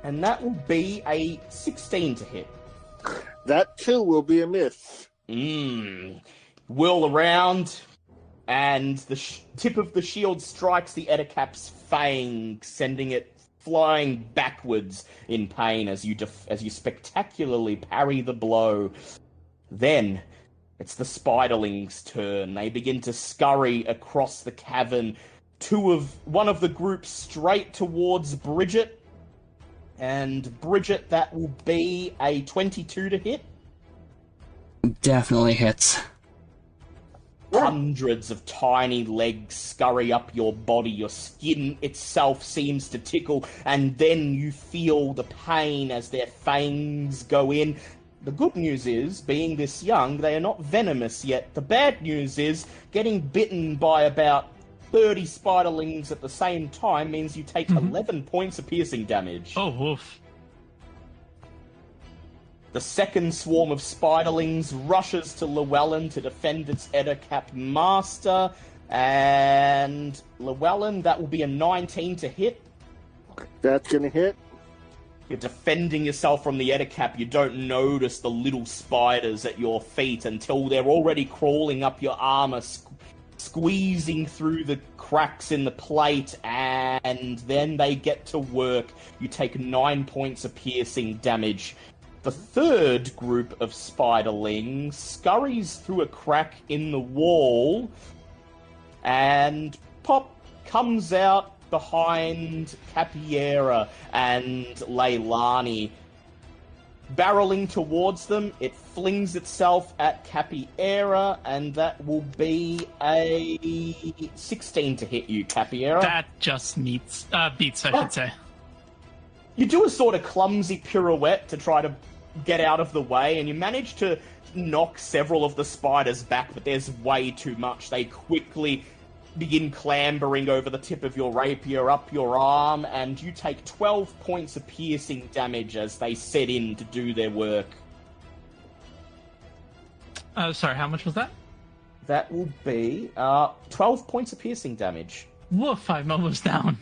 And that will be a 16 to hit. That too will be a miss. Whirl around, and the tip of the shield strikes the Ettercap's fang, sending it flying backwards in pain as you spectacularly parry the blow. Then it's the spiderlings' turn. They begin to scurry across the cavern. One of the group straight towards Bridget. And Bridget, that will be a 22 to hit. Definitely hits. Hundreds of tiny legs scurry up your body. Your skin itself seems to tickle, and then you feel the pain as their fangs go in. The good news is, being this young, they are not venomous yet. The bad news is, getting bitten by about 30 spiderlings at the same time means you take 11 points of piercing damage. Oh, woof. The second swarm of spiderlings rushes to Llewellyn to defend its Ettercap master. And Llewellyn, that will be a 19 to hit. That's gonna hit. You're defending yourself from the Ettercap. You don't notice the little spiders at your feet until they're already crawling up your armor, squeezing through the cracks in the plate, and then they get to work. You take 9 points of piercing damage. The third group of spiderlings scurries through a crack in the wall, and pop comes out behind Capiera and Leilani. Barreling towards them, it flings itself at Capiera, and that will be a 16 to hit you, Capiera. That just beats, I should say. You do a sort of clumsy pirouette to try to get out of the way, and you manage to knock several of the spiders back, but there's way too much. They quickly begin clambering over the tip of your rapier up your arm, and you take 12 points of piercing damage as they set in to do their work. Sorry, how much was that? That will be 12 points of piercing damage. Woof, I'm almost down.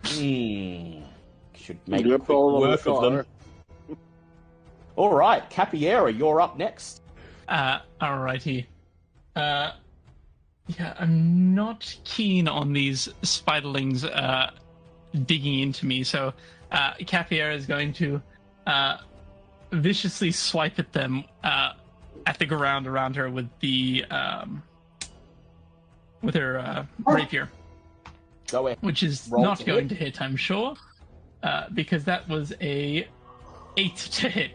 Should make quick work of them. Alright, Capiera, you're up next. Alrighty. Yeah, I'm not keen on these spiderlings digging into me, so Capiera is going to viciously swipe at them at the ground around her with the with her rapier. Go ahead. Which is not going to hit, I'm sure, because that was a 8 to hit.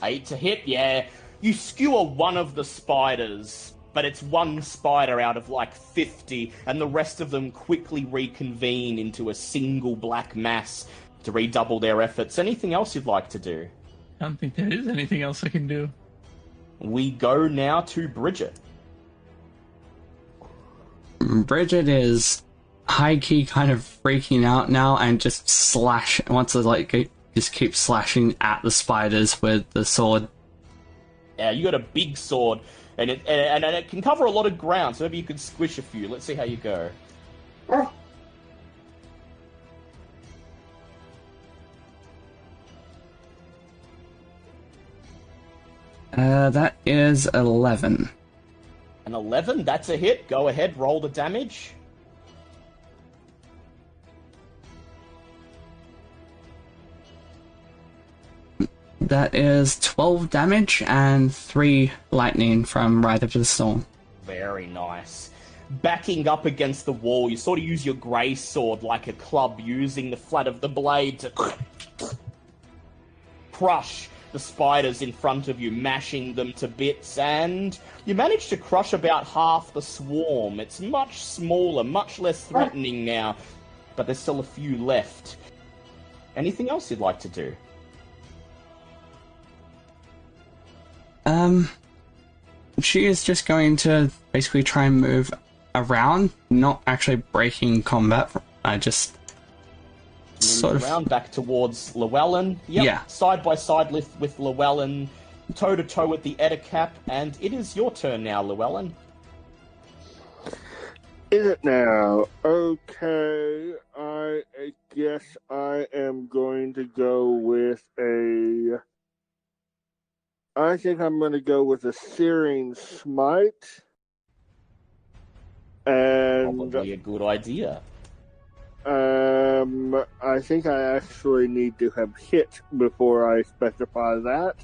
8 to hit, yeah. You skewer one of the spiders, but it's one spider out of like 50, and the rest of them quickly reconvene into a single black mass to redouble their efforts. Anything else you'd like to do? I don't think there is anything else I can do. We go now to Bridget. Bridget is high-key kind of freaking out now and just wants to just keep slashing at the spiders with the sword. Yeah, you got a big sword, and it can cover a lot of ground, so maybe you could squish a few. Let's see how you go. That is 11. An 11, that's a hit. Go ahead, roll the damage. That is 12 damage and 3 lightning from Ride of the Storm. Very nice. Backing up against the wall, you sort of use your grey sword like a club, using the flat of the blade to crush the spiders in front of you, mashing them to bits, and you manage to crush about half the swarm. It's much smaller, much less threatening now, but there's still a few left. Anything else you'd like to do? She is just going to basically try and move around, not actually breaking combat, just Sort of. Around back towards Llewellyn. Yep, Yeah. side by side with Llewellyn, toe to toe with the Ettercap, and it is your turn now, Llewellyn. Is it now? Okay, I guess I am going to go with a... I think I'm going to go with a Searing Smite. And Probably a good idea. I think I actually need to have hit before I specify that.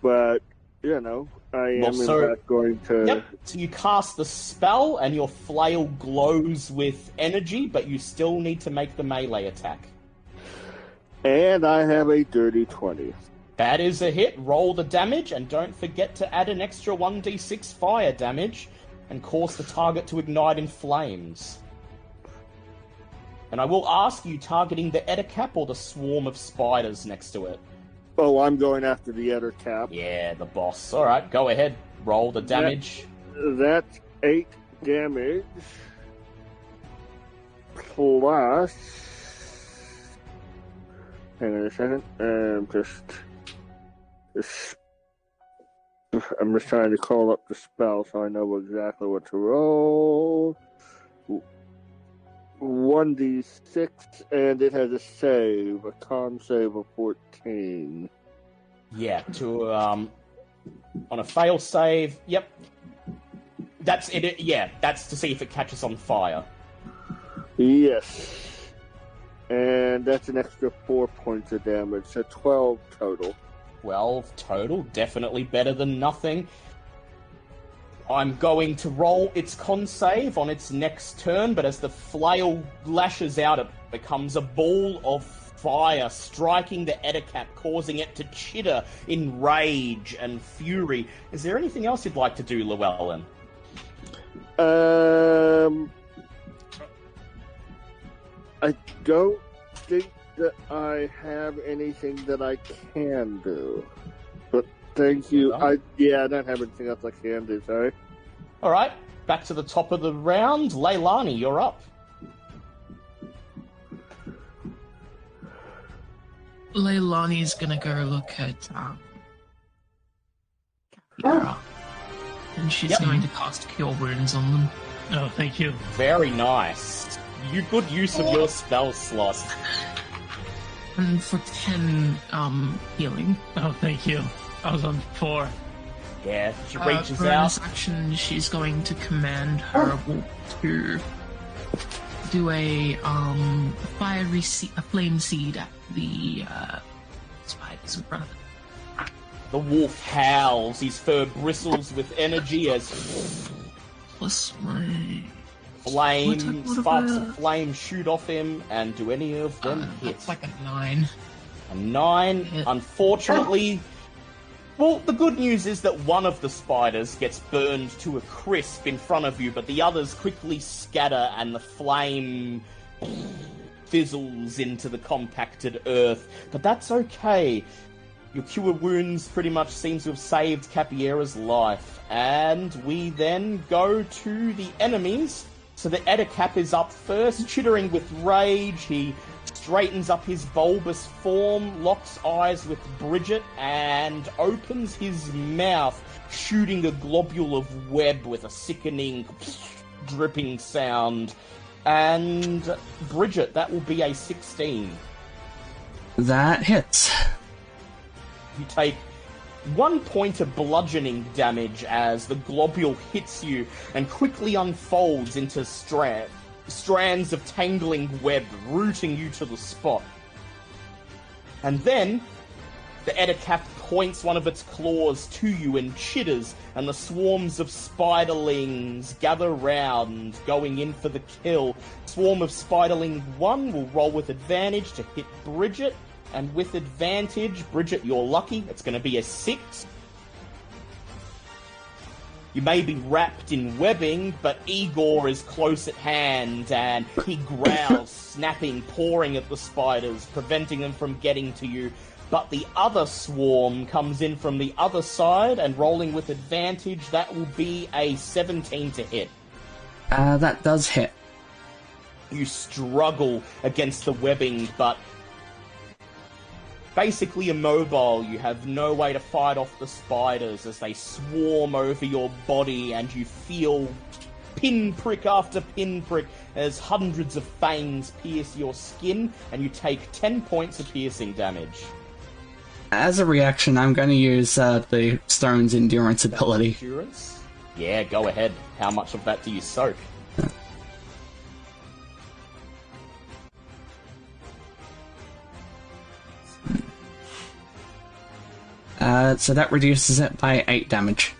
But, you know, I am in fact going to... Yep, so you cast the spell, and your flail glows with energy, but you still need to make the melee attack. And I have a dirty 20. That is a hit. Roll the damage, and don't forget to add an extra 1d6 fire damage, and cause the target to ignite in flames. And I will ask you, targeting the Ettercap or the swarm of spiders next to it? Oh, I'm going after the Ettercap. Yeah, the boss. Alright, go ahead. Roll the damage. That's 8 damage. Plus... Hang on a second. I'm just trying to call up the spell so I know exactly what to roll. 1d6, and it has a save, a con save of 14. Yeah, on a fail save. Yep. That's it. Yeah, that's to see if it catches on fire. Yes. And that's an extra 4 points of damage, so 12 total. 12 total, definitely better than nothing. I'm going to roll its con save on its next turn, but as the flail lashes out, it becomes a ball of fire, striking the Ettercap, causing it to chitter in rage and fury. Is there anything else you'd like to do, Llewellyn? I don't think that I have anything that I can do. But thank you. I don't have anything else I can do, sorry. Alright, back to the top of the round. Leilani, you're up. Leilani's gonna go look at Capybara, and she's going to cast Cure Wounds on them. Oh, thank you. Very nice. Good use of your spell slot. And for 10 healing. Oh, thank you. I was on 4. Yeah, she reaches bonus out. action, she's going to command her wolf to do a flame seed at the spiders in front of it. The wolf howls, his fur bristles with energy as Plus my... sparks of flame shoot off him, and do any of them hit? That's like a 9. A 9, Hit. unfortunately. Well, the good news is that one of the spiders gets burned to a crisp in front of you, but the others quickly scatter and the flame fizzles into the compacted earth. But that's okay. Your Cure Wounds pretty much seems to have saved Capiera's life. And we then go to the enemies. So the Ettercap is up first, chittering with rage. He straightens up his bulbous form, locks eyes with Bridget, and opens his mouth, shooting a globule of web with a sickening dripping sound. And Bridget, that will be a 16. That hits. You take 1 point of bludgeoning damage as the globule hits you and quickly unfolds into strands of tangling web, rooting you to the spot. And then the Ettercap points one of its claws to you and chitters, and the swarms of spiderlings gather round, going in for the kill. Swarm of Spiderling 1 will roll with advantage to hit Bridget, and with advantage, Bridget, you're lucky, it's going to be a 6. You may be wrapped in webbing, but Igor is close at hand, and he growls, snapping, pawing at the spiders, preventing them from getting to you. But the other swarm comes in from the other side, and rolling with advantage, that will be a 17 to hit. That does hit. You struggle against the webbing, but basically immobile. You have no way to fight off the spiders as they swarm over your body, and you feel pinprick after pinprick as hundreds of fangs pierce your skin, and you take 10 points of piercing damage. As a reaction, I'm going to use the stone's endurance ability. Endurance? Yeah, go ahead. How much of that do you soak? So that reduces it by 8 damage.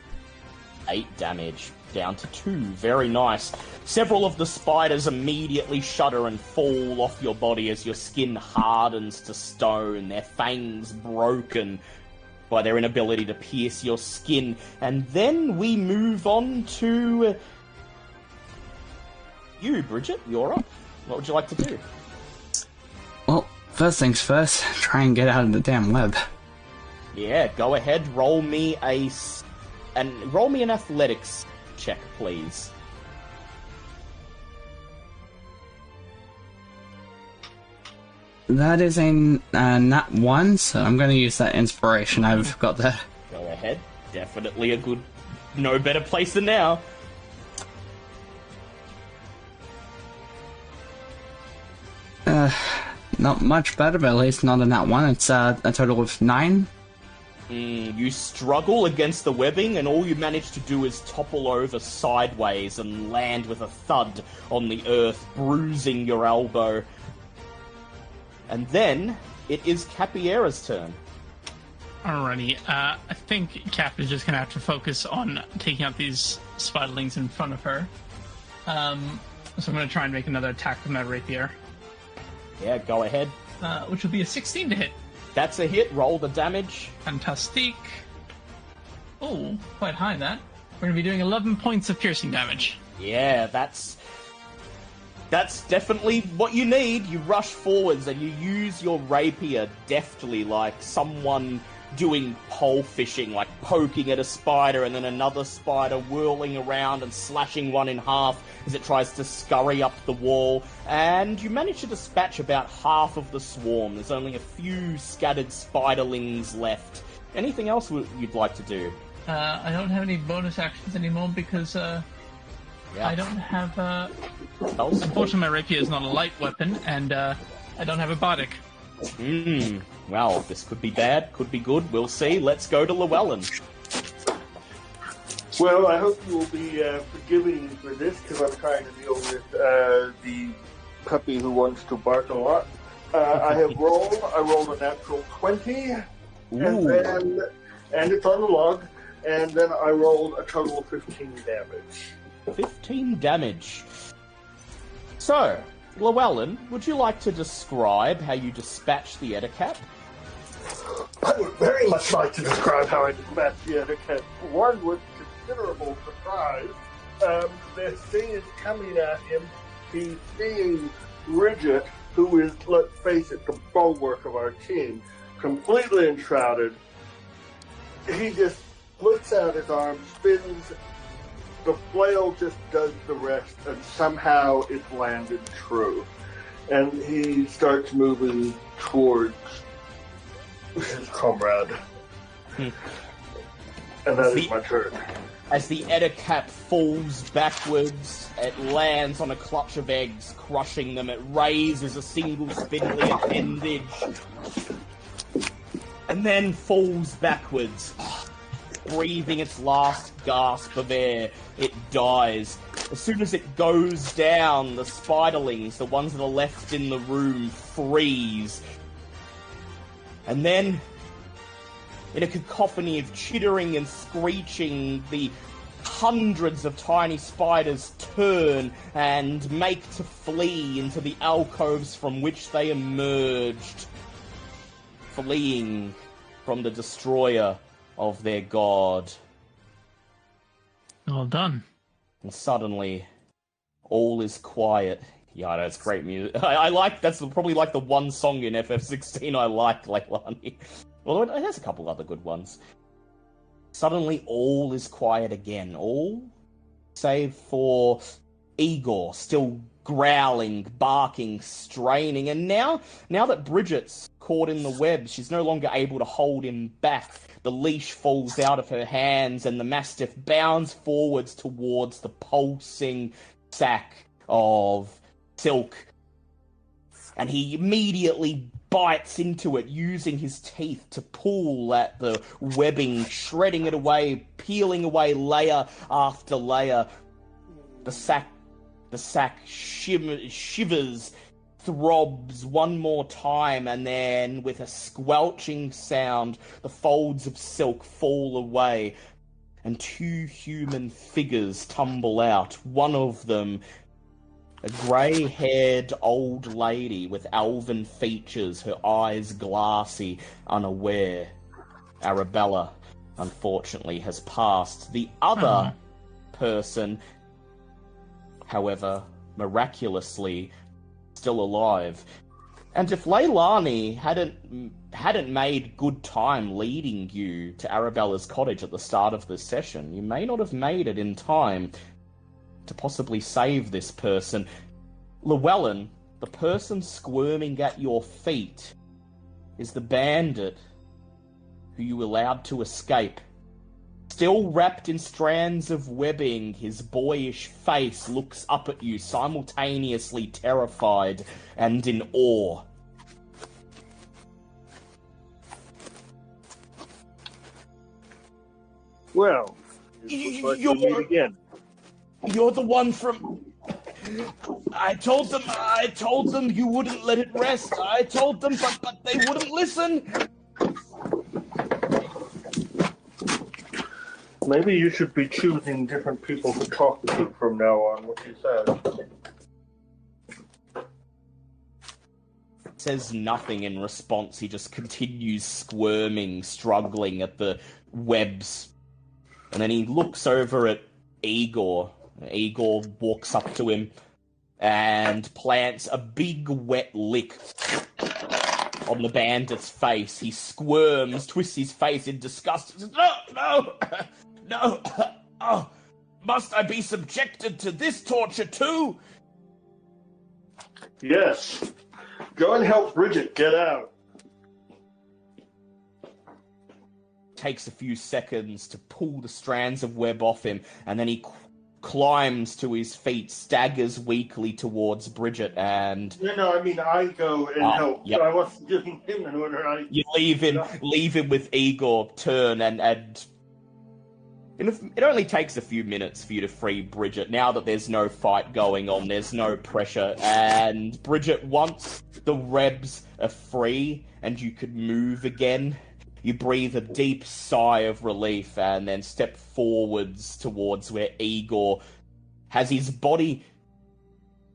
8 damage, down to 2. Very nice. Several of the spiders immediately shudder and fall off your body as your skin hardens to stone, their fangs broken by their inability to pierce your skin. And then we move on to you, Bridget. You're up. What would you like to do? Well, first things first, try and get out of the damn web. Yeah, go ahead. Roll me an athletics check, please. That is a nat 1, so I'm going to use that inspiration. I've got that. Go ahead. Definitely a good... No better place than now. Not much better, but at least not a nat 1. It's a total of 9. You struggle against the webbing, and all you manage to do is topple over sideways and land with a thud on the earth, bruising your elbow. And then, it is Capiera's turn. Alrighty, I think Cap is just gonna have to focus on taking out these spiderlings in front of her. So I'm gonna try and make another attack with my rapier. Yeah, go ahead. Which will be a 16 to hit. That's a hit. Roll the damage. Fantastic. Oh, quite high that. We're gonna be doing 11 points of piercing damage. Yeah, that's definitely what you need. You rush forwards and you use your rapier deftly, like someone doing pole fishing, like poking at a spider and then another spider whirling around and slashing one in half as it tries to scurry up the wall. And you manage to dispatch about half of the swarm. There's only a few scattered spiderlings left. Anything else you'd like to do? I don't have any bonus actions anymore because I don't have... Unfortunately, my rapier is not a light weapon, and I don't have a bardic. Well, this could be bad, could be good. We'll see. Let's go to Llewellyn. Well, I hope you will be forgiving for this, because I'm trying to deal with the puppy who wants to bark a lot. I rolled a natural 20, and it's on the log, and then I rolled a total of 15 damage. 15 damage. So, Llewellyn, would you like to describe how you dispatch the Ettercap? I would very much like to describe how I dispatch the Ettercap. One with considerable surprise. This thing is coming at him. He's seeing Bridget, who is, let's face it, the bulwark of our team, completely enshrouded. He just flicks out his arm, spins. The flail just does the rest, and somehow it's landed true. And he starts moving towards his comrade. And that is my turn. As the Ettercap falls backwards, it lands on a clutch of eggs, crushing them. It raises a single spindly appendage, and then falls backwards. Breathing its last gasp of air, it dies. As soon as it goes down, the spiderlings, the ones that are left in the room, freeze. And then, in a cacophony of chittering and screeching, the hundreds of tiny spiders turn and make to flee into the alcoves from which they emerged, fleeing from the destroyer of their god. Well done. And suddenly, all is quiet. Yeah, I know, it's great music. I like, that's probably like the one song in FF16 I like Leilani. Well, it has a couple other good ones. Suddenly, all is quiet again. All save for Igor, still growling, barking, straining, and now that Bridget's caught in the web, she's no longer able to hold him back. The leash falls out of her hands, and the Mastiff bounds forwards towards the pulsing sack of silk. And he immediately bites into it, using his teeth to pull at the webbing, shredding it away, peeling away layer after layer. The sack shivers, throbs one more time, and then with a squelching sound, the folds of silk fall away, and 2 human figures tumble out. One of them, a grey-haired old lady with elven features, her eyes glassy, unaware. Arabella, unfortunately, has passed. The other person, however, miraculously still alive. And if Leilani hadn't made good time leading you to Arabella's cottage at the start of this session, you may not have made it in time to possibly save this person. Llewellyn, the person squirming at your feet, is the bandit who you allowed to escape. Still wrapped in strands of webbing, his boyish face looks up at you, simultaneously terrified and in awe. Well, again. You're the one from... I told them you wouldn't let it rest. I told them, but they wouldn't listen. Maybe you should be choosing different people to talk to from now on, what you said. Says nothing in response. He just continues squirming, struggling at the webs. And then he looks over at Igor. Igor walks up to him and plants a big wet lick on the bandit's face. He squirms, twists his face in disgust. He says, No! Oh, must I be subjected to this torture too? Yes. Go and help Bridget get out. Takes a few seconds to pull the strands of web off him, and then he climbs to his feet, staggers weakly towards Bridget, and... No, I mean, I go and help. Yep. I wasn't giving him an order. You leave him with Igor, turn, and it only takes a few minutes for you to free Bridget. Now that there's no fight going on, there's no pressure, and Bridget, once the rebs are free and you could move again, you breathe a deep sigh of relief and then step forwards towards where Igor has his body...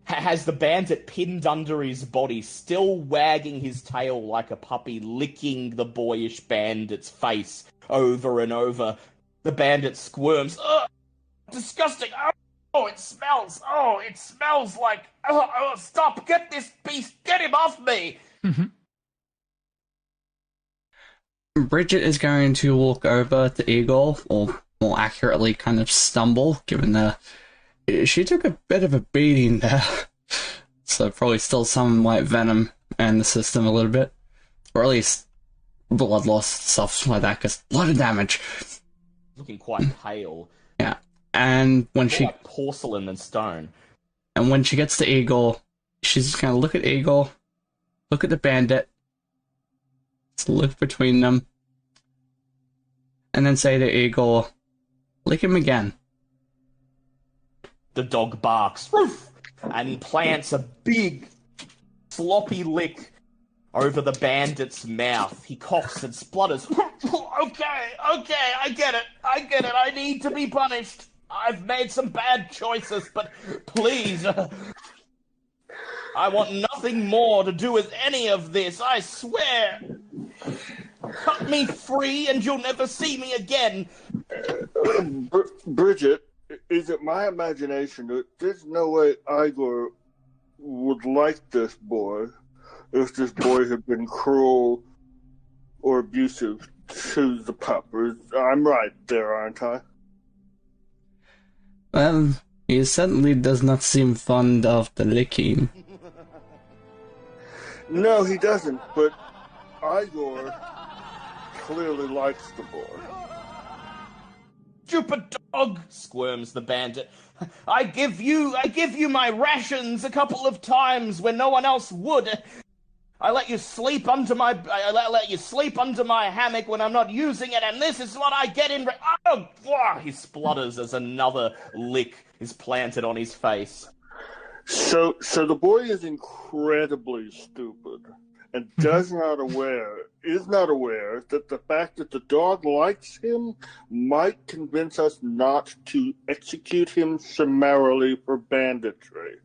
has the bandit pinned under his body, still wagging his tail like a puppy, licking the boyish bandit's face over and over. The bandit squirms. Ugh! Disgusting! Oh, it smells! Oh, it smells like... Oh, stop! Get this beast! Get him off me! Bridget is going to walk over to Igor, or more accurately, kind of stumble, given that she took a bit of a beating there. So probably still some white venom in the system a little bit. Or at least blood loss, stuff like that, because a lot of damage. Looking quite pale. Yeah. And when more like porcelain than stone. And when she gets to Igor, she's just going to look at Igor, look at the bandit, look between them, and then say to Igor, lick him again. The dog barks, and plants a big, sloppy lick over the bandit's mouth. He coughs and splutters. Okay, I get it. I need to be punished. I've made some bad choices, but please, I want nothing more to do with any of this, I swear. Cut me free and you'll never see me again. Bridget, is it my imagination that there's no way Igor would like this boy if this boy had been cruel or abusive to the pup? I'm right there, aren't I? He certainly does not seem fond of the licking. No, he doesn't, but Igor clearly likes the boy. Stupid dog, squirms the bandit. I give you my rations a couple of times when no one else would. I let you sleep under my hammock when I'm not using it, and this is what I get in. Oh! He splutters as another lick is planted on his face. So the boy is incredibly stupid and is not aware that the fact that the dog likes him might convince us not to execute him summarily for banditry.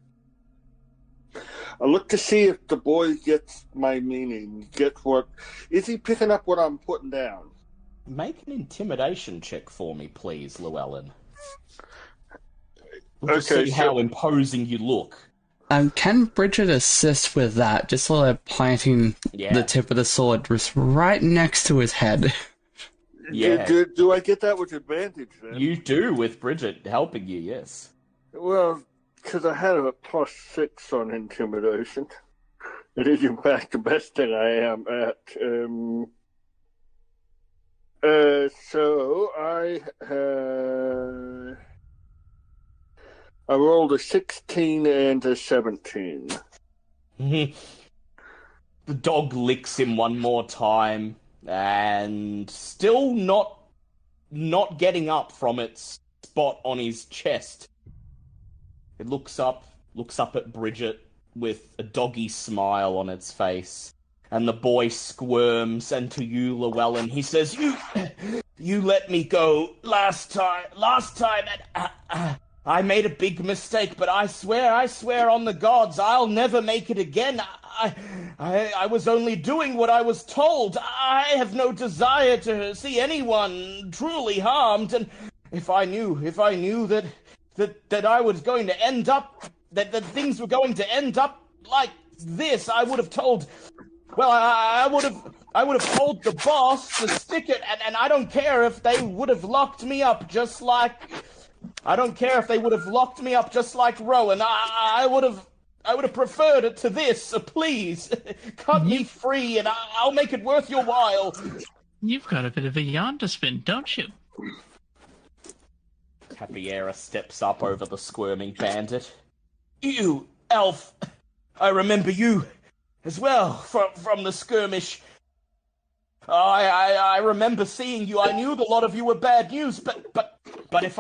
I look to see if the boy gets my meaning, is he picking up what I'm putting down? Make an intimidation check for me, please, Llewellyn. Okay, see how imposing you look. Can Bridget assist with that? Just sort of planting the tip of the sword just right next to his head. Yeah. Do I get that with advantage then? You do, with Bridget helping you, yes. Well, because I had a +6 on intimidation. It is, in fact, the best thing I am at. So I rolled a 16 and a 17. The dog licks him one more time, and still not getting up from its spot on his chest. It looks up at Bridget with a doggy smile on its face, and the boy squirms, and to you, Llewellyn, he says, You let me go last time, and I made a big mistake, but I swear on the gods, I'll never make it again. I was only doing what I was told. I have no desire to see anyone truly harmed, and if I knew that I was going to end up, that things were going to end up like this, I would have told. Well, I would have told the boss to stick it, and I don't care if they would have locked me up just like. I don't care if they would have locked me up just like Rowan. I would have preferred it to this. So please, cut me free, and I'll make it worth your while. You've got a bit of a yarn to spin, don't you? Capiera steps up over the squirming bandit. You, elf, I remember you as well from the skirmish. I remember seeing you. I knew that a lot of you were bad news, but if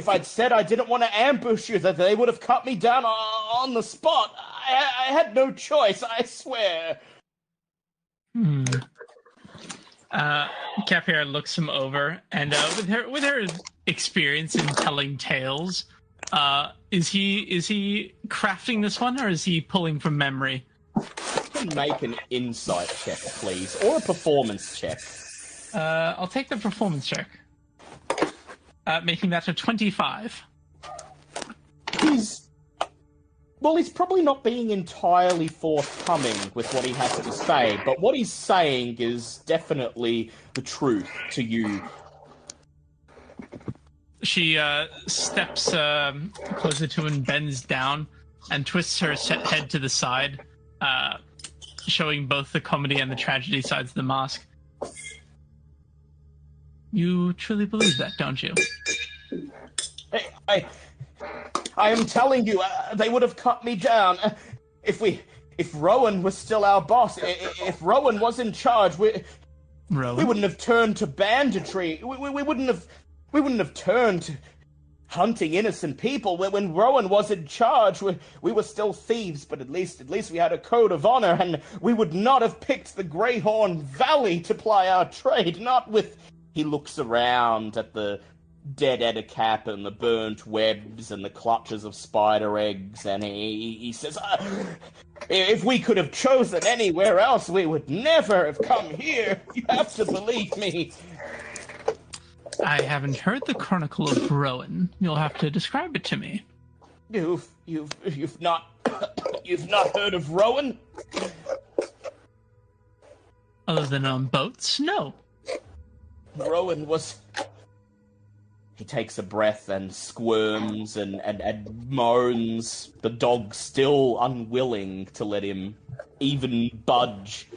I'd said I didn't want to ambush you, that they would have cut me down on the spot. I had no choice, I swear. Capiera looks him over, and with her experience in telling tales, is he crafting this one, or is he pulling from memory? Make an insight check, please, or a performance check. I'll take the performance check. Making that a 25. He's probably not being entirely forthcoming with what he has to say, but what he's saying is definitely the truth to you. She steps closer to him and bends down and twists her head to the side, showing both the comedy and the tragedy sides of the mask. You truly believe that, don't you? I am telling you, they would have cut me down if Rowan was still our boss. If Rowan was in charge, we wouldn't have turned to banditry. We wouldn't have turned to hunting innocent people. When Rowan was in charge, we were still thieves, but at least we had a code of honor, and we would not have picked the Greyhorn Valley to ply our trade. Not with. He looks around at the dead Edicap and the burnt webs and the clutches of spider eggs, and he says, if we could have chosen anywhere else, we would never have come here. You have to believe me. I haven't heard the Chronicle of Rowan. You'll have to describe it to me. You've not heard of Rowan? Other than on boats? No. Rowan was He takes a breath and squirms and moans, the dog still unwilling to let him even budge.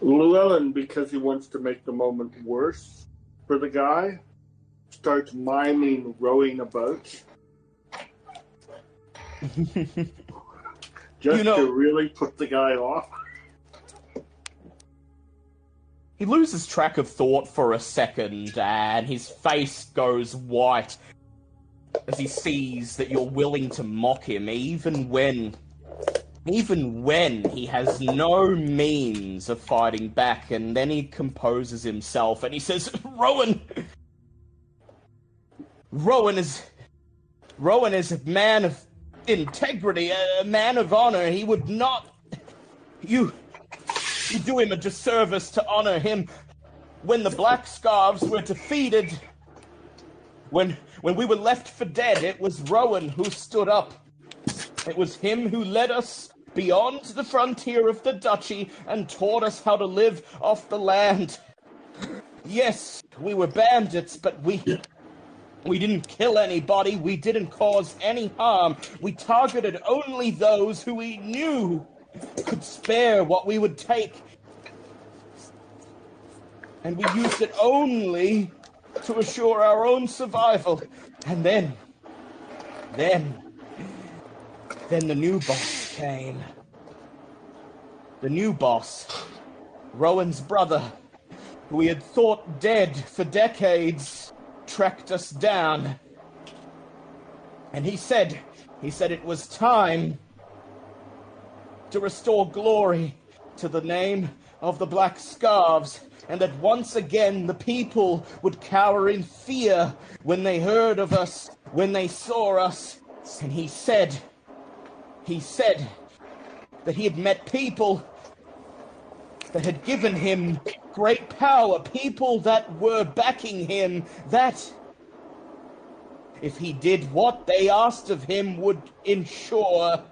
Llewellyn, because he wants to make the moment worse for the guy, starts miming rowing a boat. Just to really put the guy off. He loses track of thought for a second, and his face goes white as he sees that you're willing to mock him, even when he has no means of fighting back. And then he composes himself and he says, Rowan is a man of integrity, a man of honor. He would not... You do him a disservice to honor him. When the Black Scarves were defeated, when we were left for dead, it was Rowan who stood up. It was him who led us beyond the frontier of the duchy and taught us how to live off the land. Yes, we were bandits, but we didn't kill anybody. We didn't cause any harm. We targeted only those who we knew could spare what we would take. And we used it only to assure our own survival. And then the new boss came. The new boss, Rowan's brother, who we had thought dead for decades, tracked us down. And he said it was time to restore glory to the name of the Black Scarves, and that once again the people would cower in fear when they heard of us, when they saw us. And he said that he had met people that had given him great power, people that were backing him, that if he did what they asked of him would ensure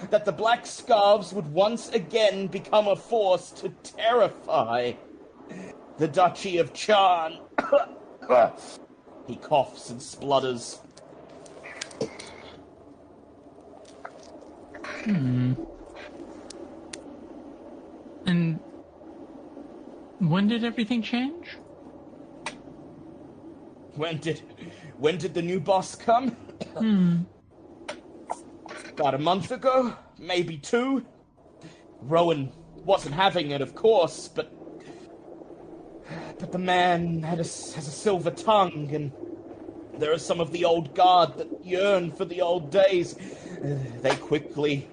that the Black Scarves would once again become a force to terrify the Duchy of Charn. He coughs and splutters. And when did everything change? When did the new boss come? About a month ago, maybe 2. Rowan wasn't having it, of course, but the man has a silver tongue, and there are some of the old guard that yearn for the old days. They quickly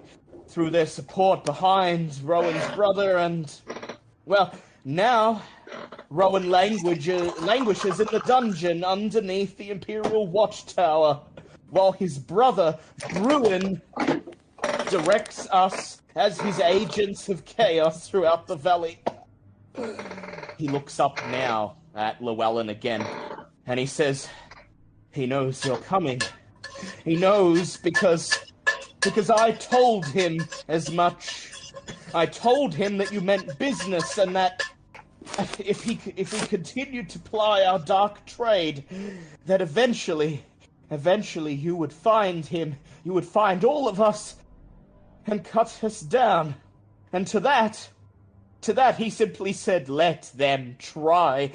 threw their support behind Rowan's brother, and, well, now Rowan languishes in the dungeon underneath the Imperial Watchtower, while his brother, Bruin, directs us as his agents of chaos throughout the valley. He looks up now at Llewellyn again, and he says, he knows you're coming. He knows because I told him as much. I told him that you meant business, and that if we continued to ply our dark trade, that eventually you would find him, you would find all of us, and cut us down. And to that he simply said, let them try.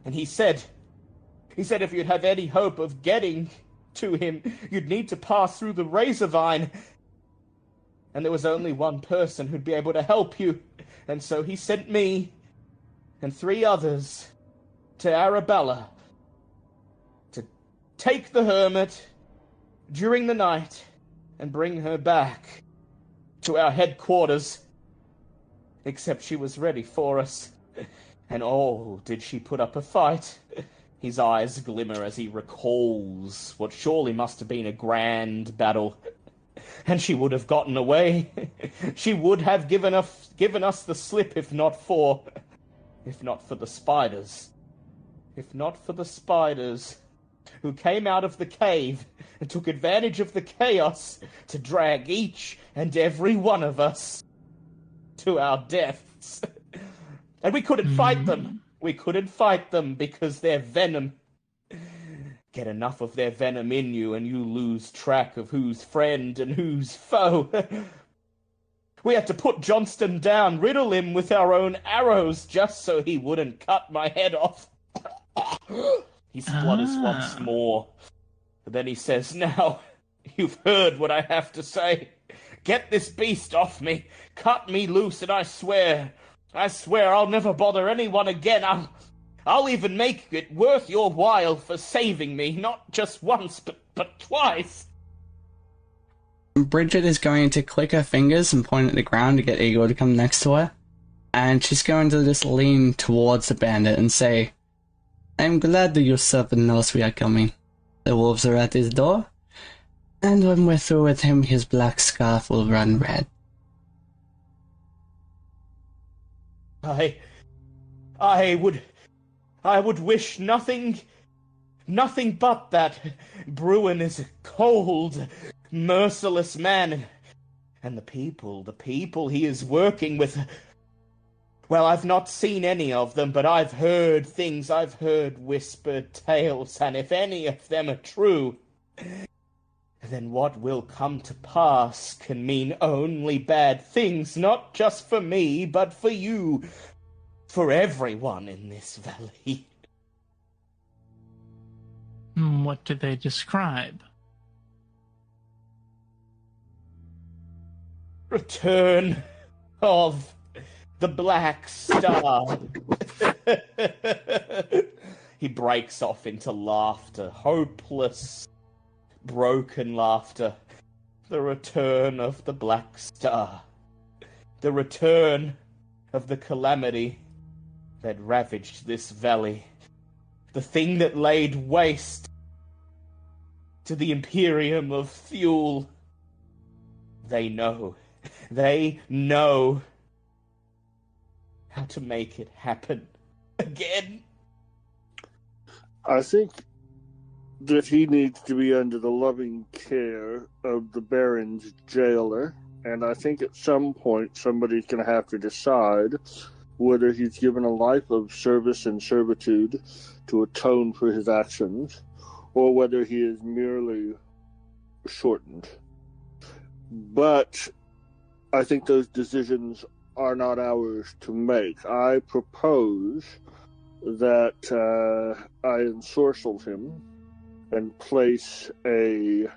And he said if you'd have any hope of getting to him, you'd need to pass through the Razorvine. And there was only one person who'd be able to help you. And so he sent me and 3 others to Arabella to take the hermit during the night and bring her back to our headquarters. Except she was ready for us. And oh, did she put up a fight. His eyes glimmer as he recalls what surely must have been a grand battle. And she would have gotten away. She would have given us the slip if not for the spiders. If not for the spiders who came out of the cave and took advantage of the chaos to drag each and every one of us to our deaths. And we couldn't fight them. We couldn't fight them because their venom. Get enough of their venom in you and you lose track of who's friend and who's foe. We had to put Johnston down, riddle him with our own arrows just so he wouldn't cut my head off. He splutters once more. But then he says, "Now, you've heard what I have to say. Get this beast off me. Cut me loose and I swear I'll never bother anyone again. I'll even make it worth your while for saving me, not just once, but twice." Bridget is going to click her fingers and point at the ground to get Eagle to come next to her. And she's going to just lean towards the bandit and say, "I'm glad that your servant knows we are coming. The wolves are at his door, and when we're through with him, his black scarf will run red." I would wish nothing but that. Bruin is a cold, merciless man, and the people he is working with, well, I've not seen any of them, but I've heard things, I've heard whispered tales, and if any of them are true, then what will come to pass can mean only bad things, not just for me, but for you, for everyone in this valley. What do they describe? Return of the Black Star. He breaks off into laughter, hopeless, broken laughter. The return of the Black Star. The return of the calamity that ravaged this valley. The thing that laid waste to the Imperium of Thule. They know how to make it happen again. I think that he needs to be under the loving care of the Baron's jailer, and I think at some point somebody's going to have to decide whether he's given a life of service and servitude to atone for his actions, or whether he is merely shortened. But I think those decisions are not ours to make. I propose that I ensorcel him and place a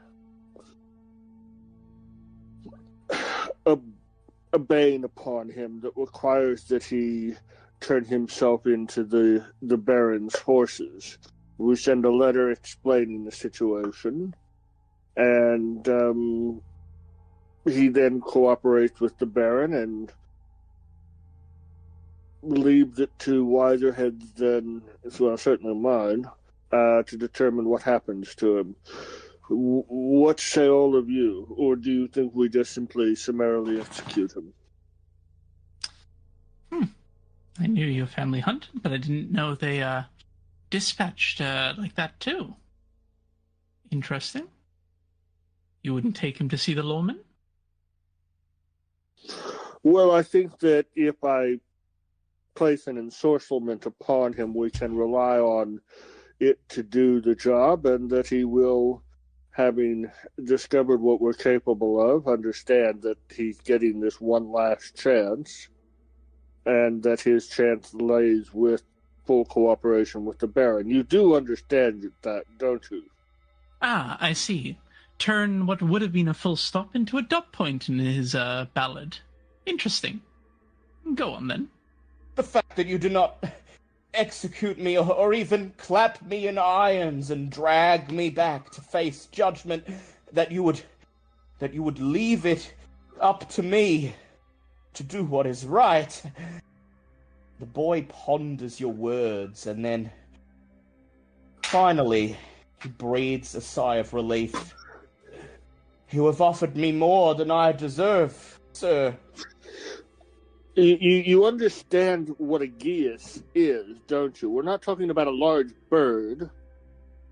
bane upon him that requires that he turn himself into the Baron's forces. We send a letter explaining the situation, and he then cooperates with the Baron and leaves it to wiser heads than, well, certainly mine, to determine what happens to him. What say all of you? Or do you think we just simply summarily execute him? I knew your family hunted, but I didn't know they dispatched like that too. Interesting. You wouldn't take him to see the lawman? Well, I think that if I place an ensorcelment upon him, we can rely on it to do the job, and that he will, having discovered what we're capable of, understand that he's getting this one last chance, and that his chance lays with full cooperation with the Baron. You do understand that, don't you? Ah, I see. Turn what would have been a full stop into a dot point in his ballad. Interesting. Go on, then. The fact that you do not execute me or even clap me in irons and drag me back to face judgment, that you would leave it up to me to do what is right. The boy ponders your words, and then finally he breathes a sigh of relief. You have offered me more than I deserve, sir. You understand what a geas is, don't you? We're not talking about a large bird.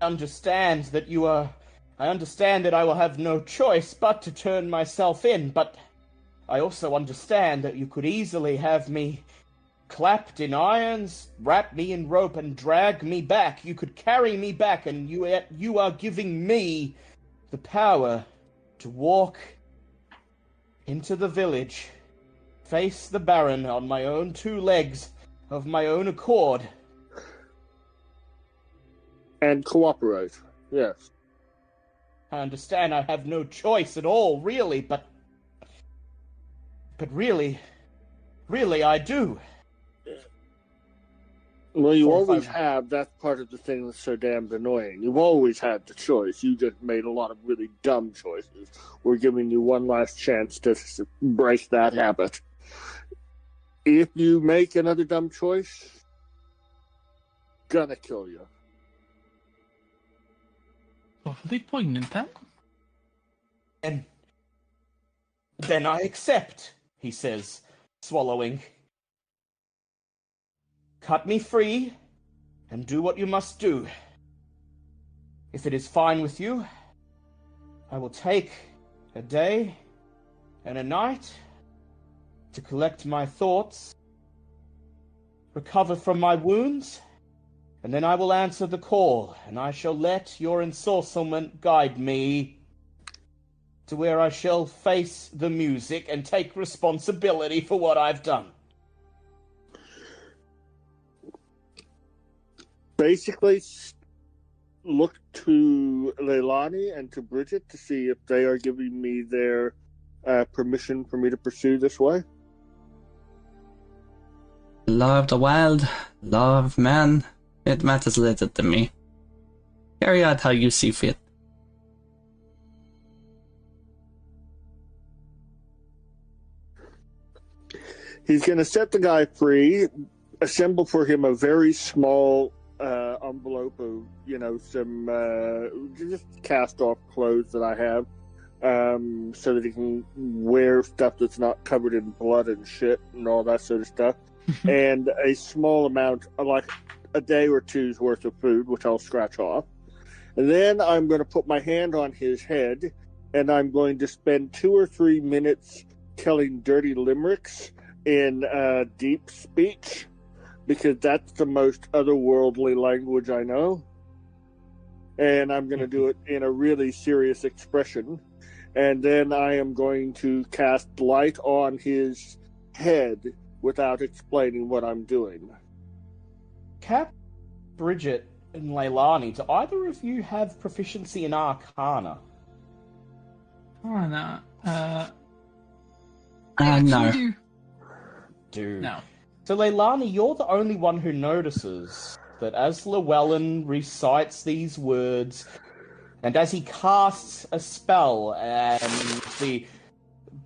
I understand that I will have no choice but to turn myself in, but I also understand that you could easily have me clapped in irons, wrap me in rope, and drag me back. You could carry me back, and you are giving me the power to walk into the village, face the Baron on my own 2 legs, of my own accord. And cooperate, yes. I understand I have no choice at all, really, but really I do. Well, you So if always I- have. That's part of the thing that's so damned annoying. You've always had the choice. You just made a lot of really dumb choices. We're giving you one last chance to break that habit. If you make another dumb choice, gonna kill you. Awfully poignant, that. And then I accept, he says, swallowing. Cut me free, and do what you must do. If it is fine with you, I will take a day and a night to collect my thoughts, recover from my wounds, and then I will answer the call, and I shall let your ensorcelment guide me to where I shall face the music and take responsibility for what I've done. Basically, look to Leilani and to Bridget to see if they are giving me their permission for me to pursue this way. Law of the wild, law of man, it matters little to me. Carry out how you see fit. He's going to set the guy free, assemble for him a very small envelope of, some just cast off clothes that I have, so that he can wear stuff that's not covered in blood and shit and all that sort of stuff, and a small amount, like a day or two's worth of food, which I'll scratch off. And then I'm going to put my hand on his head, and I'm going to spend 2 or 3 minutes telling dirty limericks in deep speech, because that's the most otherworldly language I know. And I'm going to do it in a really serious expression. And then I am going to cast light on his head without explaining what I'm doing. Cap, Bridget, and Leilani, do either of you have proficiency in Arcana? Oh, no. I No. actually do. No. So, Leilani, you're the only one who notices that as Llewellyn recites these words, and as he casts a spell, and the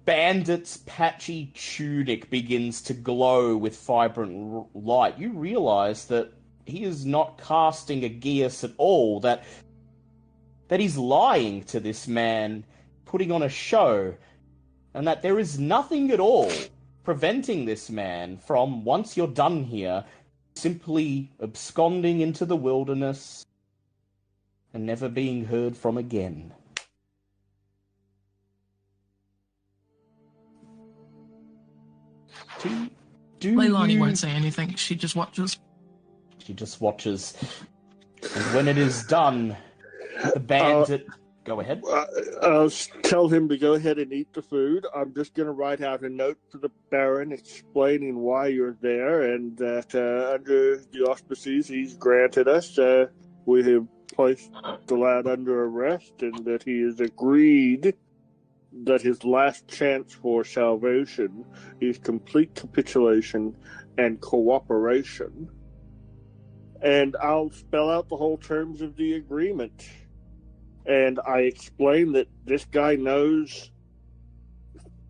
bandit's patchy tunic begins to glow with vibrant light, you realize that he is not casting a geas at all, that he's lying to this man, putting on a show, and that there is nothing at all preventing this man from, once you're done here, simply absconding into the wilderness and never being heard from again. Leilani won't say anything. She just watches. She just watches. And when it is done, the bandit... Go ahead. I'll tell him to go ahead and eat the food. I'm just going to write out a note for the Baron explaining why you're there, and that under the auspices he's granted us, we have placed the lad under arrest, and that he has agreed that his last chance for salvation is complete capitulation and cooperation. And I'll spell out the whole terms of the agreement. And I explain that this guy knows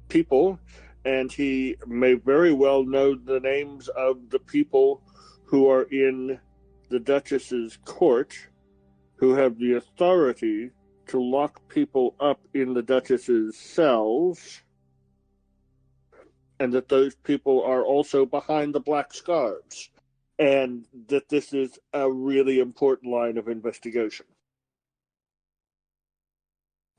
people, and he may very well know the names of the people who are in the Duchess's court, who have the authority to lock people up in the Duchess's cells, and that those people are also behind the black scarves, and that this is a really important line of investigation.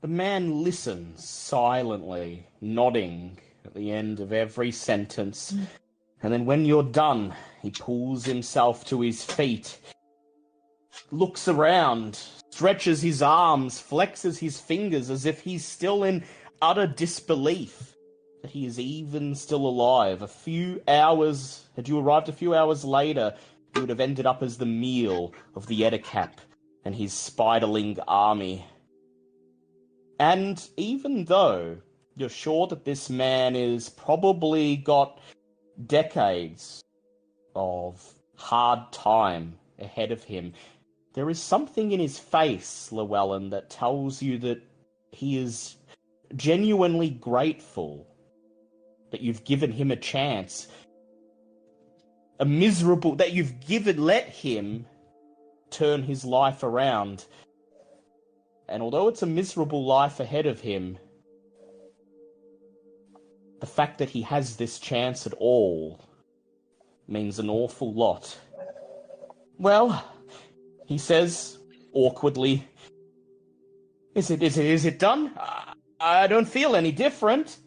The man listens silently, nodding at the end of every sentence, And then when you're done, he pulls himself to his feet, looks around, stretches his arms, flexes his fingers as if he's still in utter disbelief that he is even still alive. Had you arrived a few hours later, you would have ended up as the meal of the Edicap and his spiderling army. And even though you're sure that this man is probably got decades of hard time ahead of him, there is something in his face, Llewellyn, that tells you that he is genuinely grateful that you've given him a chance. That you've let him turn his life around. And although it's a miserable life ahead of him, the fact that he has this chance at all means an awful lot. Well, he says, awkwardly, Is it done? I don't feel any different.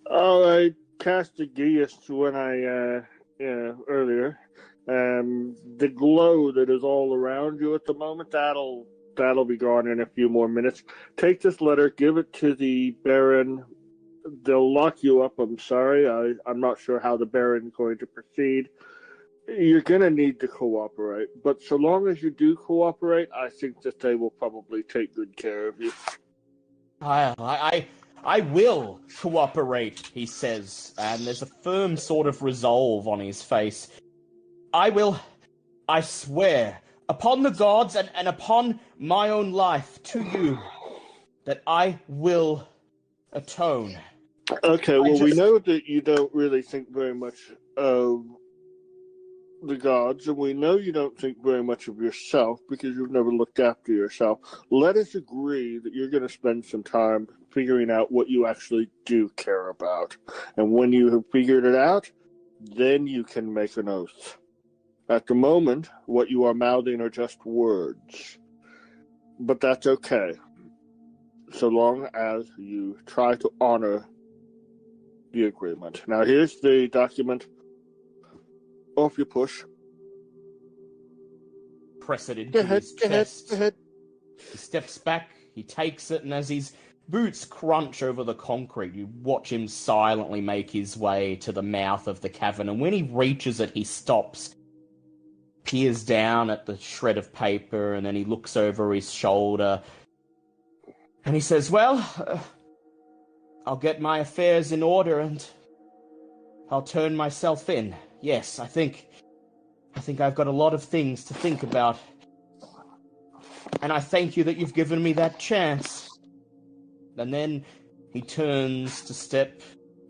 Oh, I cast a geas when earlier. The glow that is all around you at the moment, that'll be gone in a few more minutes. Take this letter, give it to the Baron. They'll lock you up. I'm sorry. I'm not sure how the Baron's going to proceed. You're going to need to cooperate. But so long as you do cooperate, I think that they will probably take good care of you. I will cooperate, he says, and there's a firm sort of resolve on his face. I swear, upon the gods and upon my own life to you, that I will atone. Okay, well, we know that you don't really think very much of the gods, and we know you don't think very much of yourself because you've never looked after yourself. Let us agree that you're going to spend some time figuring out what you actually do care about. And when you have figured it out, then you can make an oath. At the moment, what you are mouthing are just words. But that's okay, so long as you try to honor the agreement. Now, here's the document. Off you push. Press it into his chest. Go ahead. He steps back, he takes it, and as his boots crunch over the concrete, you watch him silently make his way to the mouth of the cavern, and when he reaches it, he stops, peers down at the shred of paper, and then he looks over his shoulder, and he says, well, I'll get my affairs in order, and I'll turn myself in. Yes, I think I've got a lot of things to think about. And I thank you that you've given me that chance. And then he turns to step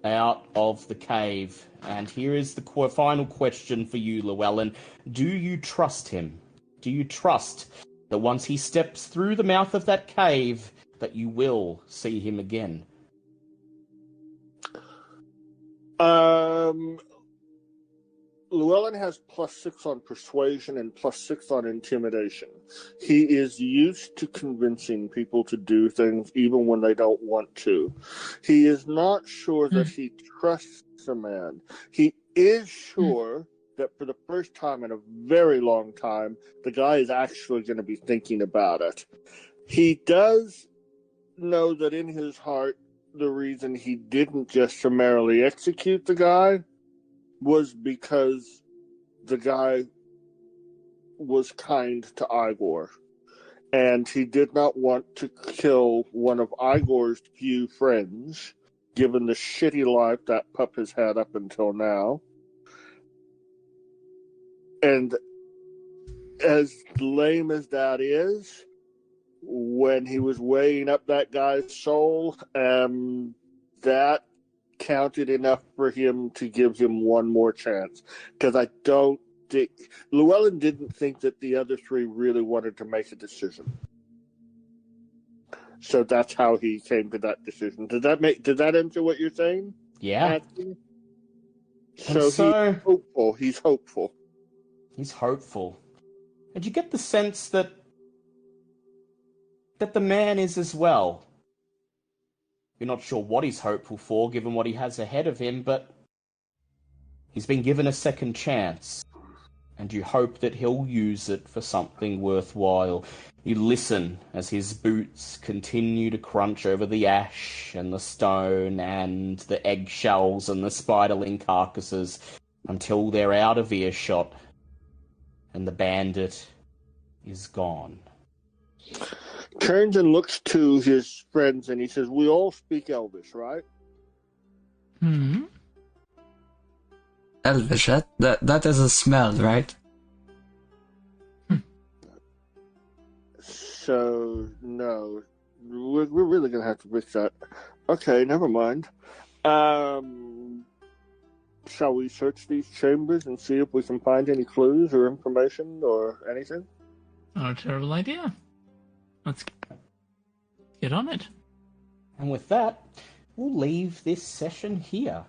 out of the cave. And here is the final question for you, Llewellyn. Do you trust him? Do you trust that once he steps through the mouth of that cave, that you will see him again? Llewellyn has +6 on persuasion and +6 on intimidation. He is used to convincing people to do things even when they don't want to. He is not sure that he trusts a man. He is sure that for the first time in a very long time, the guy is actually going to be thinking about it. He does know that in his heart, the reason he didn't just summarily execute the guy was because the guy was kind to Igor. And he did not want to kill one of Igor's few friends, given the shitty life that pup has had up until now. And as lame as that is, when he was weighing up that guy's soul, that counted enough for him to give him one more chance. Because I don't think Llewellyn didn't think that the other three really wanted to make a decision. So that's how he came to that decision. Did that answer what you're saying? Yeah. So he's hopeful. He's hopeful. And you get the sense that the man is as well. You're not sure what he's hopeful for, given what he has ahead of him, but He's been given a second chance, and you hope that he'll use it for something worthwhile. You listen as his boots continue to crunch over the ash and the stone and the eggshells and the spiderling carcasses until they're out of earshot and the bandit is gone. Turns and looks to his friends and he says, "We all speak Elvish, right?" Elvish, that is a smell, right? So, no. We're really going to have to fix that. Okay, never mind. Shall we search these chambers and see if we can find any clues or information or anything? Not a terrible idea. Let's get on it. And with that, we'll leave this session here.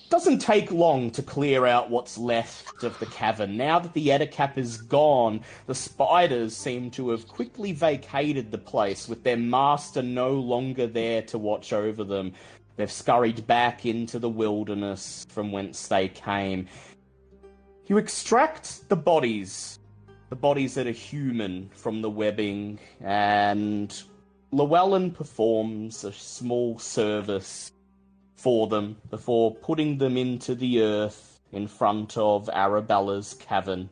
Doesn't take long to clear out what's left of the cavern. Now that the Ettercap is gone, the spiders seem to have quickly vacated the place, with their master no longer there to watch over them. They've scurried back into the wilderness from whence they came. You extract the bodies that are human, from the webbing, and Llewellyn performs a small service for them before putting them into the earth in front of Arabella's cavern.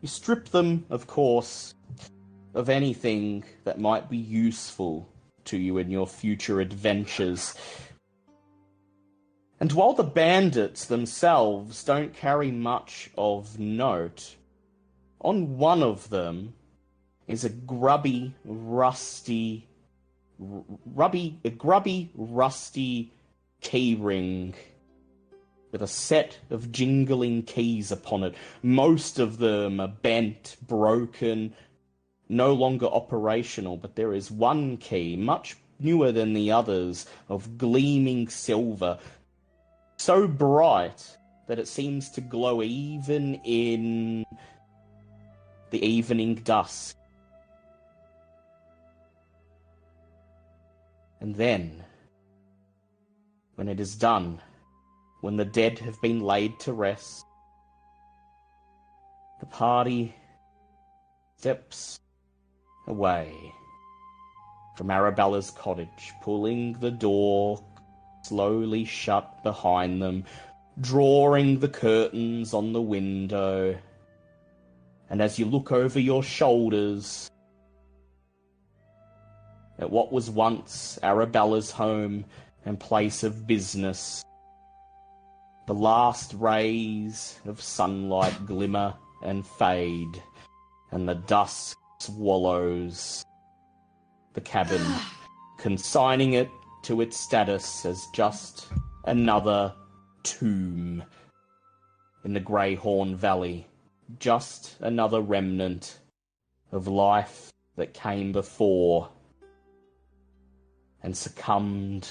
You strip them, of course, of anything that might be useful to you in your future adventures. And while the bandits themselves don't carry much of note, on one of them is a grubby, rusty key ring with a set of jingling keys upon it. Most of them are bent, broken, no longer operational, but there is one key, much newer than the others, of gleaming silver, so bright that it seems to glow even in the evening dusk. And then, when it is done, when the dead have been laid to rest, the party steps away from Arabella's cottage, pulling the door slowly shut behind them, drawing the curtains on the window. And as you look over your shoulders at what was once Arabella's home and place of business, the last rays of sunlight glimmer and fade, and the dusk swallows the cabin, consigning it to its status as just another tomb in the Greyhorn Valley, just another remnant of life that came before and succumbed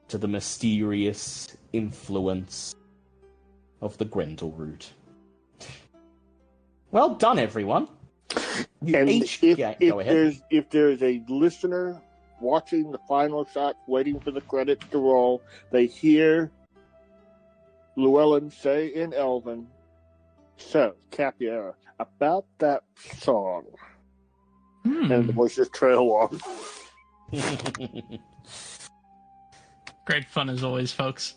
to the mysterious influence of the Grendleroot. Well done, everyone. You And each if go ahead. there's a listener watching the final shot, waiting for the credits to roll, they hear Llewellyn say in Elven, "So, Capiera, about that song." And the voices trail off. Great fun as always, folks.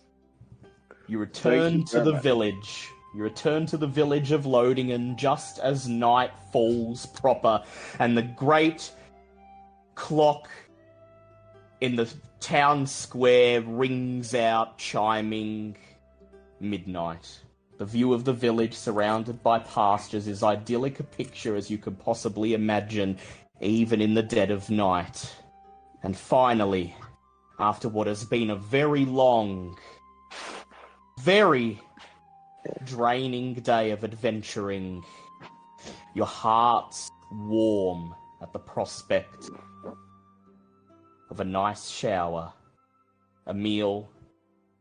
You return you to very the much. village. You return to the village of Lodingen just as night falls proper, and the great clock in the town square rings out, chiming midnight. The view of the village, surrounded by pastures, is idyllic a picture as you could possibly imagine, even in the dead of night. And finally, after what has been a very long, very draining day of adventuring, your hearts warm at the prospect of a nice shower, a meal,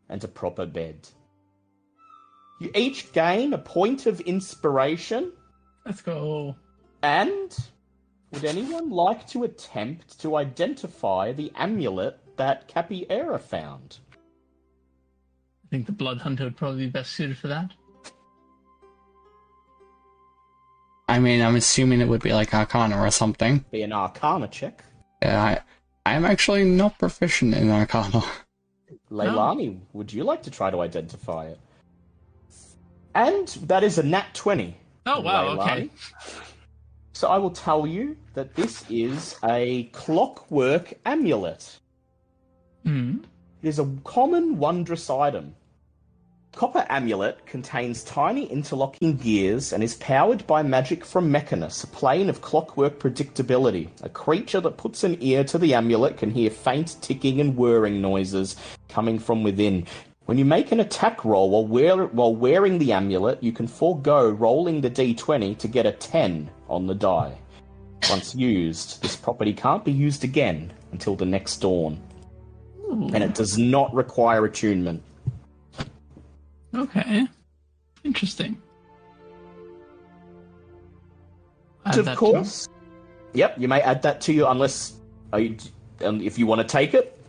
and a proper bed. You each gain a point of inspiration, Let's go. and would anyone like to attempt to identify the amulet that Capiera found. I think the Blood Hunter would probably be best suited for that. I mean, I'm assuming it would be like Arcana or something. Be an Arcana check. Yeah, I'm actually not proficient in Arcana. Leilani, would you like to try to identify it? And that is a nat 20. Oh, wow, Leilani. okay. So I will tell you that this is a clockwork amulet. Hmm. It is a common, wondrous item. Copper amulet contains tiny interlocking gears and is powered by magic from Mechanus, a plane of clockwork predictability. A creature that puts an ear to the amulet can hear faint ticking and whirring noises coming from within. When you make an attack roll while wearing the amulet, you can forego rolling the d20 to get a 10 on the die. Once used, this property can't be used again until the next dawn. Ooh. And it does not require attunement. Okay. Interesting. And of course. Yep, you may add that to you unless... if you want to take it.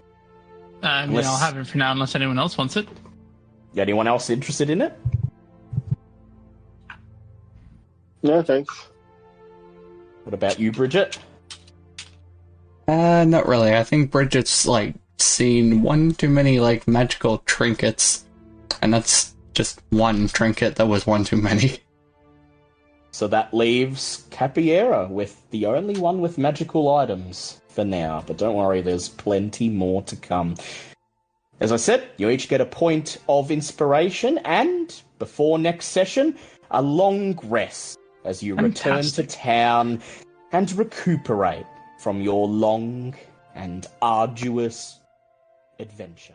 I mean, I'll have it for now unless anyone else wants it. Anyone else interested in it? No, thanks. What about you, Bridget? Not really. I think Bridget's, seen one too many, magical trinkets. And that's just one trinket that was one too many. So that leaves Capiera with the only one with magical items for now. But don't worry, there's plenty more to come. As I said, you each get a point of inspiration and, before next session, a long rest as you return to town and recuperate from your long and arduous adventure.